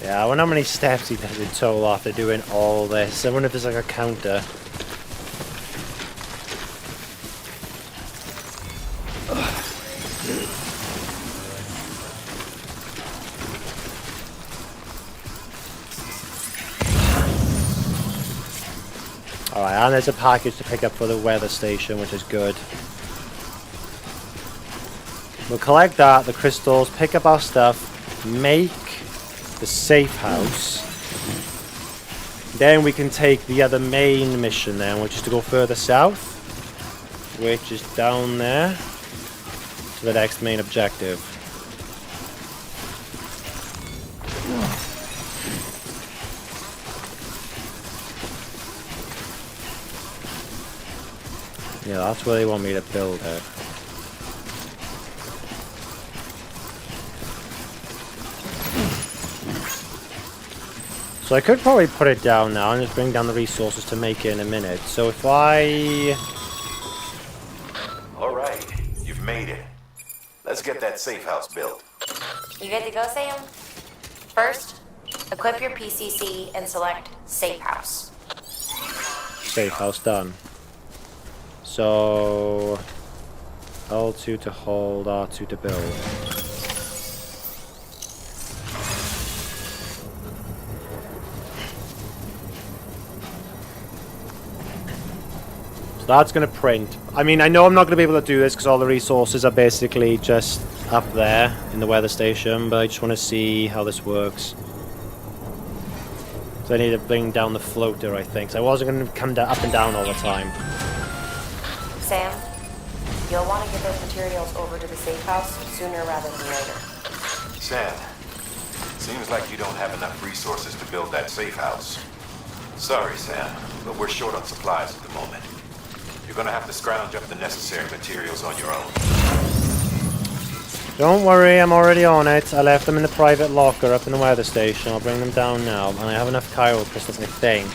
Yeah, I wonder how many steps he does in total after doing all this. I wonder if there's like a counter. Alright, and there's a package to pick up for the weather station, which is good. We'll collect that, the crystals, pick up our stuff, make the safe house. Then we can take the other main mission then, which is to go further south, which is down there, to the next main objective. Yeah, that's where they want me to build it. So I could probably put it down now and just bring down the resources to make it in a minute. So if I... Alright, you've made it. Let's get that safe house built. You good to go, Sam? First, equip your PCC and select Safe House. Safe house done. So... L2 to hold, R2 to build. That's going to print. I mean, I know I'm not going to be able to do this because all the resources are basically just up there in the weather station, but I just want to see how this works. So I need to bring down the floater, I think. So I wasn't going to come up and down all the time. Sam, you'll want to get those materials over to the safe house sooner rather than later. Sam, seems like you don't have enough resources to build that safe house. Sorry, Sam, but we're short on supplies at the moment. You're gonna have to scrounge up the necessary materials on your own. Don't worry, I'm already on it. I left them in the private locker up in the weather station. I'll bring them down now. And I have enough chiral crystals, I think.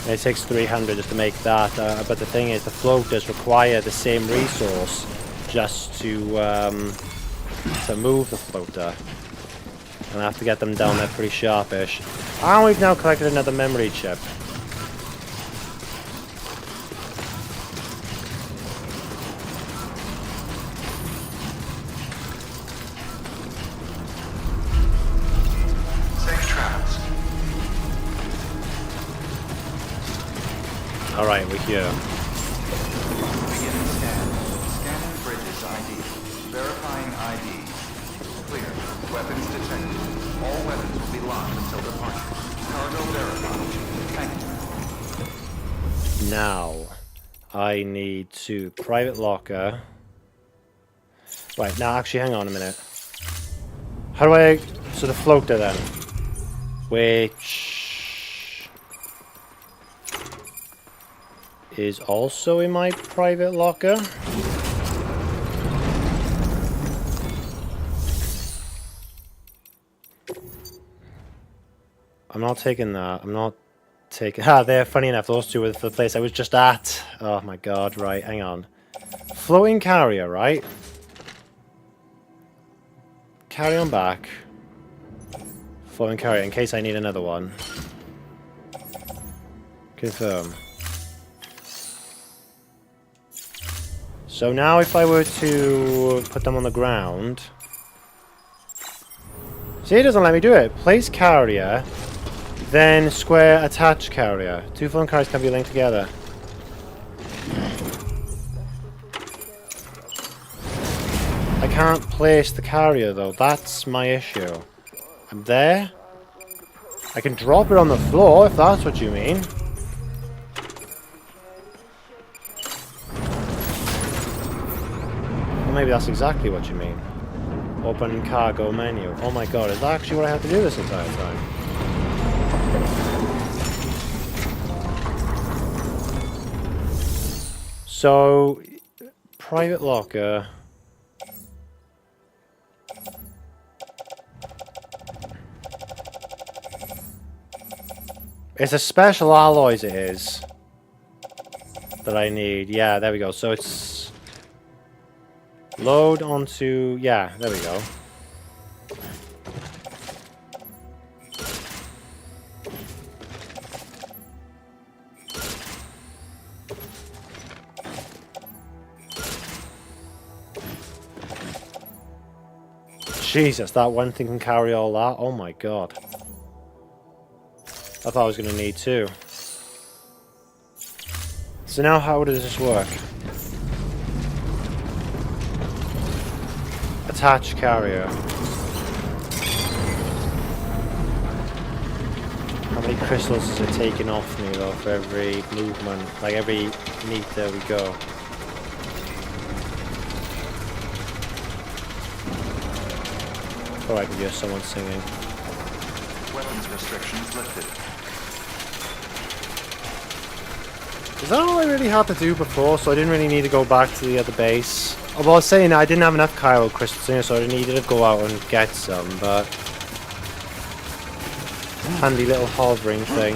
It takes 300 just to make that. But the thing is, the floaters require the same resource just to move the floater. And I have to get them down there pretty sharpish. And we've now collected another memory chip. Alright, we're here. Beginning scan. Scanning bridges ID. Verifying ID. Clear. Weapons detected. All weapons will be locked until departure. Cargo verified. Thank you. Now, I need to private locker. Right, now actually hang on a minute. How do I... So the floater then. Which... is also in my private locker. I'm not taking that. I'm not taking... Ah, there, funny enough, those two were the place I was just at. Oh my god, right, hang on. Floating carrier, right? Carry on back. Floating carrier, in case I need another one. Confirm. So now if I were to put them on the ground... See, it doesn't let me do it. Place carrier, then square attach carrier. Two phone carriers can be linked together. I can't place the carrier though, that's my issue. I'm there. I can drop it on the floor if that's what you mean. Maybe that's exactly what you mean. Open cargo menu. Oh my god, is that actually what I have to do this entire time? So, private locker. It's a special alloys it is. That I need. Yeah, there we go. So it's... Load onto... Yeah, there we go. Jesus, that one thing can carry all that? Oh my god. I thought I was going to need two. So now how does this work? Attach carrier. How many crystals is it taking off me though for every movement? Like every meter we go. Oh, I can hear someone singing. Weapons restrictions lifted. Is that all I really had to do before? So I didn't really need to go back to the other base. Although I was saying I didn't have enough chiral crystals in here, so I needed to go out and get some, but... handy little hovering thing.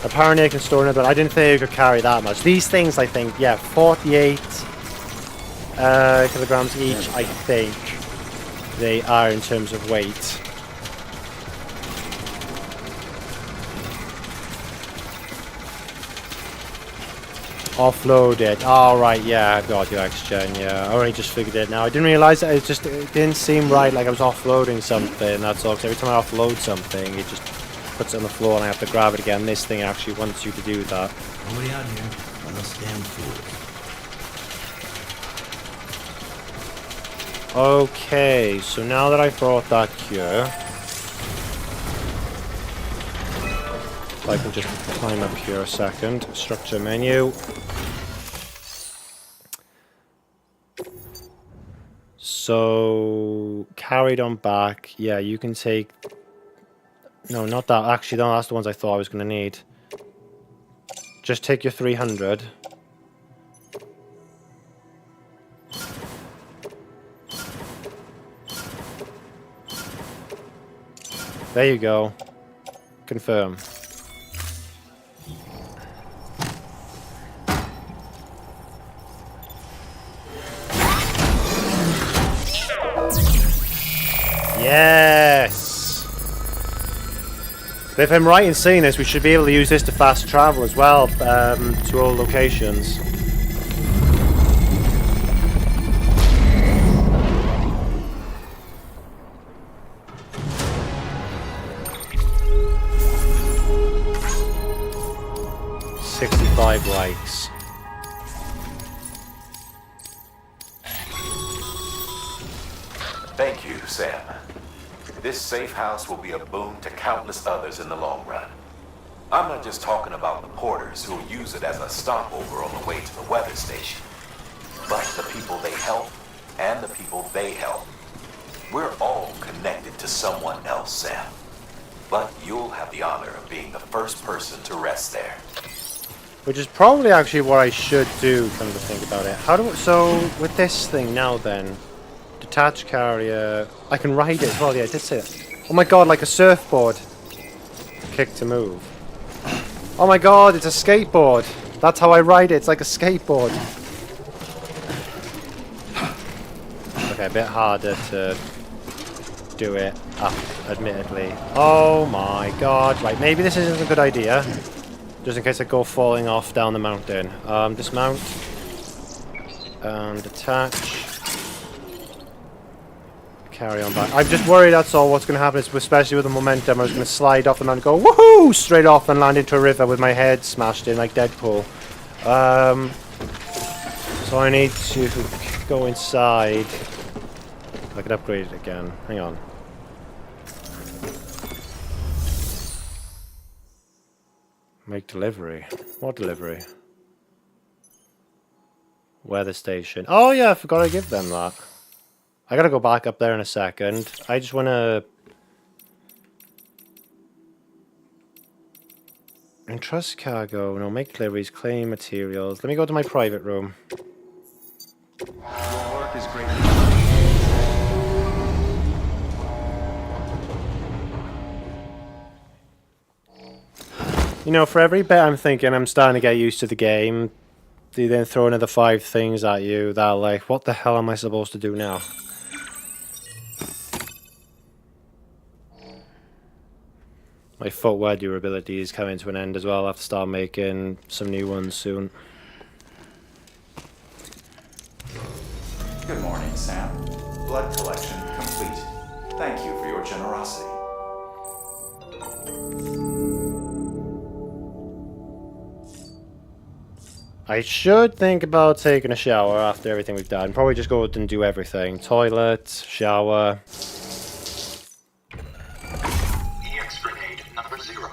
Apparently I can store another, I didn't think I could carry that much. These things, I think, yeah, 48 kilograms each, I think they are in terms of weight. Offload it. Oh, right, yeah, I've got your X-Gen, yeah. I already just figured it now. I didn't realise that it didn't seem right, like I was offloading something, that's all. 'Cause every time I offload something, it just puts it on the floor and I have to grab it again. This thing actually wants you to do that. Nobody out here. I'm a damn fool. Okay, so now that I've brought that cure, I can just climb up here a second. Structure menu. So, carried on back. Yeah, you can take... No, not that. Actually, no, that's the ones I thought I was going to need. Just take your 300. There you go. Confirm. Yes! But if I'm right in saying this, we should be able to use this to fast travel as well to all locations. $65 likes. Thank you, Sam. This safe house will be a boon to countless others in the long run. I'm not just talking about the porters who'll use it as a stopover on the way to the weather station, but the people they help and the people they help. We're all connected to someone else, Sam. But you'll have the honor of being the first person to rest there. Which is probably actually what I should do, come to think about it. How do so with this thing now then? Detach carrier. I can ride it as well, yeah, I did say it. Oh my god, like a surfboard. Kick to move. Oh my god, it's a skateboard. That's how I ride it, it's like a skateboard. Okay, a bit harder to do it up, admittedly. Oh my god. Right, maybe this isn't a good idea. Just in case I go falling off down the mountain. Dismount. And attach. Carry on back. I'm just worried that's all what's going to happen, especially with the momentum. I was going to slide off the mountain and go woohoo! Straight off and land into a river with my head smashed in like Deadpool. So I need to go inside. I could upgrade it again. Hang on. Make delivery. What delivery? Weather station. Oh yeah, I forgot I give them that. I gotta go back up there in a second. I just wanna... Entrust cargo. No, make deliveries, claim materials. Let me go to my private room. Your work is great. You know, for every bit I'm thinking I'm starting to get used to the game, they then throw another 5 things at you that are like, what the hell am I supposed to do now? My footwear durability is coming to an end as well. I'll have to start making some new ones soon. Good morning, Sam. Blood collection complete. Thank you for your generosity. I should think about taking a shower after everything we've done. Probably just go out and do everything. Toilet, shower. EX grenade number 0.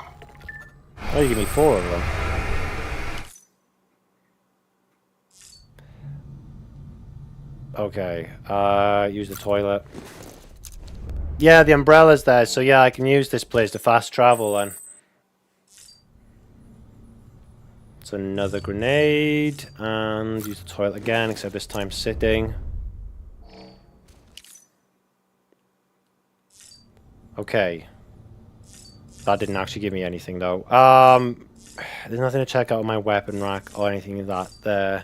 Oh, you give me 4 of them. Okay, use the toilet. Yeah, the umbrella's there, so yeah, I can use this place to fast travel then. It's another grenade, and use the toilet again, except this time sitting. Okay. That didn't actually give me anything though. There's nothing to check out on my weapon rack or anything like that there.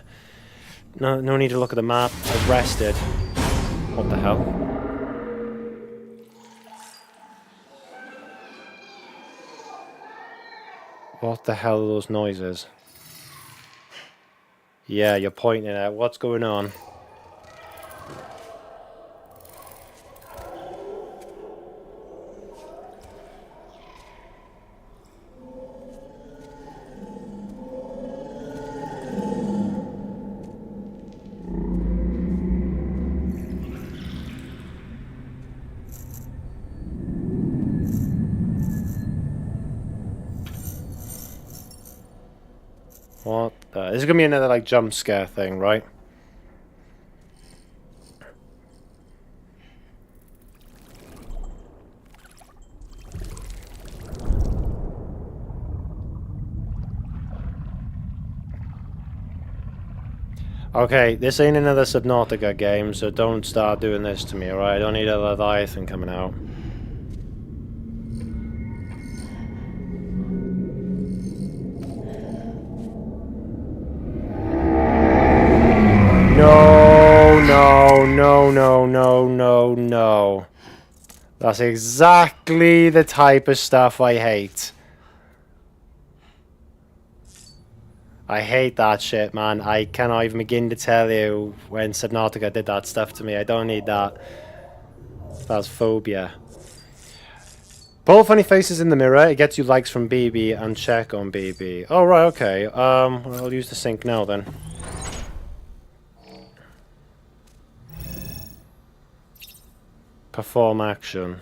No need to look at the map. I've rested. What the hell? What the hell are those noises? Yeah, you're pointing at what's going on. What the... This is gonna be another like jump scare thing, right? Okay, this ain't another Subnautica game, so don't start doing this to me, alright? I don't need a Leviathan coming out. No. That's exactly the type of stuff I hate. I hate that shit, man. I cannot even begin to tell you when Subnautica did that stuff to me. I don't need that. That's phobia. Pull funny faces in the mirror. It gets you likes from BB and check on BB. Oh, right, okay. I'll use the sink now then. Perform action.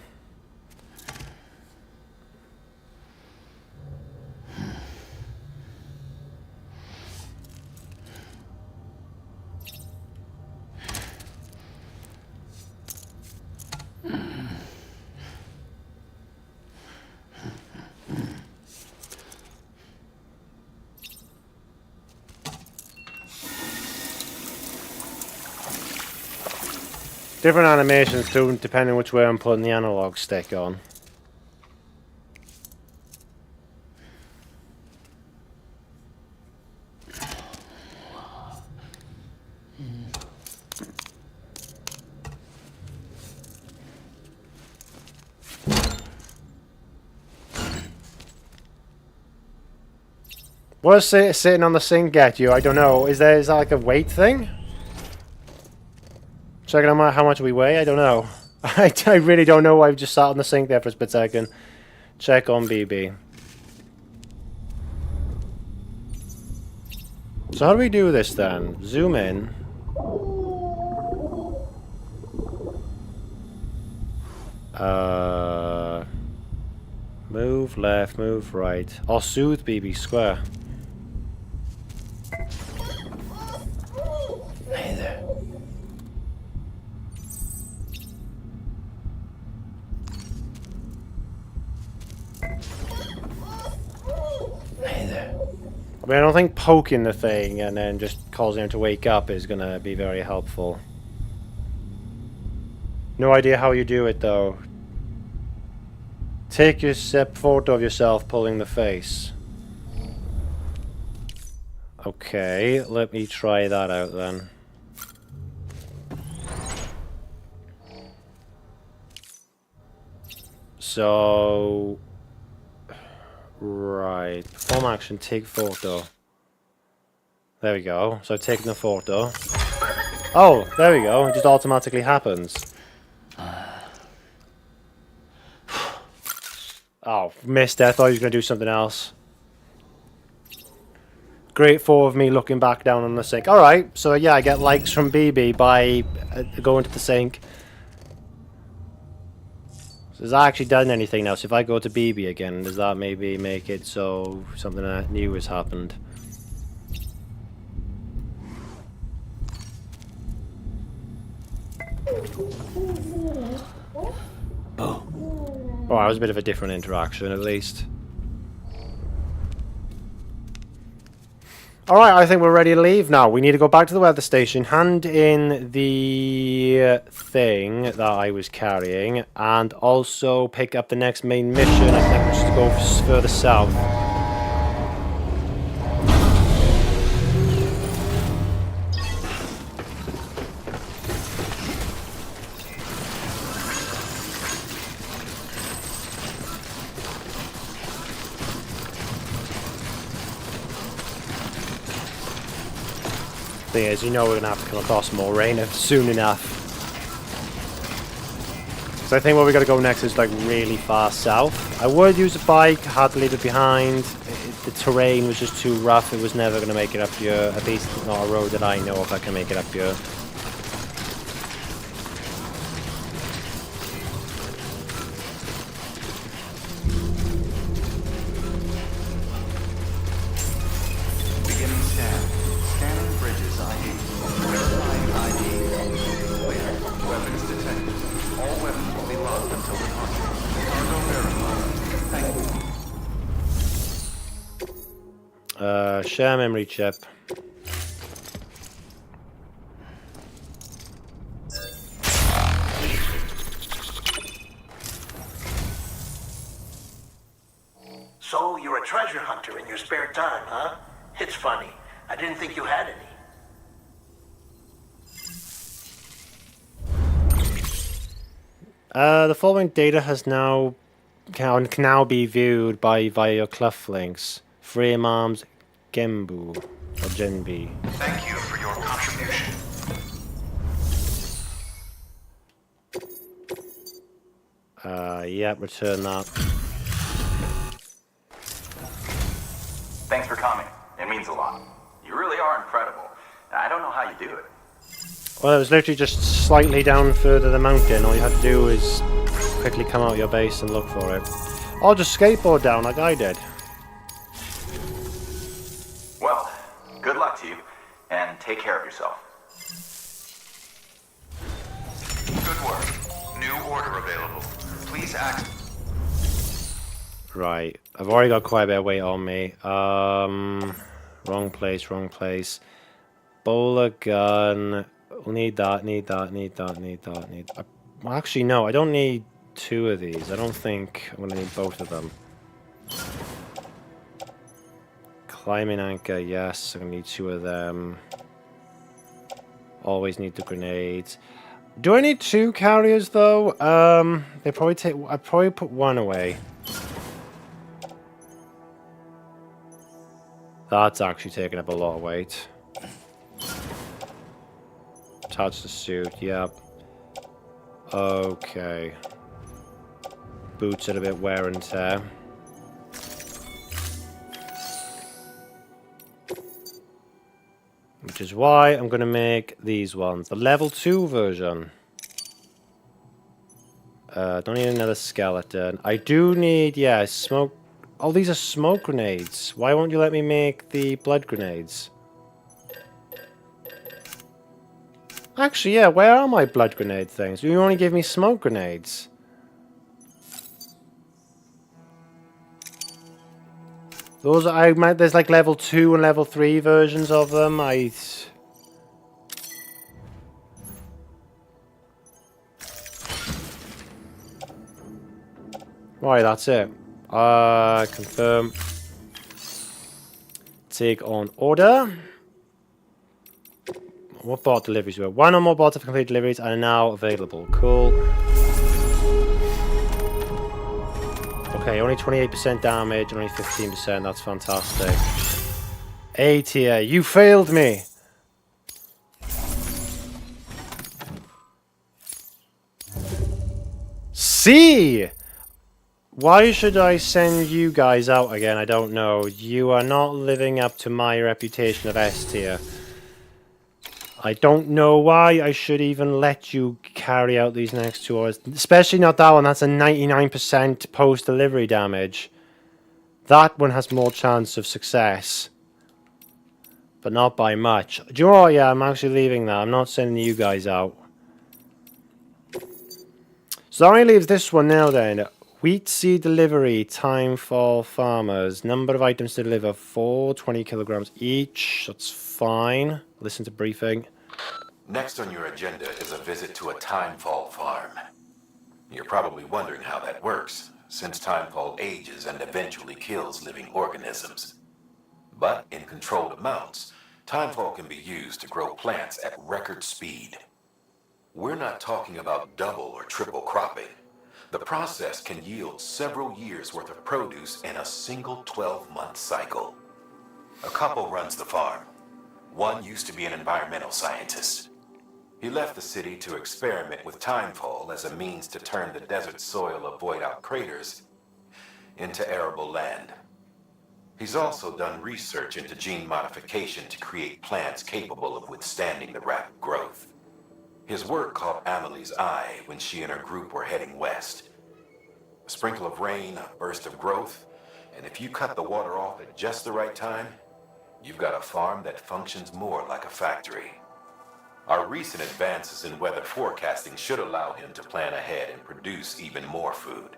Different animations too, depending which way I'm putting the analog stick on. What does sitting on the sink get you? I don't know. Is that like a weight thing? Checking out how much we weigh? I don't know. I really don't know. I've just sat on the sink there for a split second. Check on BB. So how do we do this then? Zoom in. Move left, move right. Or soothe BB square. Hey there. Hey there. I mean, I don't think poking the thing and then just causing him to wake up is gonna be very helpful. No idea how you do it though. Take your step photo of yourself pulling the face. Okay, let me try that out then. So... Right, perform action, take photo. There we go, so I've taken the photo. Oh, there we go, it just automatically happens. Oh, missed it, I thought he was going to do something else. great photo of me looking back down on the sink. Alright, so yeah, I get likes from BB by going to the sink. So has that actually done anything now? So if I go to BB again, does that maybe make it so something new has happened? Oh, that was a bit of a different interaction, at least. Alright, I think we're ready to leave now. We need to go back to the weather station, hand in the thing that I was carrying, and also pick up the next main mission, I think, which is to go further south. Thing is, you know we're going to have to come across more rain soon enough. So I think where we got to go next is like really far south. I would use a bike, had to leave it behind. The terrain was just too rough, it was never going to make it up here. At least not a road that I know if I can make it up here. Share memory chip. So, you're a treasure hunter in your spare time, huh? It's funny. I didn't think you had any. The following data has now can now be viewed via your cufflinks. Frame arms, Gembu or Genbi. Thank you for your contribution. Yeah, return that. Thanks for coming. It means a lot. You really are incredible. I don't know how you do it. Well, it was literally just slightly down further the mountain. All you had to do was quickly come out your base and look for it. Or just skateboard down like I did. Well, good luck to you, and take care of yourself. Good work. New order available. Please act. Right, I've already got quite a bit of weight on me. Wrong place, wrong place. Bowler gun. Need that, need that, need that, need that, need that. Well, actually, no, I don't need two of these. I don't think I'm going to need both of them. Climbing anchor, yes, I'm going to need two of them. Always need the grenades. Do I need two carriers, though? They probably take... I'd probably put one away. That's actually taking up a lot of weight. Attach the suit, yep. Okay. Boots are a bit wear and tear. Which is why I'm going to make these ones. The level 2 version. Don't need another skeleton. I do need, yeah, smoke. Oh, these are smoke grenades. Why won't you let me make the blood grenades? Actually, yeah, where are my blood grenade things? You only give me smoke grenades. Those are, there's like level 2 and level 3 versions of them. Right, that's it. Confirm. Take on order. What bot deliveries were? One or more bots of complete deliveries are now available. Cool. Okay, only 28% damage, only 15%. That's fantastic. A tier, you failed me. C. Why should I send you guys out again? I don't know. You are not living up to my reputation of S tier. I don't know why I should even let you carry out these next 2 hours. Especially not that one. That's a 99% post-delivery damage. That one has more chance of success. But not by much. Do you know what? Yeah, I'm actually leaving that. I'm not sending you guys out. So that only leaves this one now then. Wheat seed delivery, time for farmers. Number of items to deliver, 4, 20 kilograms each. That's fine. Listen to briefing. Next on your agenda is a visit to a timefall farm. You're probably wondering how that works, since timefall ages and eventually kills living organisms. But in controlled amounts, timefall can be used to grow plants at record speed. We're not talking about double or triple cropping. The process can yield several years' worth of produce in a single 12-month cycle. A couple runs the farm. One used to be an environmental scientist. He left the city to experiment with timefall as a means to turn the desert soil of void-out craters into arable land. He's also done research into gene modification to create plants capable of withstanding the rapid growth. His work caught Amelie's eye when she and her group were heading west. A sprinkle of rain, a burst of growth, and if you cut the water off at just the right time, you've got a farm that functions more like a factory. Our recent advances in weather forecasting should allow him to plan ahead and produce even more food.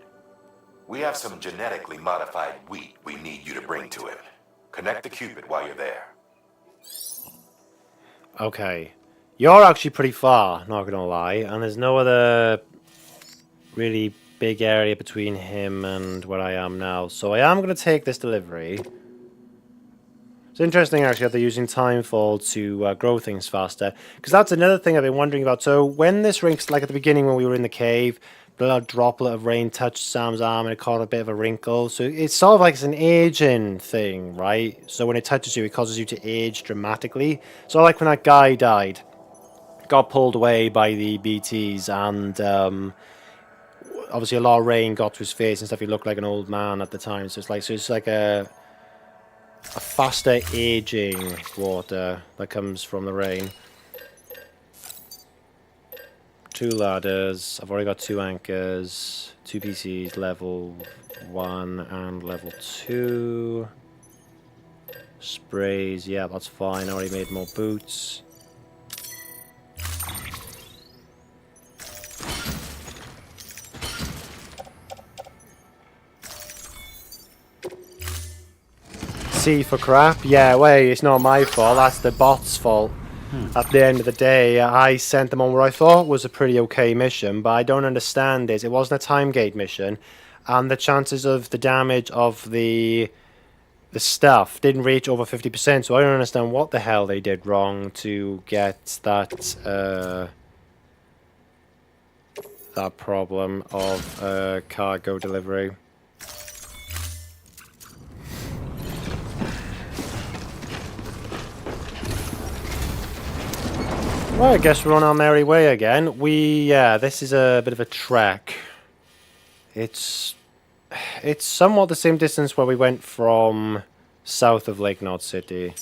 We have some genetically modified wheat we need you to bring to him. Connect the Cupid while you're there. Okay. You're actually pretty far, not gonna lie, and there's no other really big area between him and where I am now. So I am gonna take this delivery. It's interesting actually that they're using timefall to grow things faster, because that's another thing I've been wondering about. So when this ring, like at the beginning when we were in the cave, the little droplet of rain touched Sam's arm and it caused a bit of a wrinkle. So it's sort of like it's an aging thing, right? So when it touches you, it causes you to age dramatically. So like when that guy died, got pulled away by the BTs, and obviously a lot of rain got to his face and stuff. He looked like an old man at the time. So it's like a faster aging water that comes from the rain. 2 ladders. I've already got 2 anchors, 2 PCs, level 1 and level 2. Sprays, yeah, that's fine. I already made more boots. C for crap? Yeah, wait, it's not my fault. That's the bot's fault. At the end of the day, I sent them on what I thought was a pretty okay mission, but I don't understand is it wasn't a time gate mission, and the chances of the damage of the stuff didn't reach over 50%, so I don't understand what the hell they did wrong to get that that problem of cargo delivery. Well, I guess we're on our merry way again. Yeah, this is a bit of a trek. It's somewhat the same distance where we went from south of Lake Knot City.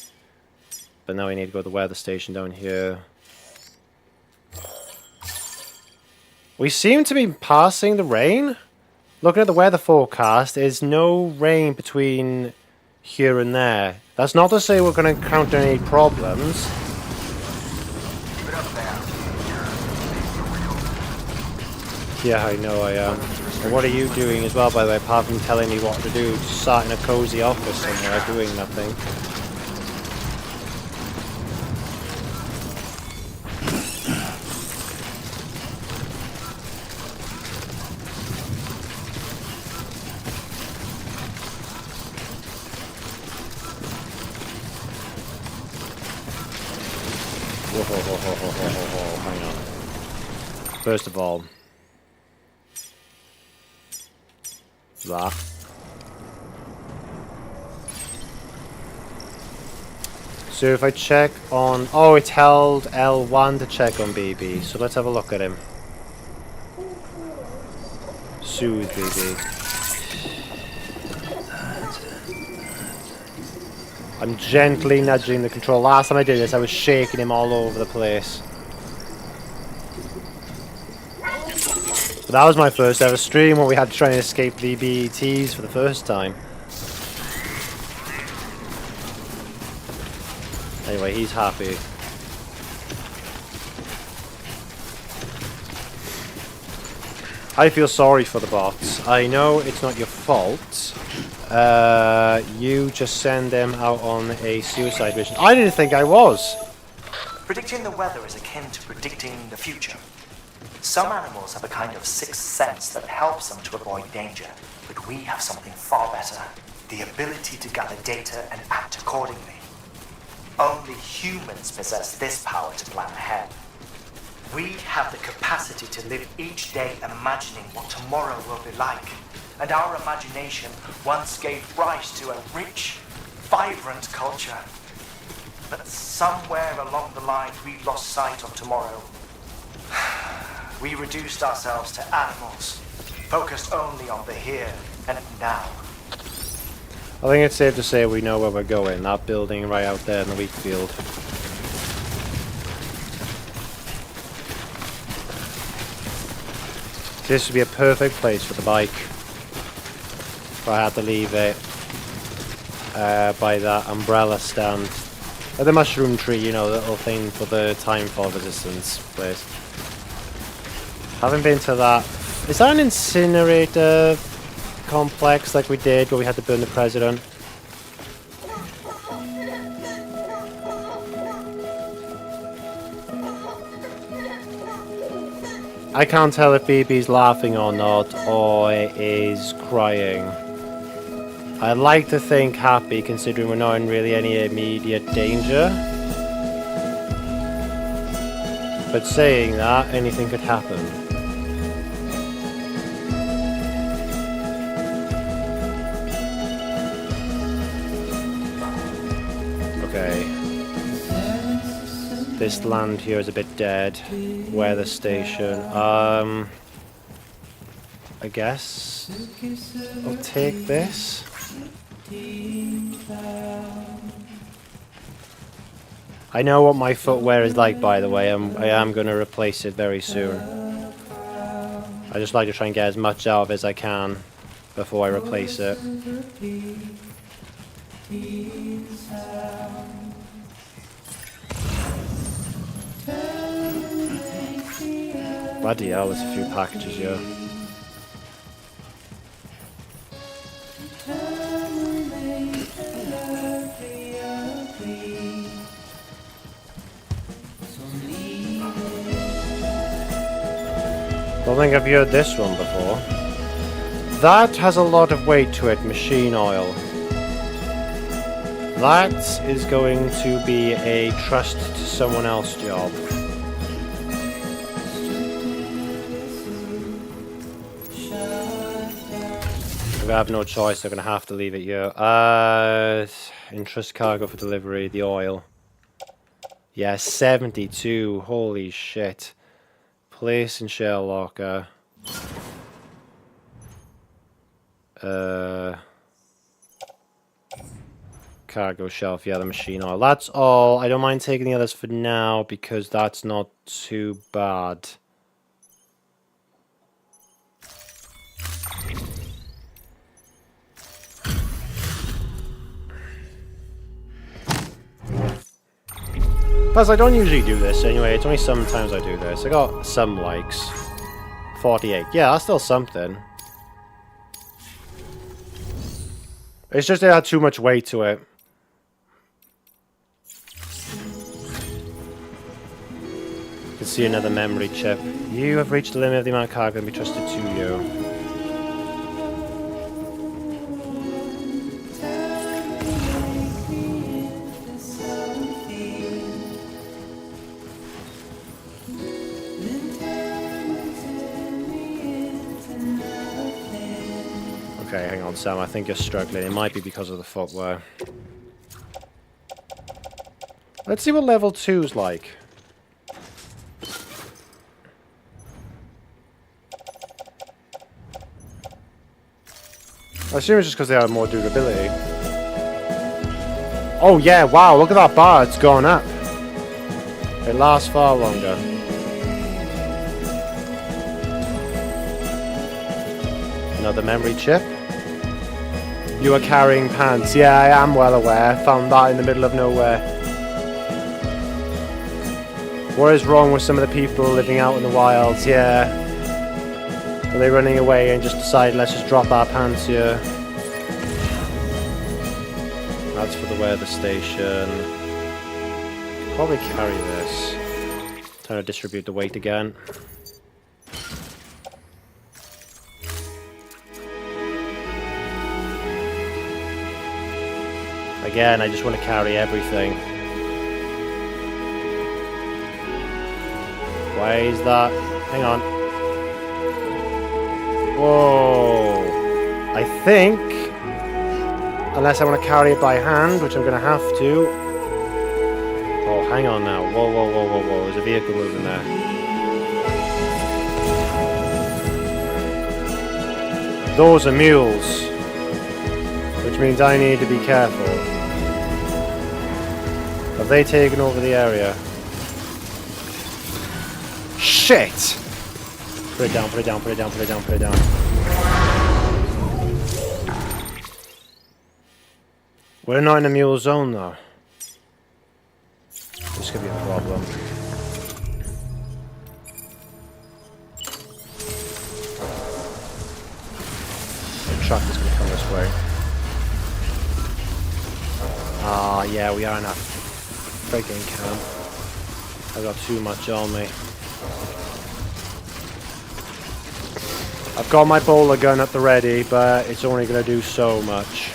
But now we need to go to the weather station down here. We seem to be passing the rain. Looking at the weather forecast, there's no rain between here and there. That's not to say we're going to encounter any problems. Yeah, I know I am. And what are you doing as well, by the way, apart from telling me what to do? Just sat in a cozy office somewhere doing nothing. Whoa, hang on. First of all, that. So if I check on... Oh, it's held L1 to check on BB. So let's have a look at him. Soothe BB. I'm gently nudging the control. Last time I did this, I was shaking him all over the place. But that was my first ever stream where we had to try and escape the BETs for the first time. Anyway, he's happy. I feel sorry for the bots. I know it's not your fault. You just send them out on a suicide mission. I didn't think I was. Predicting the weather is akin to predicting the future. Some animals have a kind of sixth sense that helps them to avoid danger, but we have something far better. The ability to gather data and act accordingly. Only humans possess this power to plan ahead. We have the capacity to live each day imagining what tomorrow will be like. And our imagination once gave rise to a rich, vibrant culture. But somewhere along the line we lost sight of tomorrow. We reduced ourselves to animals, focused only on the here and now. I think it's safe to say we know where we're going. That building right out there in the wheat field. This would be a perfect place for the bike. If I had to leave it by that umbrella stand. Or the mushroom tree, you know, the little thing for the timefall resistance place. Haven't been to that. Is that an incinerator complex like we did where we had to burn the president? I can't tell if BB's laughing or not, or it is crying. I'd like to think happy, considering we're not in really any immediate danger. But saying that, anything could happen. Okay. This land here is a bit dead. Weather station. I guess I'll take this. I know what my footwear is like, by the way. I am going to replace it very soon. I just like to try and get as much out of it as I can before I replace it. Bloody hell, there's a few packages here. Don't think I've heard this one before. That has a lot of weight to it, machine oil. That is going to be a trust to someone else job. If I have no choice, I'm going to have to leave it here. Entrust cargo for delivery, the oil. Yeah, 72. Holy shit. Place and shell locker. Cargo shelf, yeah, the machine oil. That's all. I don't mind taking the others for now because that's not too bad. Plus, I don't usually do this anyway. It's only sometimes I do this. I got some likes. 48. Yeah, that's still something. It's just it had too much weight to it. You can see another memory chip. You have reached the limit of the amount of cargo that can be trusted to you. Okay, hang on, Sam. I think you're struggling. It might be because of the footwear. Let's see what level 2's like. I assume it's just because they have more durability. Oh yeah, wow, look at that bar, it's gone up. It lasts far longer. Another memory chip. You are carrying pants. Yeah, I am well aware. Found that in the middle of nowhere. What is wrong with some of the people living out in the wilds? Yeah. Are they running away and just decide, let's just drop our pants here? That's for the weather station. Probably carry this. Trying to distribute the weight again. Again, I just want to carry everything. Why is that? Hang on. Whoa. I think, unless I want to carry it by hand, which I'm going to have to. Oh, hang on now. Whoa, whoa, whoa, whoa, whoa. There's a vehicle moving there. Those are mules. Which means I need to be careful. Have they taken over the area? Shit! Put it down, put it down, put it down, put it down, put it down. We're not in a mule zone though. This could be a problem. The truck is going to come this way. Ah, yeah, we are in a freaking camp. I've got too much on me. I've got my bowler gun at the ready, but it's only going to do so much.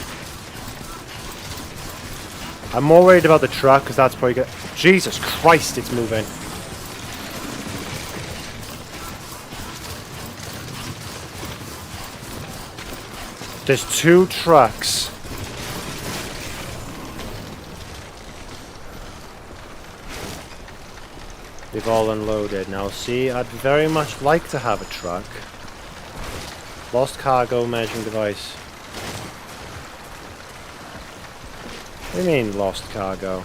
I'm more worried about the truck, because that's probably going to... Jesus Christ, it's moving. There's 2 trucks. They've all unloaded. Now see, I'd very much like to have a truck. Lost cargo measuring device. What do you mean, lost cargo?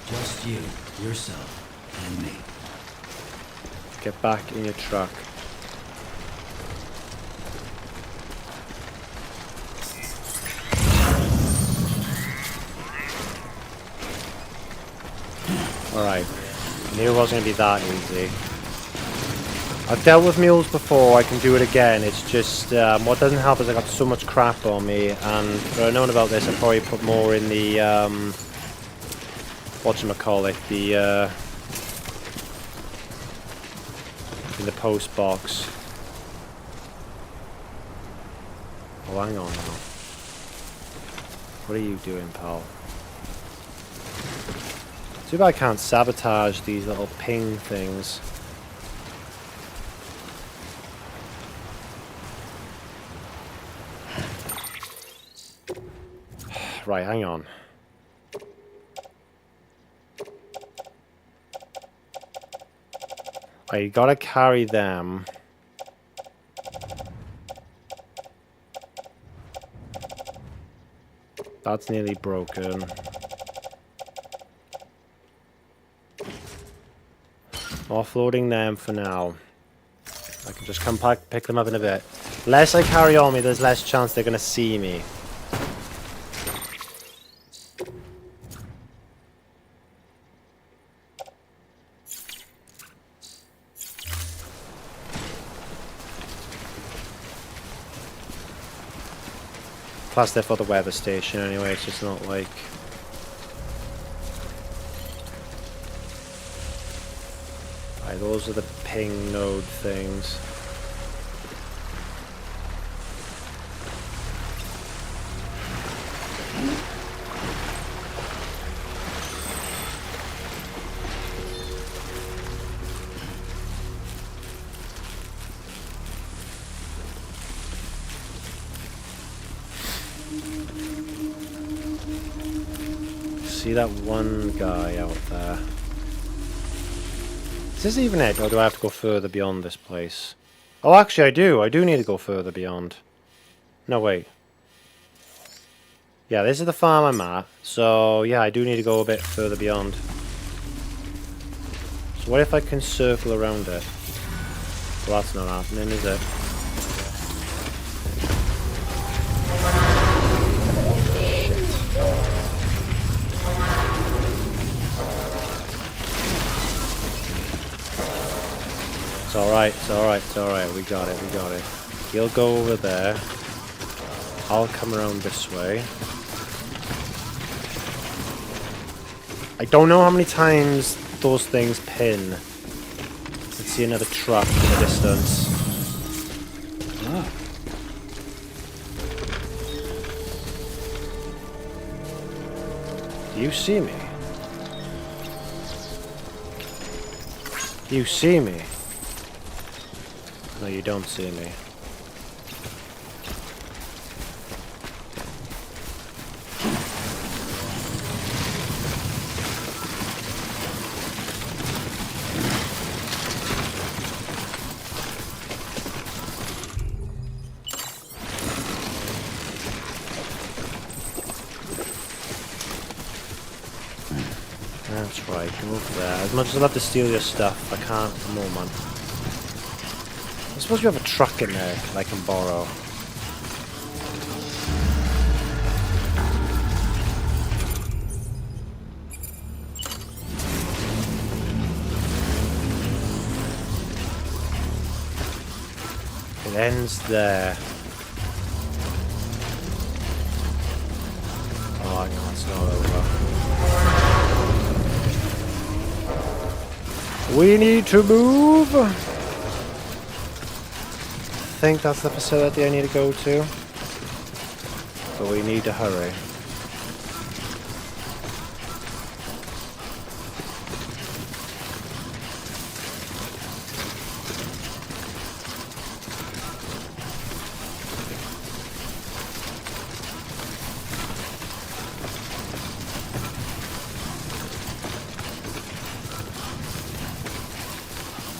Just you, yourself, and me. Get back in your truck. Alright. Knew it wasn't going to be that easy. I've dealt with mules before, I can do it again. It's just, what doesn't help is I got so much crap on me, and if I'd known about this, I'd probably put more in the, whatchamacallit, in the post box. Oh, hang on now. What are you doing, pal? Too bad I can't sabotage these little ping things. Right, hang on. I gotta carry them. That's nearly broken. Offloading them for now. I can just come back, pick them up in a bit. Less I carry on me, there's less chance they're gonna see me. Plus they're for the weather station anyway, it's just not like... Right, those are the ping node things. See that one guy out there? Is this even it, or do I have to go further beyond this place? Oh, actually I do. I do need to go further beyond. No, wait. Yeah, this is the farm I'm at. So, yeah, I do need to go a bit further beyond. So what if I can circle around it? Well, that's not happening, is it? It's alright, it's alright, it's alright. We got it, we got it. He'll go over there. I'll come around this way. I don't know how many times those things pin. Let's see another truck in the distance. Ah. Do you see me? Do you see me? No, you don't see me. That's right, come over there. As much as I'd love to steal your stuff, I can't at the moment. I suppose you have a truck in there that I can borrow. It ends there. Oh, no, it's not over. We need to move! I think that's the facility I need to go to. But we need to hurry.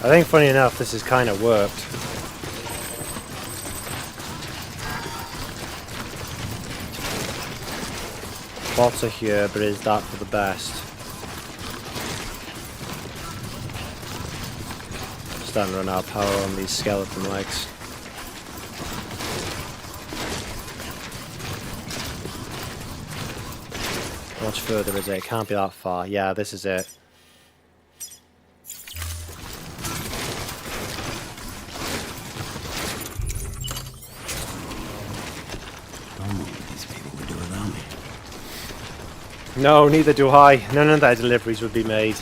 I think, funny enough, this has kind of worked. Bots are here, but is that for the best? Starting to run out of power on these skeleton legs. How much further is it? It can't be that far. Yeah, this is it. No, neither do I. None of their deliveries would be made.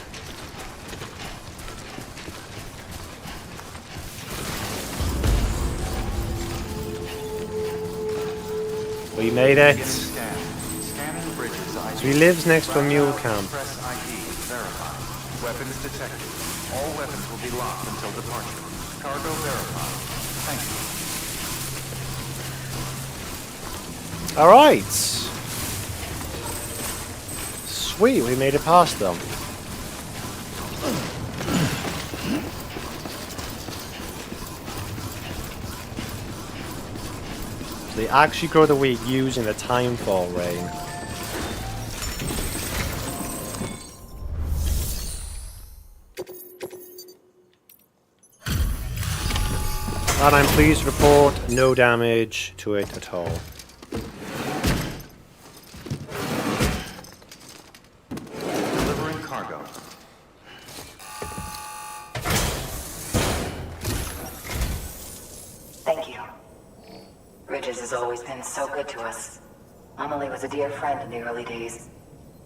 We made it. So he lives next to a mule camp. Press ID verified. Weapons detected. All weapons will be locked until departure. Cargo verified. Thank you. Alright. Sweet, we made it past them. So they actually grow the wheat using the timefall rain. And I'm pleased to report no damage to it at all. Delivering cargo. Thank you. Bridges has always been so good to us. Amelie was a dear friend in the early days.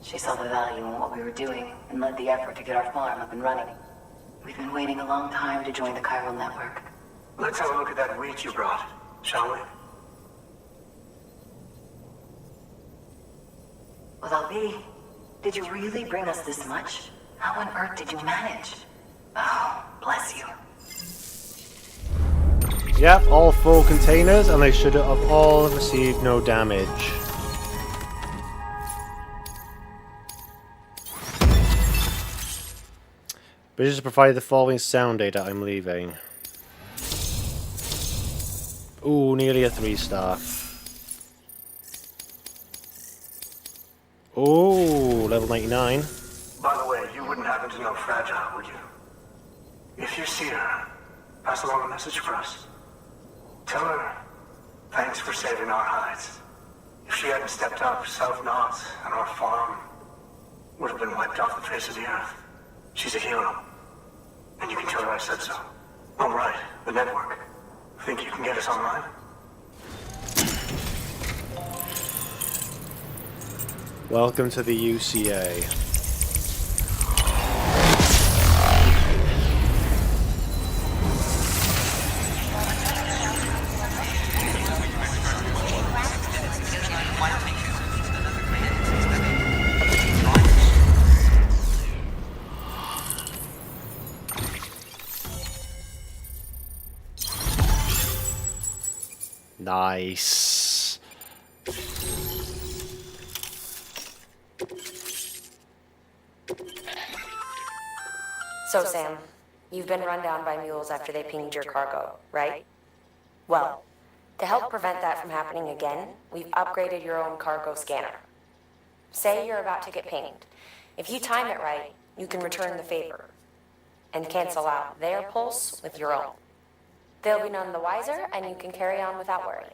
She saw the value in what we were doing and led the effort to get our farm up and running. We've been waiting a long time to join the chiral network. Let's have a look at that wheat you brought, shall we? Well, Ali, did you really bring us this much? How on earth did you manage? Oh, bless you. Yep, all 4 containers, and they should have all received no damage. Bridges provided the following sound data. I'm leaving. Ooh, nearly a 3-star. Oh, level 99. By the way, you wouldn't happen to know Fragile, would you? If you see her, pass along a message for us. Tell her, thanks for saving our hides. If she hadn't stepped up, South Knot and our farm would have been wiped off the face of the earth. She's a hero. And you can tell her I said so. Oh, right, the network. Think you can get us online? Welcome to the UCA. Nice. So, Sam, you've been run down by mules after they pinged your cargo, right? Well, to help prevent that from happening again, we've upgraded your own cargo scanner. Say you're about to get pinged. If you time it right, you can return the favor and cancel out their pulse with your own. They'll be none the wiser, and you can carry on without worry.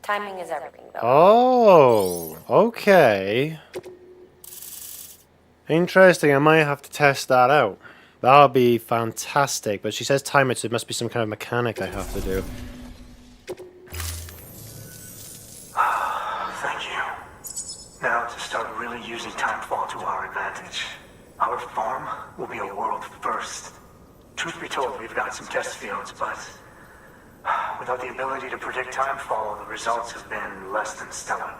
Timing is everything, though. Oh, okay. Interesting, I might have to test that out. That would be fantastic, but she says time it, so it must be some kind of mechanic I have to do. Thank you. Now to start really using timefall to our advantage. Our farm will be a world first. Truth be told, we've got some test fields, but without the ability to predict timefall, the results have been less than stellar.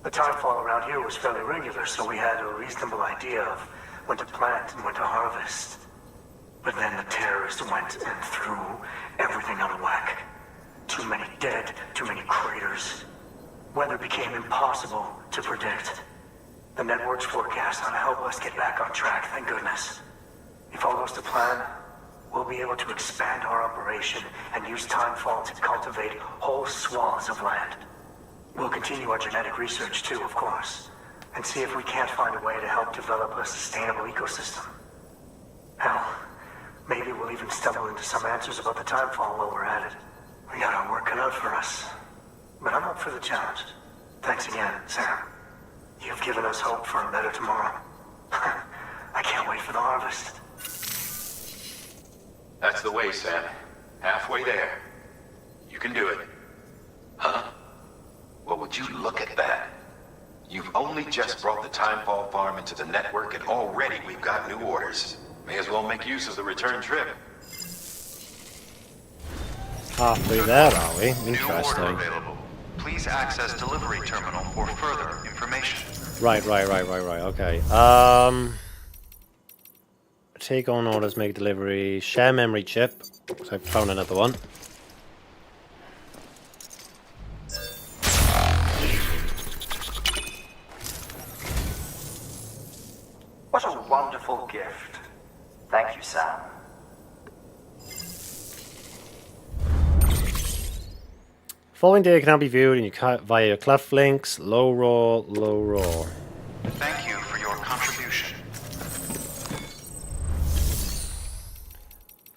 The timefall around here was fairly regular, so we had a reasonable idea of when to plant and when to harvest. But then the terrorists went and threw everything out of whack. Too many dead, too many craters. Weather became impossible to predict. The network's forecast ought to help us get back on track, thank goodness. If all goes to plan, we'll be able to expand our operation and use timefall to cultivate whole swaths of land. We'll continue our genetic research too, of course, and see if we can't find a way to help develop a sustainable ecosystem. Hell, maybe we'll even stumble into some answers about the timefall while we're at it. We got our work cut out for us, but I'm up for the challenge. Thanks again, Sam. You've given us hope for a better tomorrow. I can't wait for the harvest. That's the way, Sam. Halfway there. You can do it. Huh? Well, would you look at that? You've only just brought the Timefall farm into the network, and already we've got new orders. May as well make use of the return trip. Halfway there, are we? New order Interesting. available. Please access delivery terminal for further information. Right, okay. Take on orders, make delivery, share memory chip. So I've found another one. What a wonderful gift. Thank you, Sam. Following data can now be viewed in via your cleft links, low roar, low roar. Thank you for your contribution.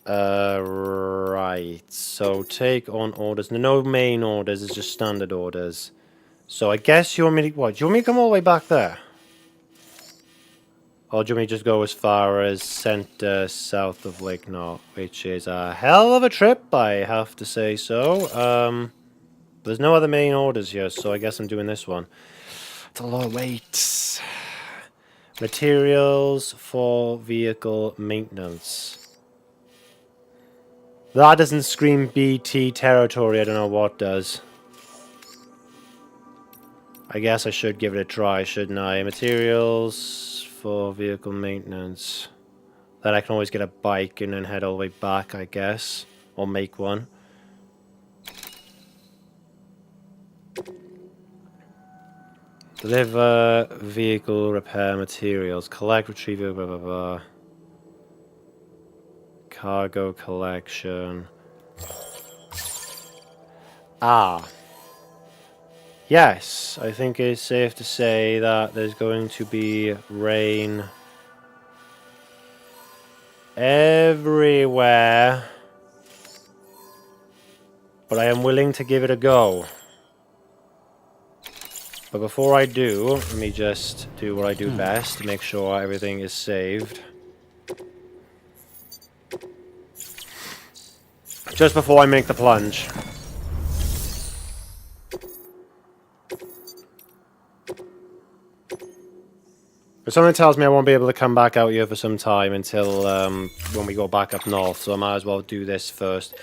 Right. So take on orders. No main orders, it's just standard orders. So I guess you want me to what? Do you want me to come all the way back there? Or do you want me to just go as far as center south of Lake Knot, which is a hell of a trip, I have to say so. There's no other main orders here, so I guess I'm doing this one. It's a lot of weight. Materials for vehicle maintenance. That doesn't scream BT territory, I don't know what does. I guess I should give it a try, shouldn't I? Materials for vehicle maintenance. Then I can always get a bike and then head all the way back, I guess. Or make one. Deliver vehicle repair materials. Collect, retrieve, blah, blah, blah. Cargo collection. Ah. Yes, I think it's safe to say that there's going to be rain everywhere. But I am willing to give it a go. But before I do, let me just do what I do best to make sure everything is saved. Just before I make the plunge. But something tells me I won't be able to come back out here for some time until when we go back up north, so I might as well do this first.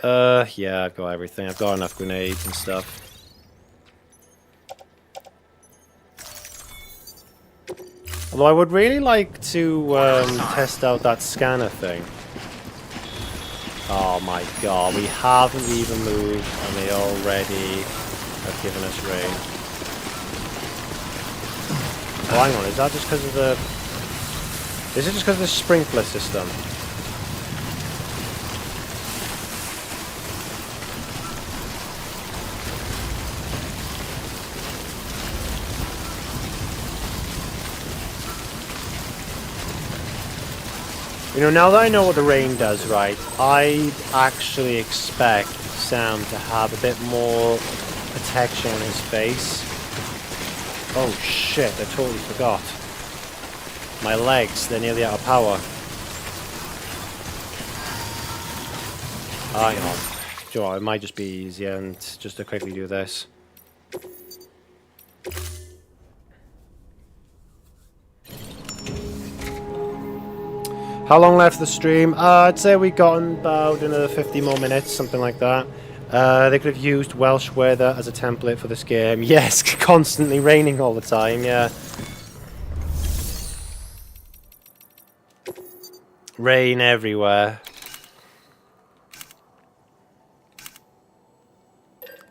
Yeah, I've got everything. I've got enough grenades and stuff. Although I would really like to test out that scanner thing. Oh my god, we haven't even moved and they already have given us rain. Oh, hang on, is that just because of the... Is it just because of the sprinkler system? You know, now that I know what the rain does, right, I'd actually expect Sam to have a bit more protection on his face. Oh shit, I totally forgot. My legs, they're nearly out of power. Hang on. Do you know what, it might just be easier and just to quickly do this. How long left of the stream? I'd say we got about another 50 more minutes, something like that. They could have used Welsh weather as a template for this game. Yes, constantly raining all the time, yeah. Rain everywhere.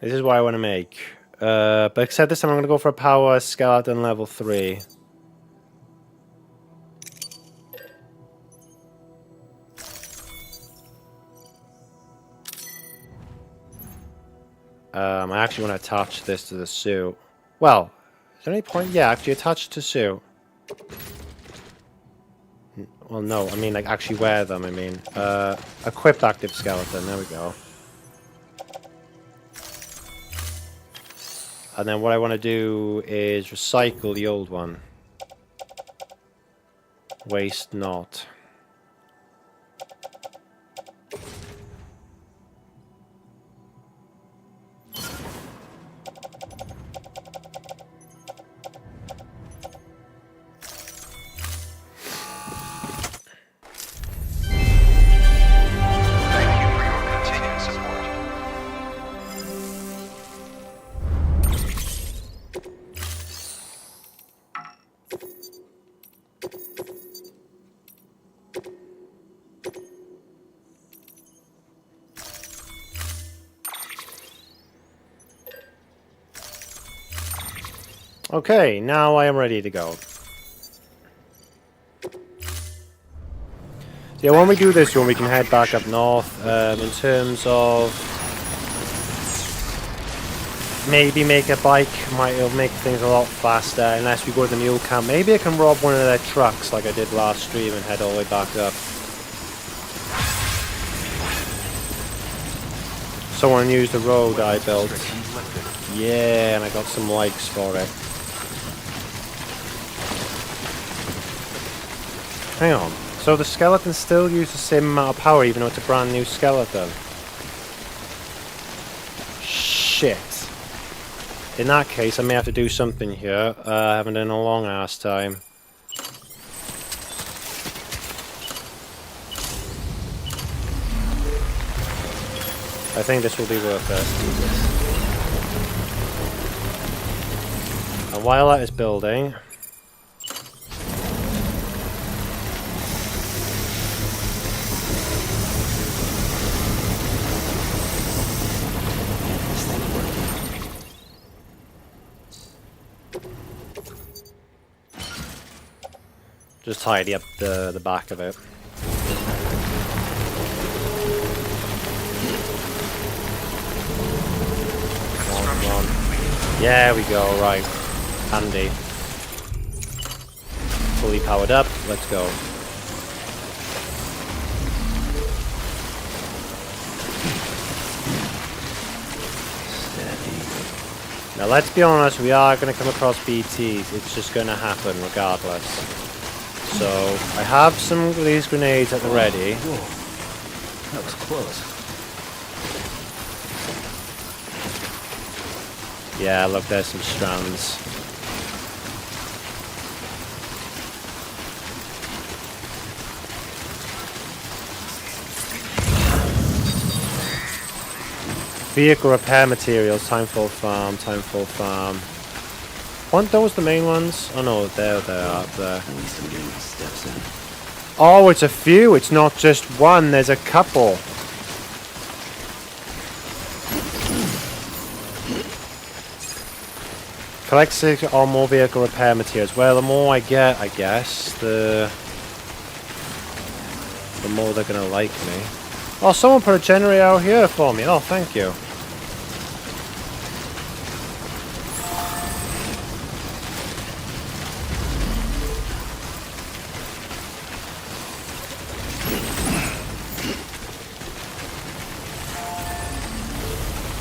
This is what I want to make. But except this time I'm going to go for a power skeleton level 3. I actually want to attach this to the suit. Well, is there any point? Yeah, actually attach to suit. Well, no, I mean, like, actually wear them, I mean. Equipped active skeleton, there we go. And then what I want to do is recycle the old one. Waste not. Okay, now I am ready to go. So yeah, when we do this one, we can head back up north. In terms of maybe make a bike, it'll make things a lot faster. Unless we go to the mule camp, maybe I can rob one of their trucks like I did last stream and head all the way back up. Someone used the road I built. Yeah, and I got some likes for it. Hang on, so the skeleton still uses the same amount of power even though it's a brand new skeleton? Shit. In that case, I may have to do something here. I haven't done in a long ass time. I think this will be worth it. And while that is building... just tidy up the back of it. Come on. Yeah, we go. Right. Handy. Fully powered up. Let's go. Now let's be honest, we are going to come across BTs. It's just going to happen regardless. So I have some of these grenades at the ready. Whoa. That was close. Yeah, look, there's some strands. Vehicle repair materials, time full farm, time full farm. Aren't those the main ones? Oh no, there they are up there. At least I'm getting my steps in. Oh, it's a few, it's not just one, there's a couple. Collect 6 or more vehicle repair materials. Well, the more I get, I guess, the more they're gonna like me. Oh, someone put a generator out here for me. Oh, thank you.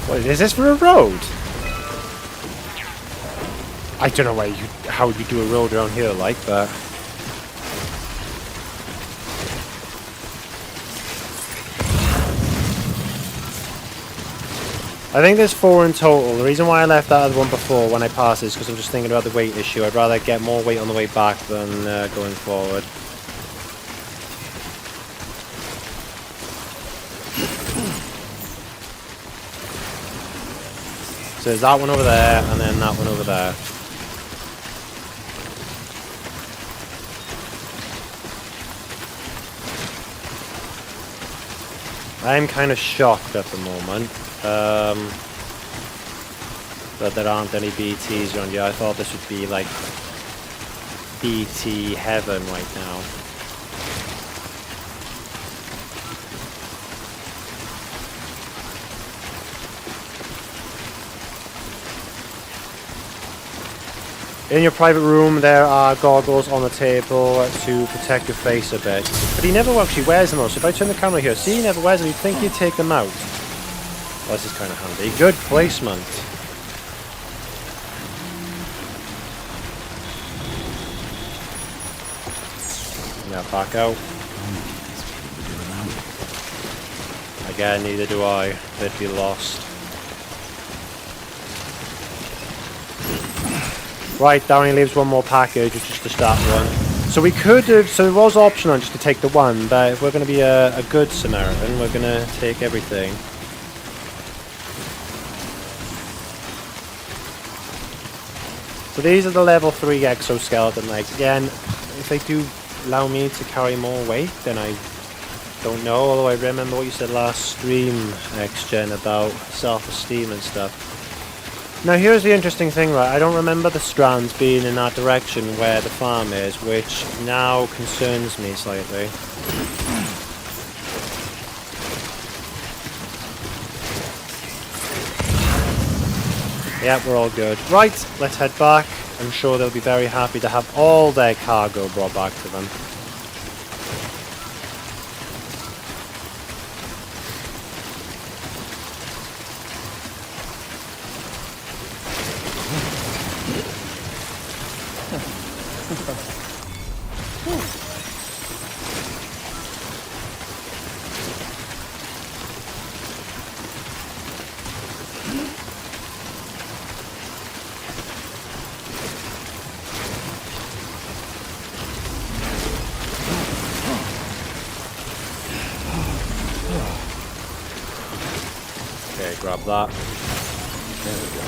What is this for a road? I don't know how you do a road around here like that. I think there's 4 in total. The reason why I left that other one before when I passed is because I'm just thinking about the weight issue. I'd rather get more weight on the way back than going forward. So there's that one over there, and then that one over there. I'm kind of shocked at the moment that there aren't any BTs around here. I thought this would be like BT heaven right now. In your private room, there are goggles on the table to protect your face a bit. But he never actually wears them though, so if I turn the camera here, see, he never wears them, you'd think he'd take them out. Well, this is kind of handy. Good placement. Yeah, back out. Again, neither do I. They'd be lost. Right, that only leaves one more package, which is the start one. So we could have, so it was optional just to take the one, but if we're going to be a good Samaritan, we're going to take everything. So these are the level 3 exoskeleton legs. Again, if they do allow me to carry more weight, then I don't know, although I remember what you said last stream, X-Gen, about self-esteem and stuff. Now here's the interesting thing, right, I don't remember the strands being in that direction where the farm is, which now concerns me slightly. Yeah, we're all good. Right, let's head back. I'm sure they'll be very happy to have all their cargo brought back to them. Okay, grab that. There we go.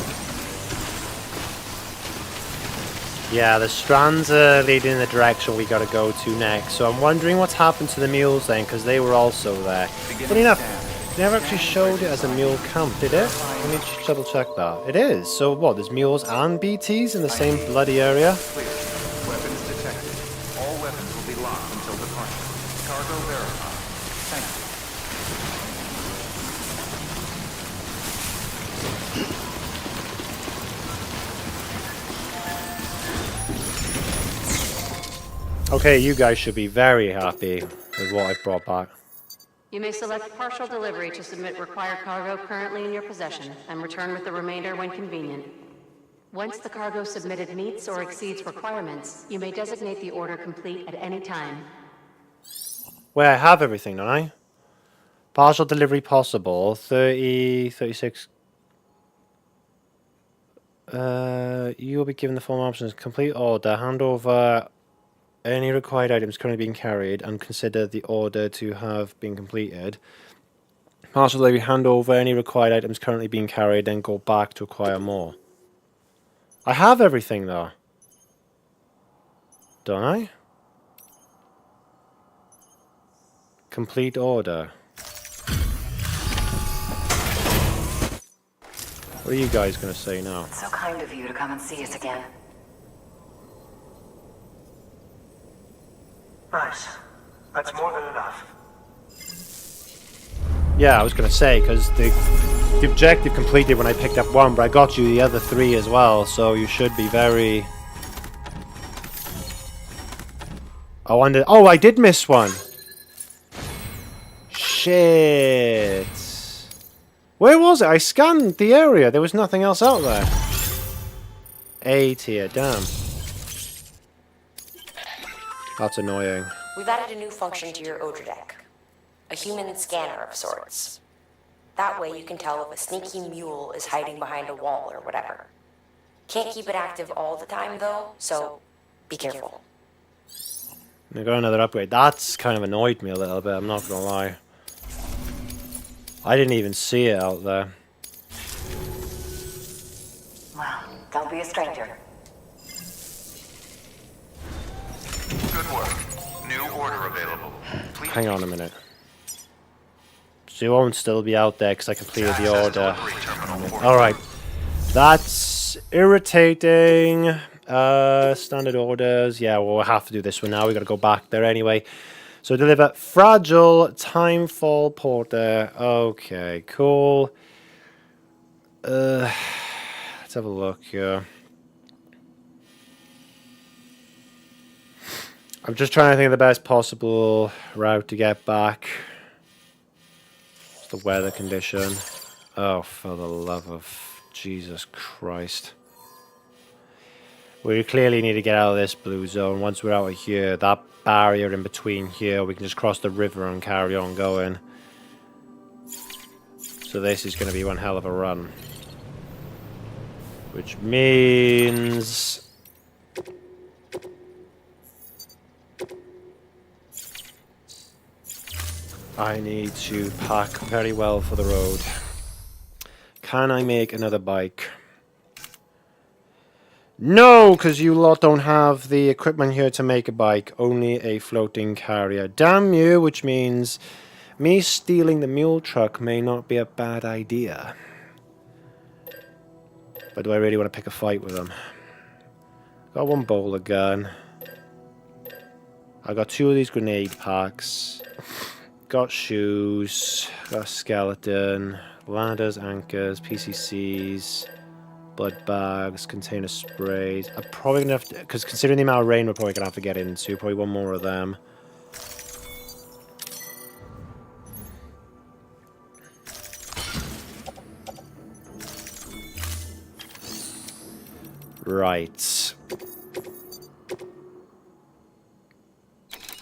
Yeah, the strands are leading in the direction we gotta go to next, so I'm wondering what's happened to the mules then, because they were also there. Funny enough, they never actually showed it as a mule camp, did it? Let me just double check that. It is, so what, there's mules and BTs in the same bloody area? Clear. Weapons detected. All weapons will be locked until departure. Cargo verified. Thank you. Okay, you guys should be very happy with what I've brought back. You may select partial delivery to submit required cargo currently in your possession and return with the remainder when convenient. Once the cargo submitted meets or exceeds requirements, you may designate the order complete at any time. Wait, I have everything, don't I? Partial delivery possible. 30, 36. You will be given the following options. Complete order. Hand over any required items currently being carried and consider the order to have been completed. Partial delivery. Hand over any required items currently being carried, then go back to acquire more. I have everything though. Don't I? Complete order. What are you guys going to say now? So kind of you to come and see us again. Nice. That's more than enough. Yeah, I was going to say, because the objective completed when I picked up one, but I got you the other 3 as well, so you should be very... I wonder... Oh, I did miss one! Shit! Where was it? I scanned the area. There was nothing else out there. A tier, damn. That's annoying. We've added a new function to your Odra deck. A human scanner of sorts. That way you can tell if a sneaky mule is hiding behind a wall or whatever. Can't keep it active all the time though, so be careful. I got another upgrade. That's kind of annoyed me a little bit, I'm not gonna lie. I didn't even see it out there. Well, don't be a stranger. Good work. New order available. Please. Hang on a minute. She won't still be out there because I completed the order. Alright. That's irritating. Standard orders. Yeah, well, we'll have to do this one now. We got to go back there anyway. So deliver fragile timefall porter. Okay, cool. Let's have a look here. I'm just trying to think of the best possible route to get back. What's the weather condition? Oh, for the love of Jesus Christ. We clearly need to get out of this blue zone. Once we're out of here, that barrier in between here, we can just cross the river and carry on going. So this is going to be one hell of a run. Which means... I need to pack very well for the road. Can I make another bike? No, because you lot don't have the equipment here to make a bike. Only a floating carrier. Damn you, which means me stealing the mule truck may not be a bad idea. But do I really want to pick a fight with them? Got one bowler gun. I got 2 of these grenade packs. Got shoes. Got a skeleton. Ladders, anchors, PCCs. Blood bags, container sprays. I'm probably gonna have to, because considering the amount of rain we're probably gonna have to get into, probably one more of them. Right.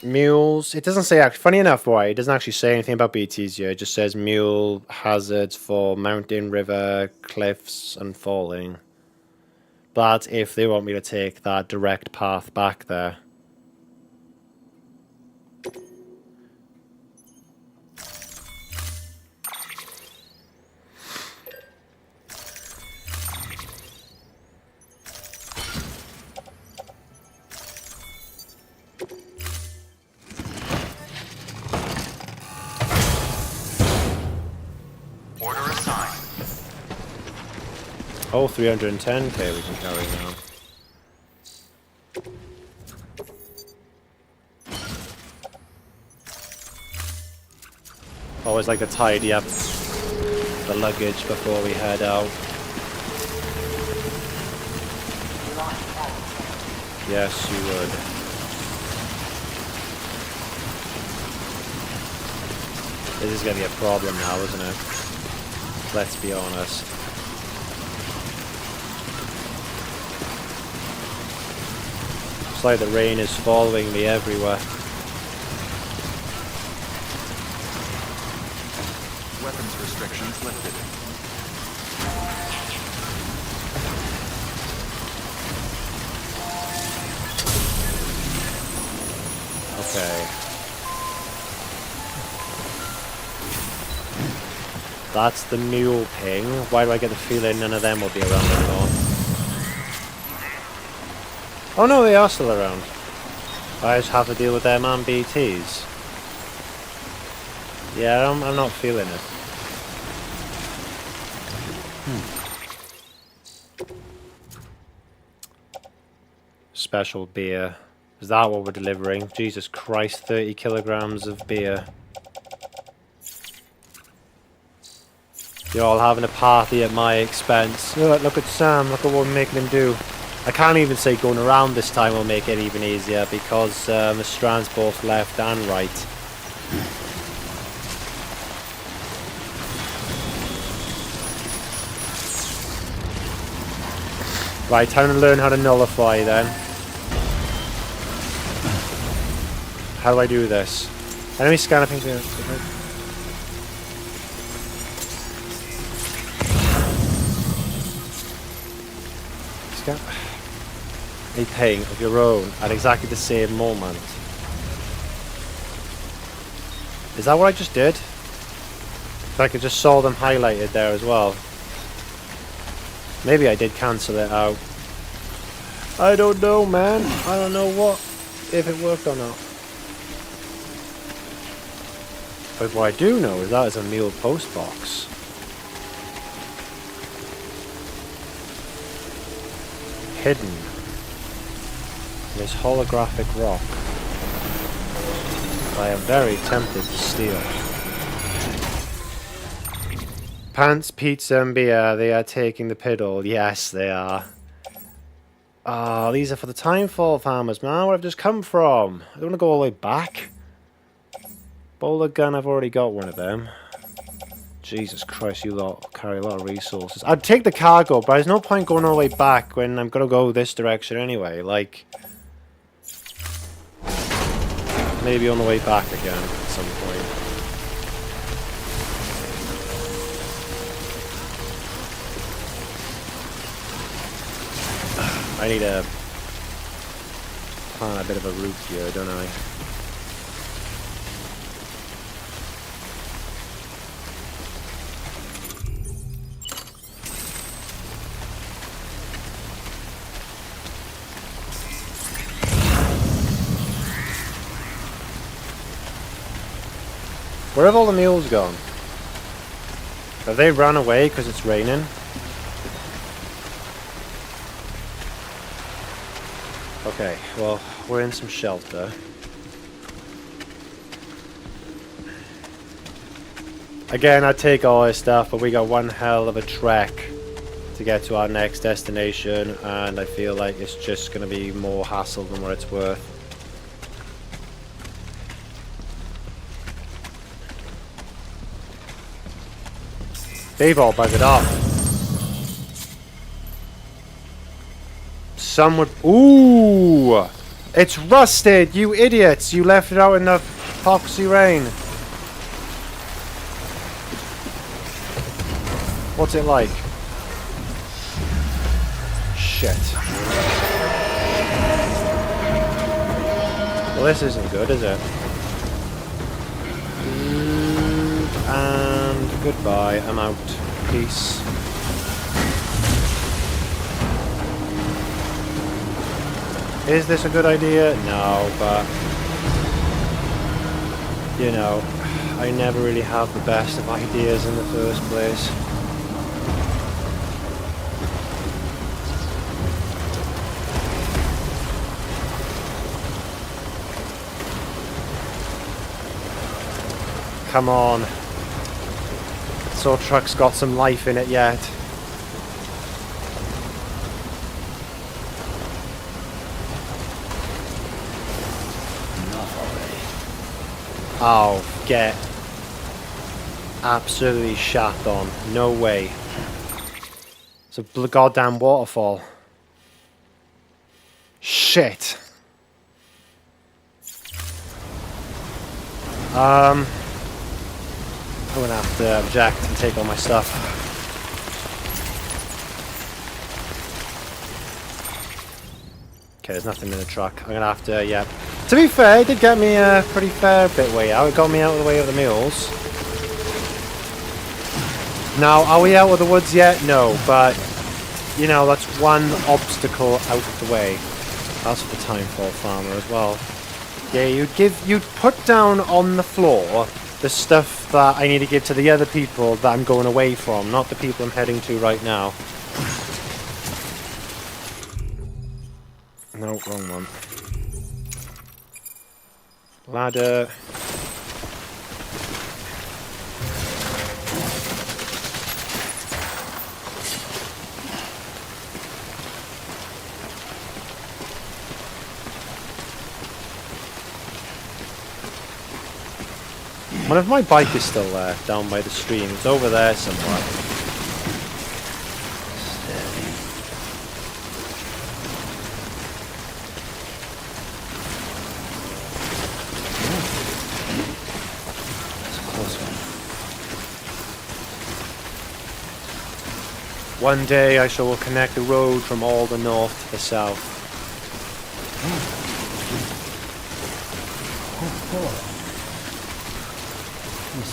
Mules. It doesn't say, funny enough, why? It doesn't actually say anything about BTs here. It just says mule hazards for mountain, river, cliffs, and falling. But if they want me to take that direct path back there. Oh, 310k we can carry now. Always like to tidy up the luggage before we head out. Yes, you would. This is going to be a problem now, isn't it? Let's be honest. It's like the rain is following me everywhere. Weapons restrictions lifted. Okay. That's the mule ping. Why do I get the feeling none of them will be around anymore? Oh no, they are still around. I just have to deal with them and BTs. Yeah, I'm not feeling it. Special beer. Is that what we're delivering? Jesus Christ, 30 kilograms of beer. You're all having a party at my expense. Look at Sam, look at what we're making him do. I can't even say going around this time will make it even easier because the strands both left and right. Right, time to learn how to nullify then. How do I do this? Enemy scanner ping. Scan a ping of your own at exactly the same moment. Is that what I just did? If I could just saw them highlighted there as well. Maybe I did cancel it out. I don't know, man. I don't know if it worked or not. But what I do know is that is a mule post box. Hidden in this holographic rock. I am very tempted to steal. Pants, pizza and beer, they are taking the piddle. Yes, they are. Ah, these are for the Timefall farmers, man. Where I've just come from. I don't want to go all the way back. Bowler gun, I've already got one of them. Jesus Christ, you lot carry a lot of resources. I'd take the cargo, but there's no point going all the way back when I'm going to go this direction anyway. Like, maybe on the way back again at some point. I need to plan a bit of a route here, don't I? Where have all the mules gone? Have they run away because it's raining? Okay, well, we're in some shelter. Again, I take all this stuff, but we got one hell of a trek to get to our next destination, and I feel like it's just going to be more hassle than what it's worth. They've all buggered off. Some would... Ooh! It's rusted, you idiots! You left it out in the epoxy rain. What's it like? Shit. Well, this isn't good, is it? And goodbye, I'm out. Peace. Is this a good idea? No, but you know, I never really have the best of ideas in the first place. Come on. So truck's got some life in it yet. Oh, get. absolutely shat on. No way. It's a goddamn waterfall. Shit. I'm gonna have to object and take all my stuff. Okay, there's nothing in the truck. I'm gonna have to, yeah. To be fair, it did get me a pretty fair bit way out. It got me out of the way of the mules. Now, are we out of the woods yet? No, but, you know, that's one obstacle out of the way. That's for the Timefall Farmer as well. Yeah, you'd put down on the floor the stuff that I need to give to the other people that I'm going away from, not the people I'm heading to right now. No, wrong one. Ladder. What if my bike is still there, down by the stream? It's over there somewhere. One day I shall connect the road from all the north to the south.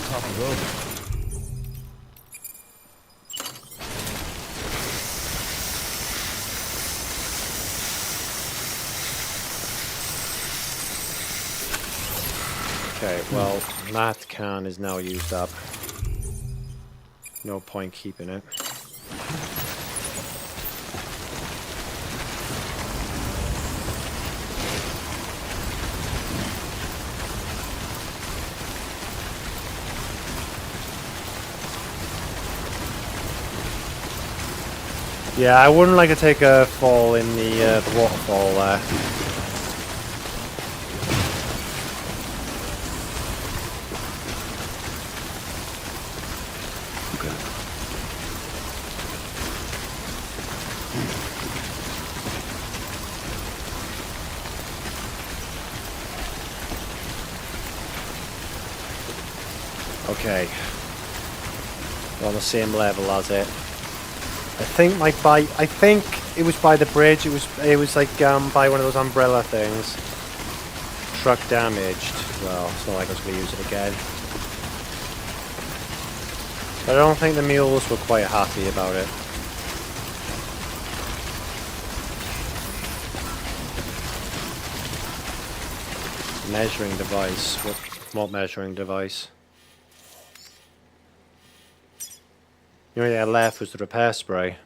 Top of the road. Okay, well, that can is now used up. No point keeping it. Yeah, I wouldn't like to take a fall in the waterfall there. Okay. We're on the same level as it. I think my bike. I think it was by the bridge. It was like by one of those umbrella things. Truck damaged. Well, it's not like I was gonna use it again. But I don't think the mules were quite happy about it. Measuring device. What measuring device? The only thing I left was the repair spray.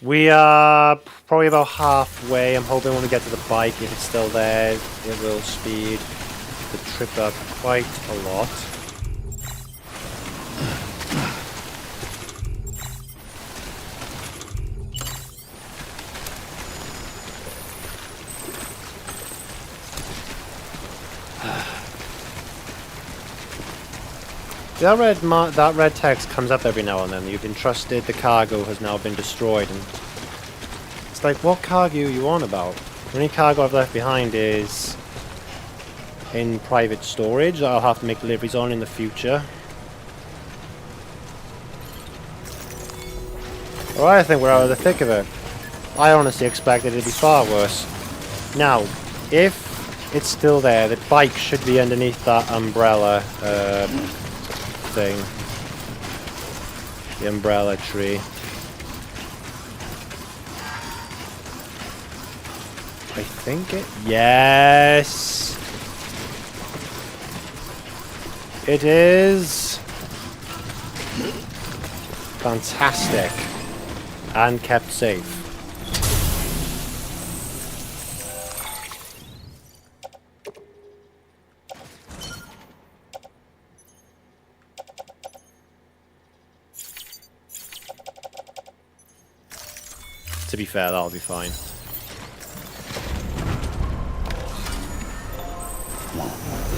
We are probably about halfway. I'm hoping when we get to the bike, if it's still there, it will speed the trip up quite a lot. That red text comes up every now and then. You've been trusted, the cargo has now been destroyed. And it's like, what cargo are you on about? The only cargo I've left behind is in private storage that I'll have to make deliveries on in the future. Alright, I think we're out of the thick of it. I honestly expected it to be far worse. Now, if it's still there, the bike should be underneath that umbrella thing. The umbrella tree. I think it... Yes! It is! Fantastic. And kept safe. To be fair, that'll be fine.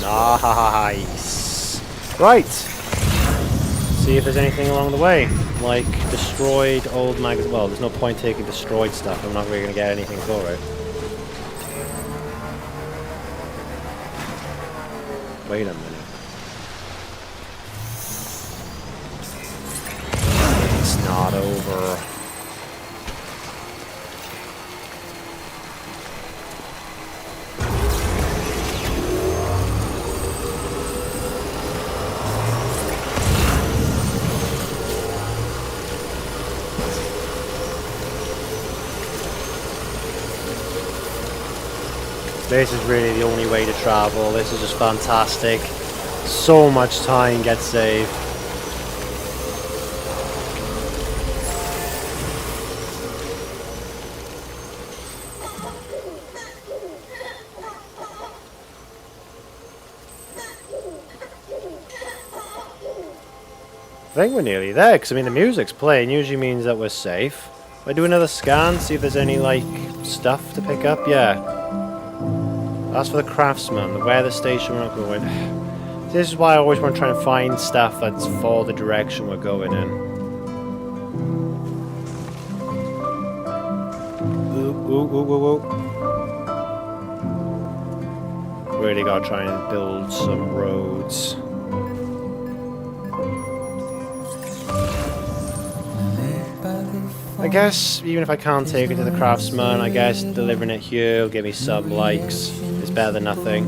Nice. Right. See if there's anything along the way. Like destroyed old magazine. Well, there's no point taking destroyed stuff. I'm not really going to get anything for it. Wait a minute. It's not over. This is really the only way to travel. This is just fantastic. So much time gets saved. I think we're nearly there, because I mean the music's playing, usually means that we're safe. If I do another scan, see if there's any like stuff to pick up, yeah. That's for the craftsman, the weather station we're not going. This is why I always want to try and find stuff that's for the direction we're going in. Ooh, ooh, ooh, ooh, ooh. Really gotta try and build some roads. I guess even if I can't take it to the craftsman, I guess delivering it here will give me some likes. It's better than nothing.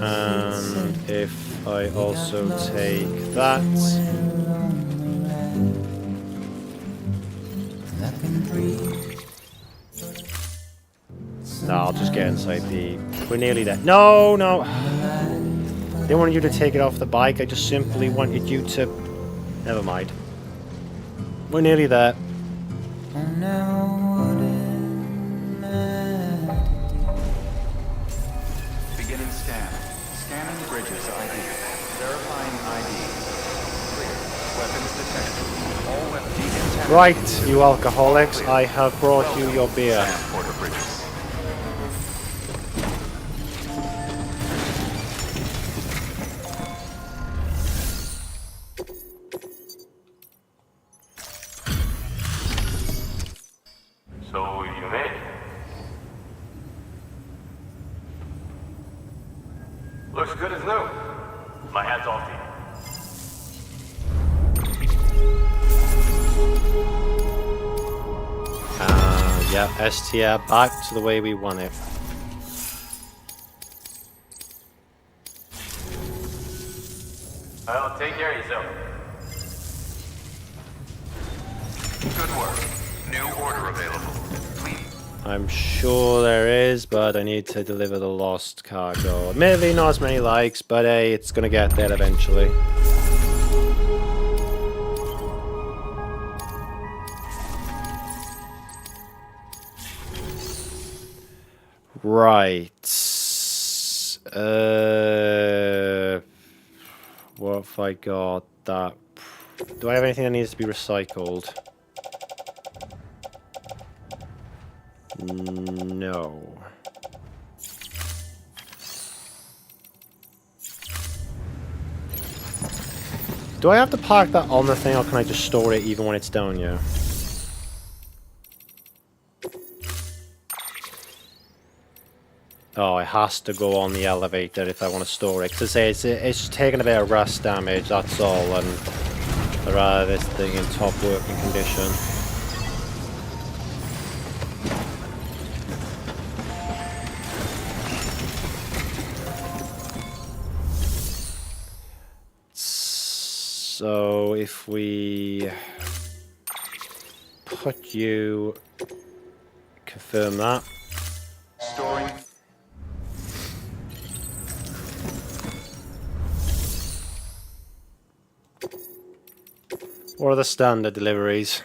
And if I also take that, no, I'll just get inside the. We're nearly there. No, no. I didn't want you to take it off the bike. I just simply wanted you to. Never mind. We're nearly there. Beginning scan. Scanning bridges ID. Verifying ID. Clear. Weapons detected. All weapons decontaminated. Right, you alcoholics. I have brought you your beer. Porter Bridges. So you made it. Looks good as new. My hat's off to you. Yeah, STR back to the way we want it. Well, take care of yourself. Good work. New order available. Please. I'm sure there is, but I need to deliver the lost cargo. Admittedly, not as many likes, but hey, it's gonna get there eventually. Right. What if I got that? Do I have anything that needs to be recycled? No. Do I have to park that on the thing, or can I just store it even when it's down? Yeah. Oh, it has to go on the elevator if I want to store it. Because it's taking a bit of rust damage, that's all. And I'd rather this thing in top working condition. So if we put you, confirm that. Storing. What are the standard deliveries?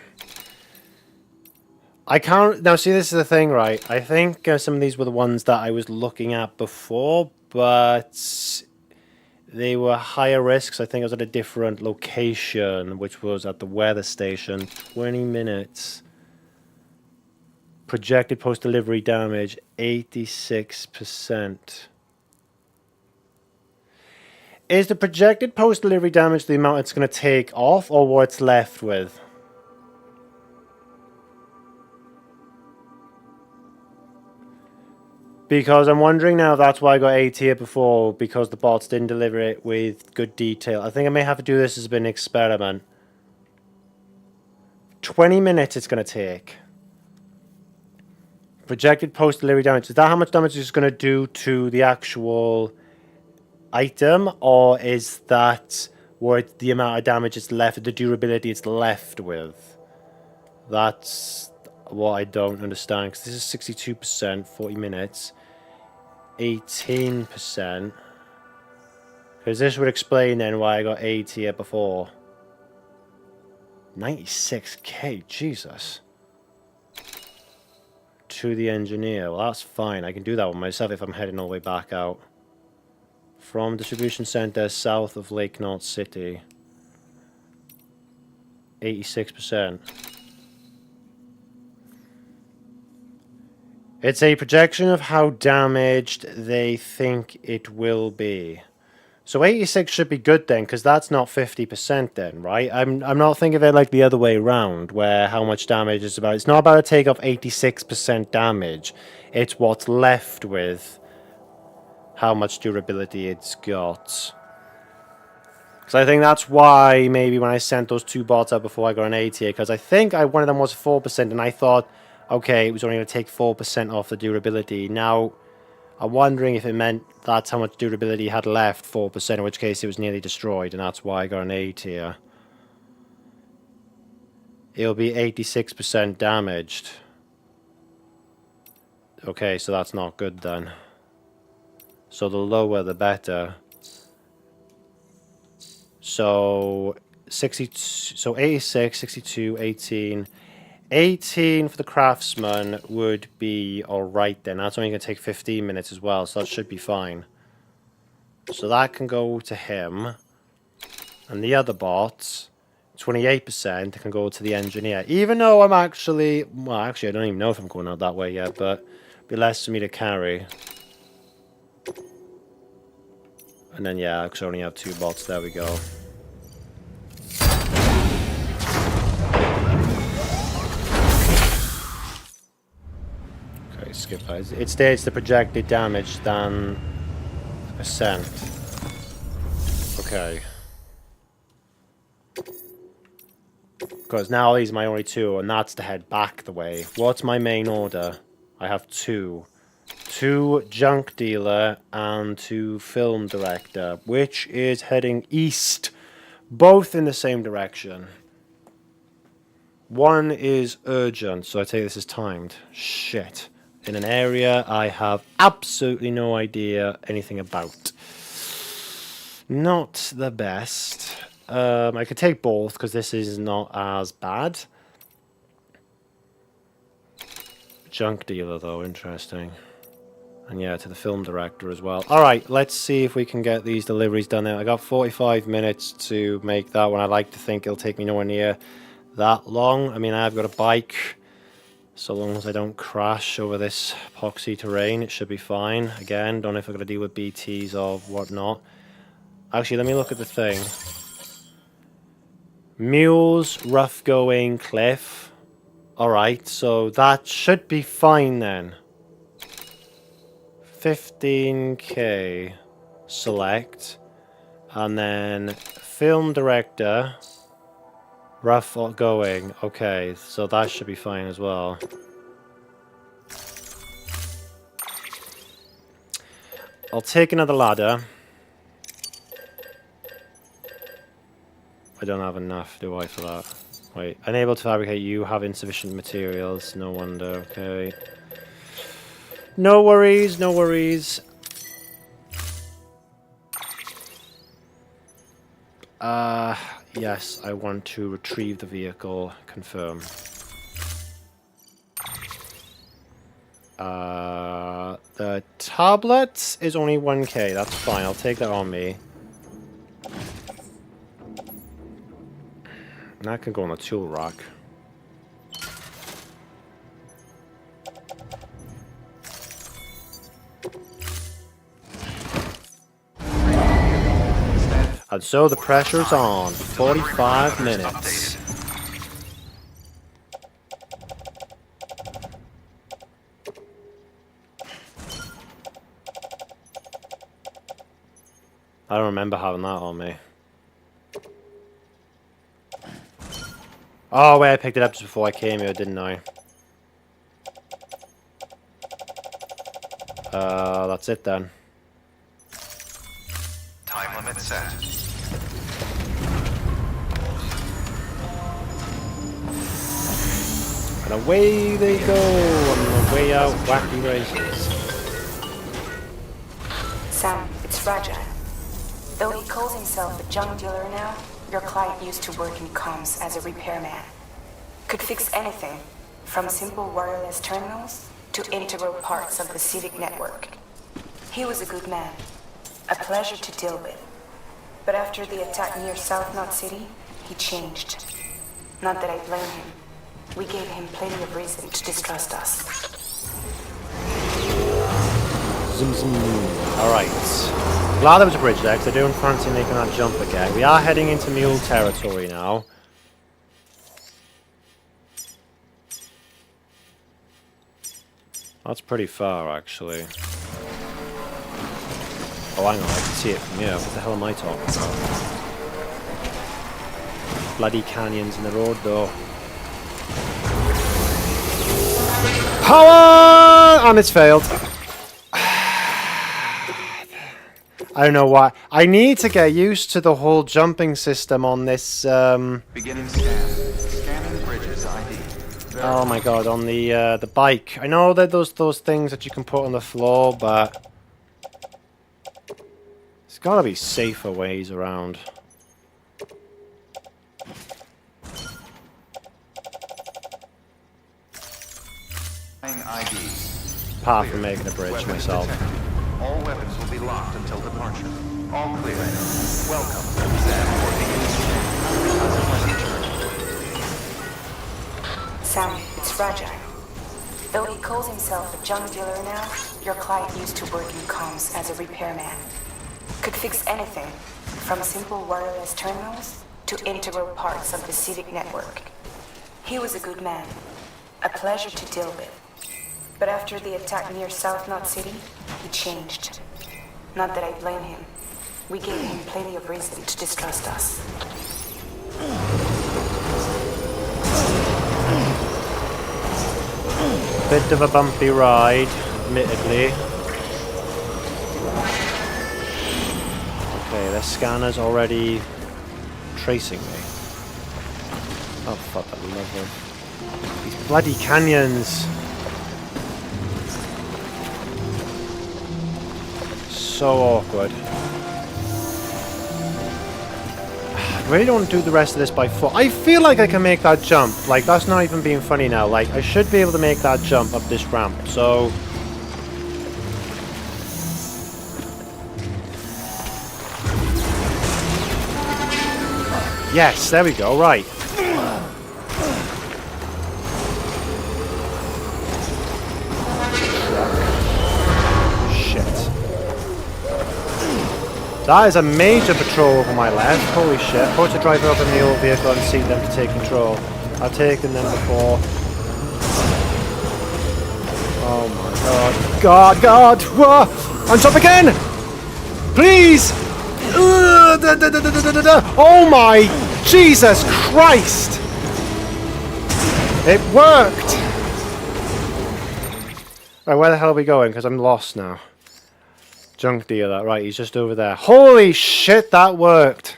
I can't... Now, see, this is the thing, right? I think some of these were the ones that I was looking at before, but they were higher risks. I think I was at a different location, which was at the weather station. 20 minutes. projected post-delivery damage, 86%. Is the projected post-delivery damage the amount it's going to take off, or what it's left with? Because I'm wondering now if that's why I got A tier before, because the bots didn't deliver it with good detail. I think I may have to do this as an experiment. 20 minutes it's going to take. Projected post-delivery damage. Is that how much damage it's going to do to the actual item, or is that what the amount of damage it's left, the durability it's left with? That's what I don't understand, because this is 62%, 40 minutes, 18%. Because this would explain then why I got A tier before. 96k, Jesus. To the engineer. Well, that's fine. I can do that with myself if I'm heading all the way back out. From distribution center south of Lake North City. 86%. It's a projection of how damaged they think it will be. So 86 should be good then, because that's not 50% then, right? I'm not thinking of it like the other way around, where how much damage is about. It's not about to take off 86% damage. It's what's left with how much durability it's got. Because I think that's why maybe when I sent those two bots out before I got an A tier, because I think one of them was 4%, and I thought, okay, it was only going to take 4% off the durability. Now, I'm wondering if it meant that's how much durability had left, 4%, in which case it was nearly destroyed, and that's why I got an A tier. It'll be 86% damaged. Okay, so that's not good then. So the lower the better. So 86, 62, 18... 18 for the craftsman would be alright then. That's only going to take 15 minutes as well, so that should be fine. So that can go to him. And the other bot, 28%, can go to the engineer. Even though I'm actually... Well, actually, I don't even know if I'm going out that way yet, but it'll be less for me to carry. And then, yeah, because I only have two bots. There we go. Skip that. It states the projected damage than percent. Okay. Because now these are my only two, and that's to head back the way. What's my main order? I have two. 2 junk dealer and 2 film director, which is heading east. Both in the same direction. One is urgent, so I take this as timed. Shit. In an area I have absolutely no idea anything about. Not the best. I could take both because this is not as bad. Junk dealer though, interesting. And yeah, to the film director as well. Alright, let's see if we can get these deliveries done now. I got 45 minutes to make that one. I like to think it'll take me nowhere near that long. I mean, I've got a bike. So long as I don't crash over this epoxy terrain, it should be fine. Again, don't know if I've got to deal with BTs or whatnot. Actually, let me look at the thing. Mules, rough going, cliff. Alright, so that should be fine then. 15k. Select. And then film director. Rough going. Okay, so that should be fine as well. I'll take another ladder. I don't have enough, do I, for that? Wait, unable to fabricate, you have insufficient materials. No wonder, okay. No worries, no worries. Yes, I want to retrieve the vehicle. Confirm. The tablet is only 1k. That's fine. I'll take that on me. And that can go on the tool rack. And so the pressure's on. 45 minutes. I don't remember having that on me. Oh wait, I picked it up just before I came here, didn't I? That's it then. Time limit set. And away they go on the way out, wacky races. Sam, it's fragile. Though he calls himself a junk dealer now, your client used to work in comms as a repairman. Could fix anything, from simple wireless terminals to integral parts of the civic network. He was a good man, a pleasure to deal with. But after the attack near South Knot City, he changed. Not that I blame him. We gave him plenty of reason to distrust us. Zoom zoom. Alright. Glad there was a bridge there, because I don't fancy making that jump again. We are heading into mule territory now. That's pretty far, actually. Oh, hang on, I can see it from here. What the hell am I talking about? Bloody canyons in the road, though. Power! And it's failed. I don't know why. I need to get used to the whole jumping system on this. Beginning scan. Scanning bridges ID. Oh my god, on the bike. I know that those things that you can put on the floor, but there's gotta be safer ways around. ID. Apart from making a bridge Weapons myself. detected. All weapons will be locked until departure. All clear. Welcome, Sam, for the Sam, it's fragile. Though he calls himself a junk dealer now, your client used to work in comms as a repairman. Could fix anything, from simple wireless terminals to integral parts of the civic network. He was a good man, a pleasure to deal with. But after the attack near South Knot City, he changed. Not that I blame him. We gave him plenty of reason to distrust us. Bit of a bumpy ride, admittedly. Okay, the scanner's already tracing me. Oh fuck, I love them. These bloody canyons. So awkward. I really don't want to do the rest of this by foot. I feel like I can make that jump. Like, that's not even being funny now. Like, I should be able to make that jump up this ramp. So... yes, there we go. Right. That is a major patrol over my left. Holy shit. Put the driver up in the old vehicle and seat them to take control. I've taken them before. Oh my god. God! Whoa! On top again! Please! Oh my Jesus Christ! It worked! Right, where the hell are we going? Because I'm lost now. Junk dealer, right, he's just over there. Holy shit, that worked!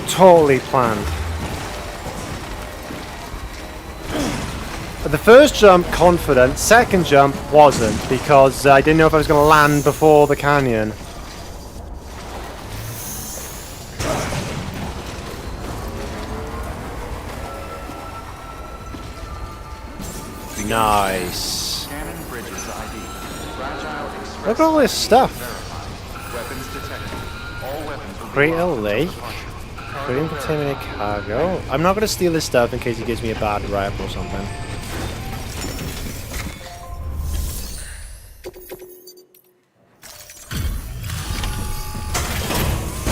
Totally planned. But the first jump, confident. Second jump, wasn't, because I didn't know if I was going to land before the canyon. Nice. Look at all this stuff. Crater Lake. Cranium contaminated cargo. I'm not gonna steal his stuff in case he gives me a bad rep or something.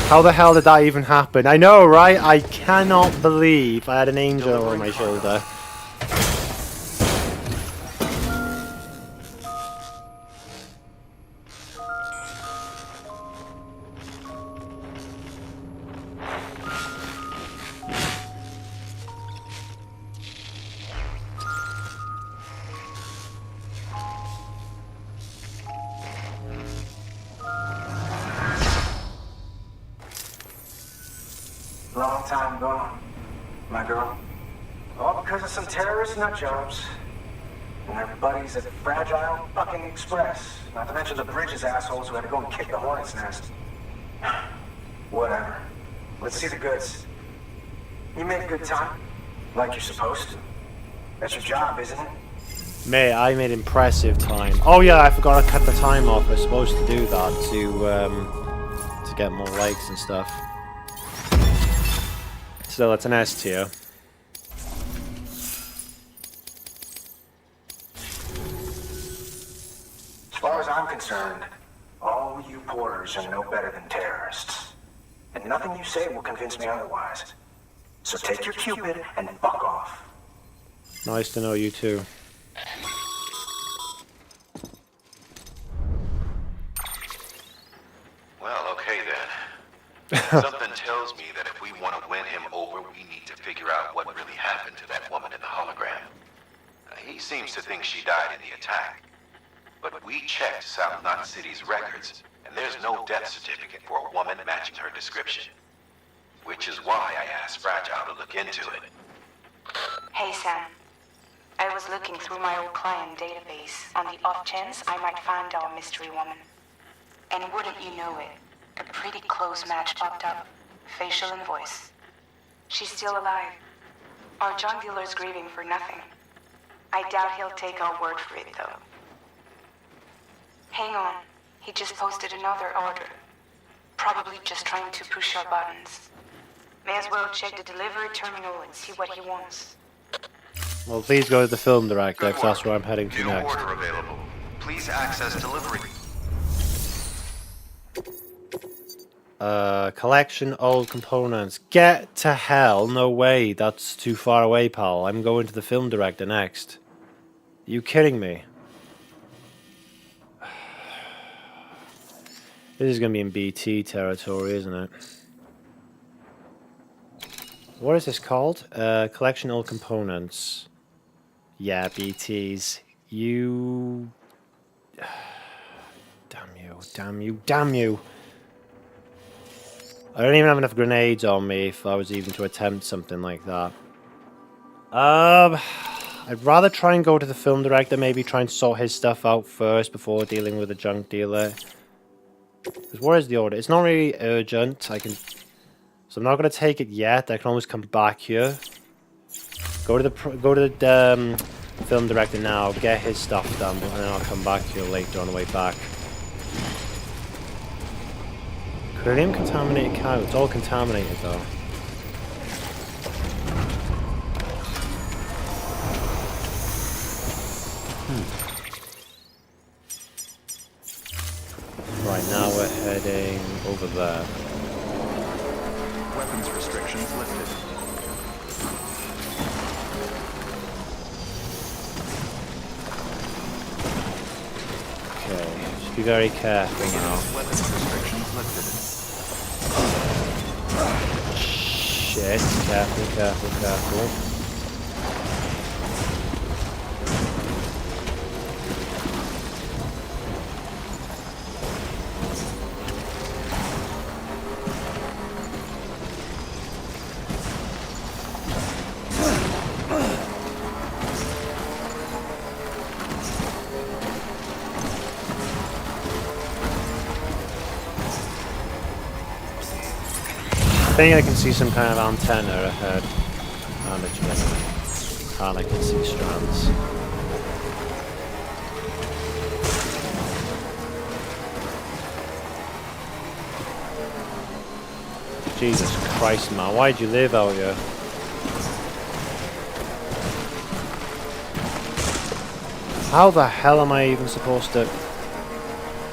How the hell did that even happen? I know, right? I cannot believe I had an angel on my shoulder. Long time gone, my girl. All because of some terrorist nut jobs. And their buddies at Fragile fucking Express. Not to mention the Bridges assholes who had to go and kick the hornet's nest. Whatever. Let's see the goods. You made good time. Like you're supposed to. That's your job, isn't it? Mate, I made impressive time. Oh yeah, I forgot to cut the time off. I was supposed to do that to get more likes and stuff. So that's an S tier. As far as I'm concerned, all you porters are no better than terrorists. And nothing you say will convince me otherwise. So take your Cupid and fuck off. Nice to know you too. Well, okay then. Something tells me that if we want to win him over, we need to figure out what really happened to that woman in the hologram. He seems to think she died in the attack. But we checked South Knot City's records, and there's no death certificate for a woman matching her description. Which is why I asked Fragile to look into it. Hey, Sam. I was looking through my old client database on the off chance I might find our mystery woman. And wouldn't you know it, a pretty close match popped up. Facial and voice. She's still alive. Our junk dealer's grieving for nothing. I doubt he'll take our word for it, though. Hang on. He just posted another order. Probably just trying to push our buttons. May as well check the delivery terminal and see what he wants. Well, please go to the film director, because that's where I'm heading to New next. order available. Please access delivery. Collection old components. Get to hell. No way. That's too far away, pal. I'm going to the film director next. Are you kidding me? This is going to be in BT territory, isn't it? What is this called? Collection old components. Yeah, BTs. You... Damn you, damn you, damn you! I don't even have enough grenades on me if I was even to attempt something like that. I'd rather try and go to the film director, maybe try and sort his stuff out first before dealing with a junk dealer. Because where is the order? It's not really urgent. So I'm not going to take it yet. I can always come back here. Go to the film director now, get his stuff done, and then I'll come back here later on the way back. Cranium contaminated cow. It's all contaminated though. Right, now we're heading over there. Weapons restrictions lifted. Okay, just be very careful now. Weapons restrictions lifted. Shit, careful, careful, careful. I think I can see some kind of antenna ahead. And I can see strands. Jesus Christ, man. Why'd you live out here? How the hell am I even supposed to...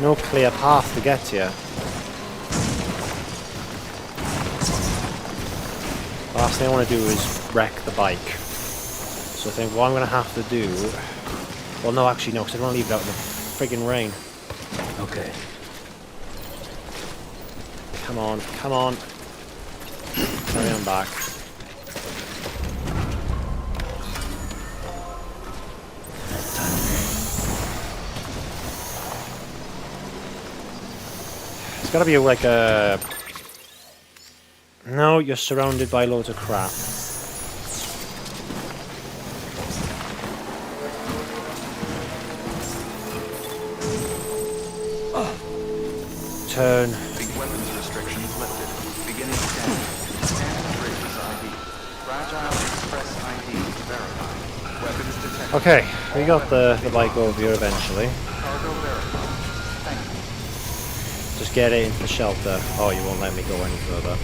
No clear path to get here. Last thing I want to do is wreck the bike. So I think what I'm going to have to do... Well, no, actually, no, because I don't want to leave it out in the friggin' rain. Okay. Come on, come on. Carry on back. It's gotta be like a... No, you're surrounded by loads of crap. Turn. Big weapons restrictions lifted. Beginning scan. Scan traces ID. Fragile Express ID verified. Weapons detected. Okay, we got the bike over here eventually. Cargo verified. Thank you. Just get it into the shelter. Oh, you won't let me go any further.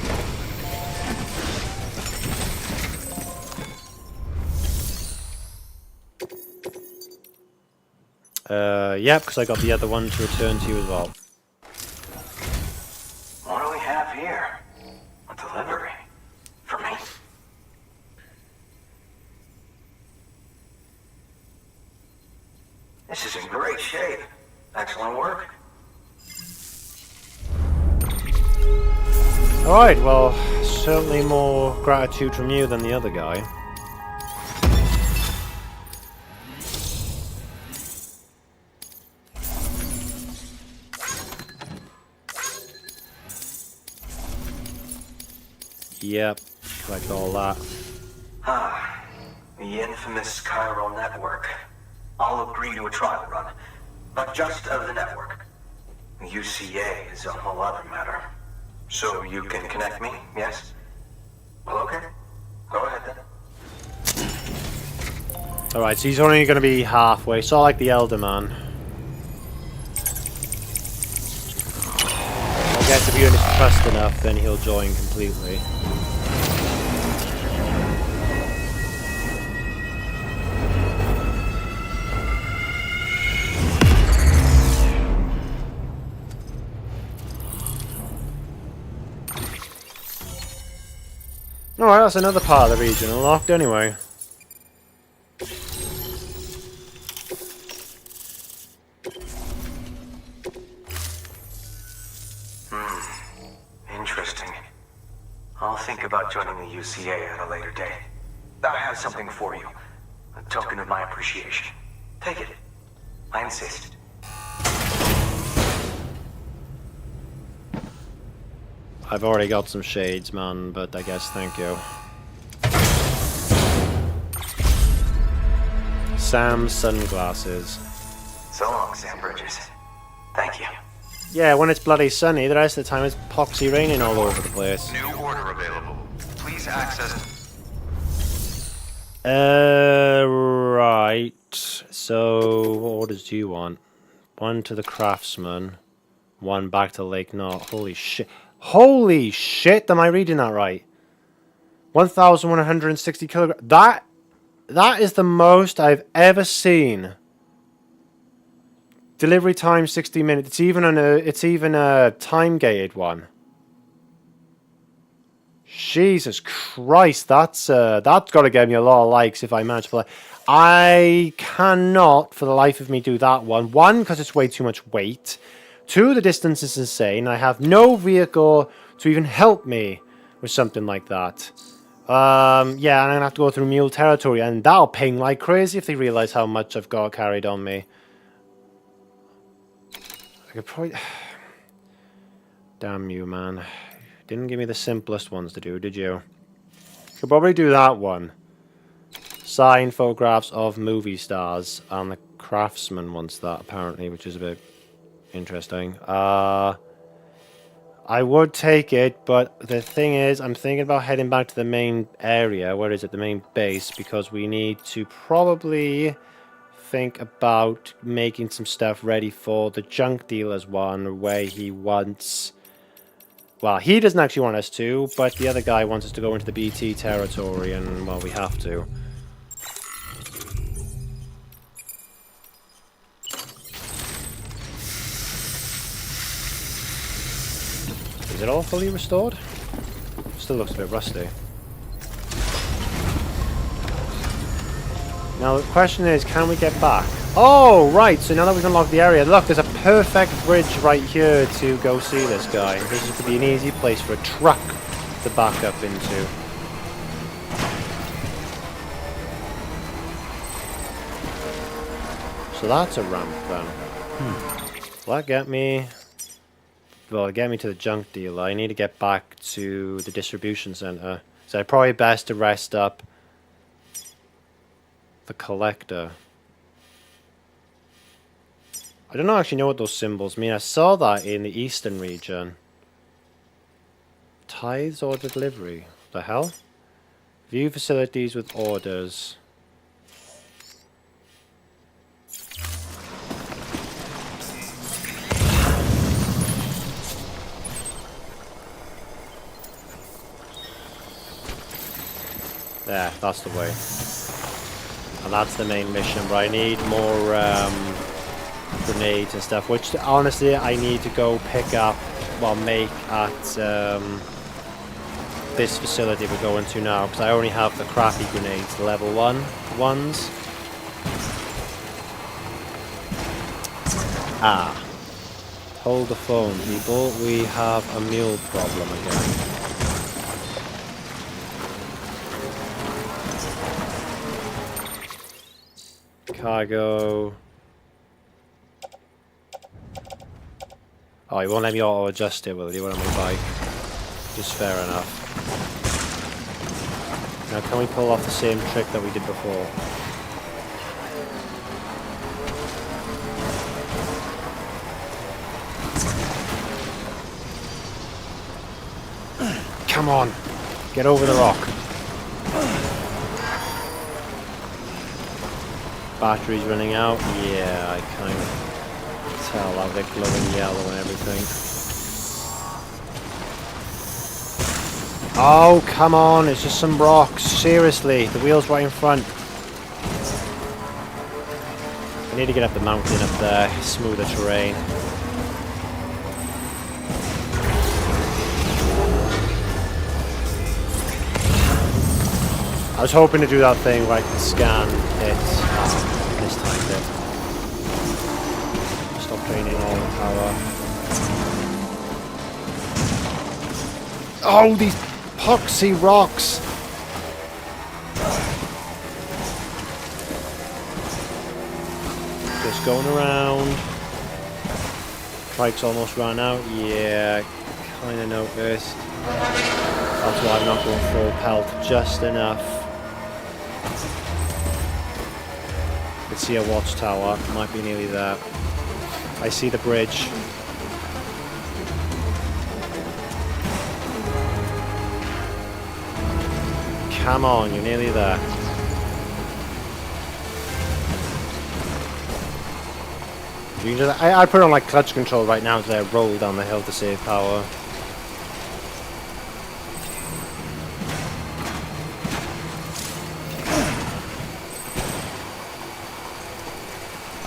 Yep, because I got the other one to return to you as well. What do we have here? A delivery? For me? This is in great shape. Excellent work. Alright, well, certainly more gratitude from you than the other guy. Yep, collect all that. Ah, the infamous chiral network. I'll agree to a trial run, but just of the network. UCA is a whole other matter. So you can connect me, yes? Well, okay. Go ahead then. Alright, so he's only going to be halfway, sort of like the Elder Man. I'll get to be trust enough, then he'll join completely. Alright, that's another part of the region unlocked anyway. Interesting. I'll think about joining the UCA at a later date. I have something for you. A token of my appreciation. Take it. I insist. I've already got some shades, man, but I guess thank you. Sam's sunglasses. So long, Sam Bridges. Thank you. Yeah, when it's bloody sunny, the rest of the time it's poxy raining all over the place. New order available. Please access. Right. So, what orders do you want? One to the craftsman, one back to Lake Knot. Holy shit. Holy shit, am I reading that right? 1,160 kilograms. That is the most I've ever seen. Delivery time 60 minutes. It's even a time gated one. Jesus Christ, that's got to get me a lot of likes if I manage to play. I cannot for the life of me do that one. One, because it's way too much weight. Two, the distance is insane. I have no vehicle to even help me with something like that. Yeah, and I'm going to have to go through mule territory, and that'll ping like crazy if they realize how much I've got carried on me. I could probably... Damn you, man. Didn't give me the simplest ones to do, did you? Could probably do that one. Sign photographs of movie stars, and the craftsman wants that, apparently, which is a bit... interesting. I would take it, but the thing is, I'm thinking about heading back to the main area. Where is it? The main base, because we need to probably think about making some stuff ready for the junk dealer's one, where he wants Well, he doesn't actually want us to, but the other guy wants us to go into the BT territory, and, well, we have to. Is it all fully restored? Still looks a bit rusty. Now the question is, can we get back? Oh, right, so now that we've unlocked the area, look, there's a perfect bridge right here to go see this guy. This is to be an easy place for a truck to back up into. So that's a ramp then. Will that get me? Well, get me to the junk dealer. I need to get back to the distribution center. So probably best to rest up the collector. I don't actually know what those symbols mean. I saw that in the eastern region. Tithes or delivery? The hell? View facilities with orders. There, that's the way. And that's the main mission, but I need more grenades and stuff, which honestly I need to go pick up, well, make at this facility we're going to now, because I only have the crappy grenades, the level 1 ones. Ah. Hold the phone, people. We have a mule problem again. Cargo. Oh, he won't let me auto adjust it, will he, when I'm on my bike? Just fair enough. Now, can we pull off the same trick that we did before? Come on! Get over the rock. Battery's running out. Yeah, I kind of tell that they're glowing yellow and everything. Oh, come on, it's just some rocks. Seriously, the wheel's right in front. I need to get up the mountain up there, smoother terrain. I was hoping to do that thing where I can scan it. This time it. Stop draining all the power. Oh, these poxy rocks! Just going around. Trike's almost run out. Yeah, kind of noticed. That's why I'm not going full pelt, just enough. I see a watchtower, might be nearly there. I see the bridge. Come on, you're nearly there. You can just, I put on like clutch control right now as I roll down the hill to save power.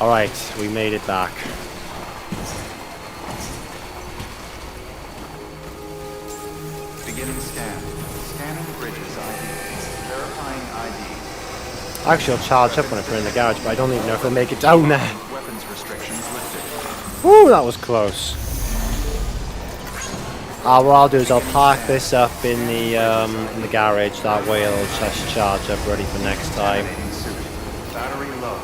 Alright, we made it back. Beginning scan. Scanning bridges ID. Verifying ID. Actually, I'll charge up when I put it in the garage, but I don't even know if I'll make it down there. Weapons restrictions lifted. Woo, that was close. What I'll do is I'll park this up in the garage. That way it'll just charge up, ready for next time. Battery low.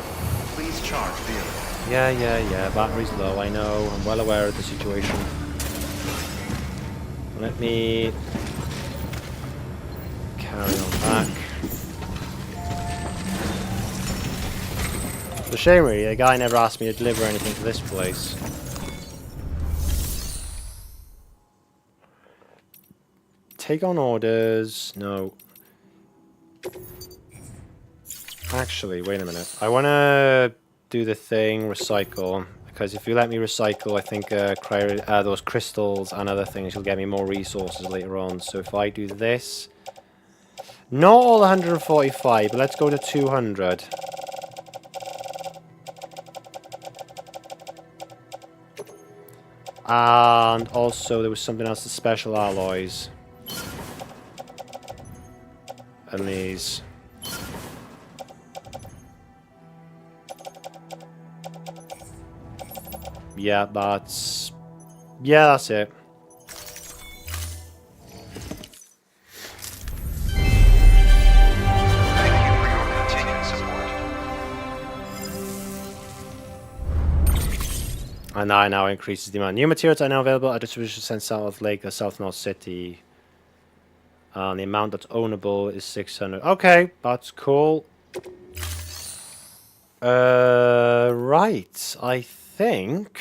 Please charge vehicle. Yeah. Battery's low. I know. I'm well aware of the situation. Let me carry on back. It's a shame, really. The guy never asked me to deliver anything to this place. Take on orders. No. Actually, wait a minute. I want to do the thing, recycle. Because if you let me recycle, I think those crystals and other things, you'll get me more resources later on. So if I do this... Not all 145, but let's go to 200. And also there was something else, the special alloys. And these. Yeah, that's it. And that now increases the amount of new materials are now available at distribution center South Lake or South North City. And the amount that's ownable is 600. Okay, that's cool. Right, I think...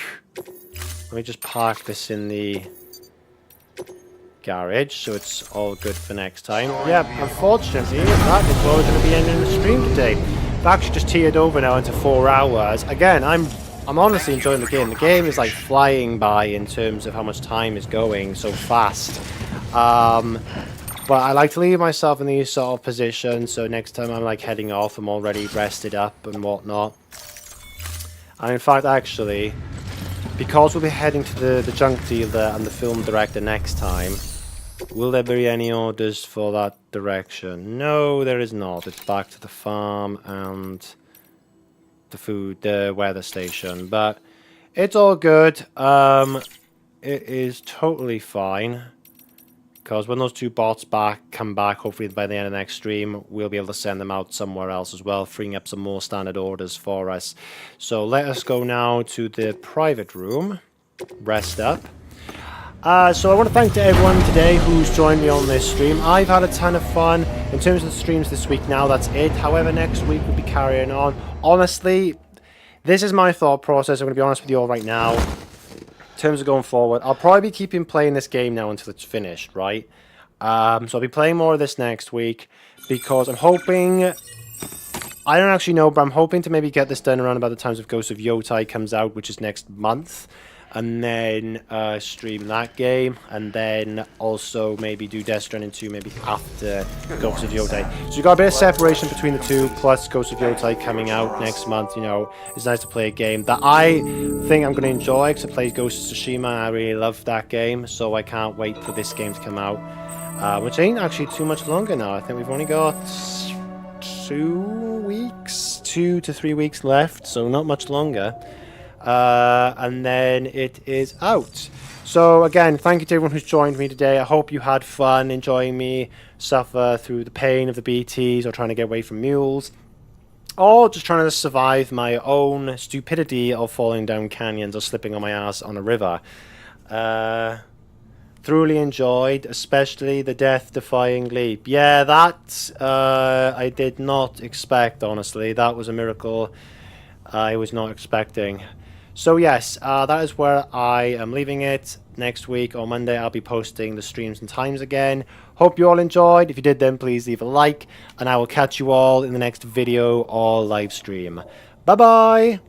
Let me just park this in the garage so it's all good for next time. Yeah, unfortunately, that is where we're going to be ending the stream today. I've actually just tiered over now into 4 hours. Again, I'm honestly enjoying the game. The game is like flying by in terms of how much time is going so fast. But I like to leave myself in these sort of positions, so next time I'm like heading off, I'm already rested up and whatnot. And in fact, actually, because we'll be heading to the junk dealer and the film director next time, will there be any orders for that direction? No, there is not. It's back to the farm and the weather station. But it's all good. It is totally fine. Because when those 2 bots come back, hopefully by the end of the next stream, we'll be able to send them out somewhere else as well, freeing up some more standard orders for us. So let us go now to the private room, rest up. So I want to thank to everyone today who's joined me on this stream. I've had a ton of fun. In terms of the streams this week now, that's it. However, next week we'll be carrying on. Honestly, this is my thought process. I'm going to be honest with you all right now. In terms of going forward, I'll probably be keeping playing this game now until it's finished, right? So I'll be playing more of this next week because I'm hoping... I don't actually know, but I'm hoping to maybe get this done around about the times of Ghost of Yotai comes out, which is next month. And then stream that game. And then also maybe do Death Stranding 2 maybe after Ghost of Yotai. So you've got a bit of separation between the two, plus Ghost of Yotai coming out next month. You know, it's nice to play a game that I think I'm going to enjoy, because I played Ghost of Tsushima and I really love that game. So I can't wait for this game to come out. Which ain't actually too much longer now. I think we've only got 2 to 3 weeks left, so not much longer. And then it is out. So again, thank you to everyone who's joined me today. I hope you had fun enjoying me suffer through the pain of the BTs, or trying to get away from mules, or just trying to survive my own stupidity of falling down canyons or slipping on my ass on a river. Thoroughly enjoyed, especially the death-defying leap. Yeah, that I did not expect, honestly. That was a miracle I was not expecting. So yes, that is where I am leaving it. Next week on Monday, I'll be posting the streams and times again. Hope you all enjoyed. If you did, then please leave a like, and I will catch you all in the next video or live stream. Bye-bye!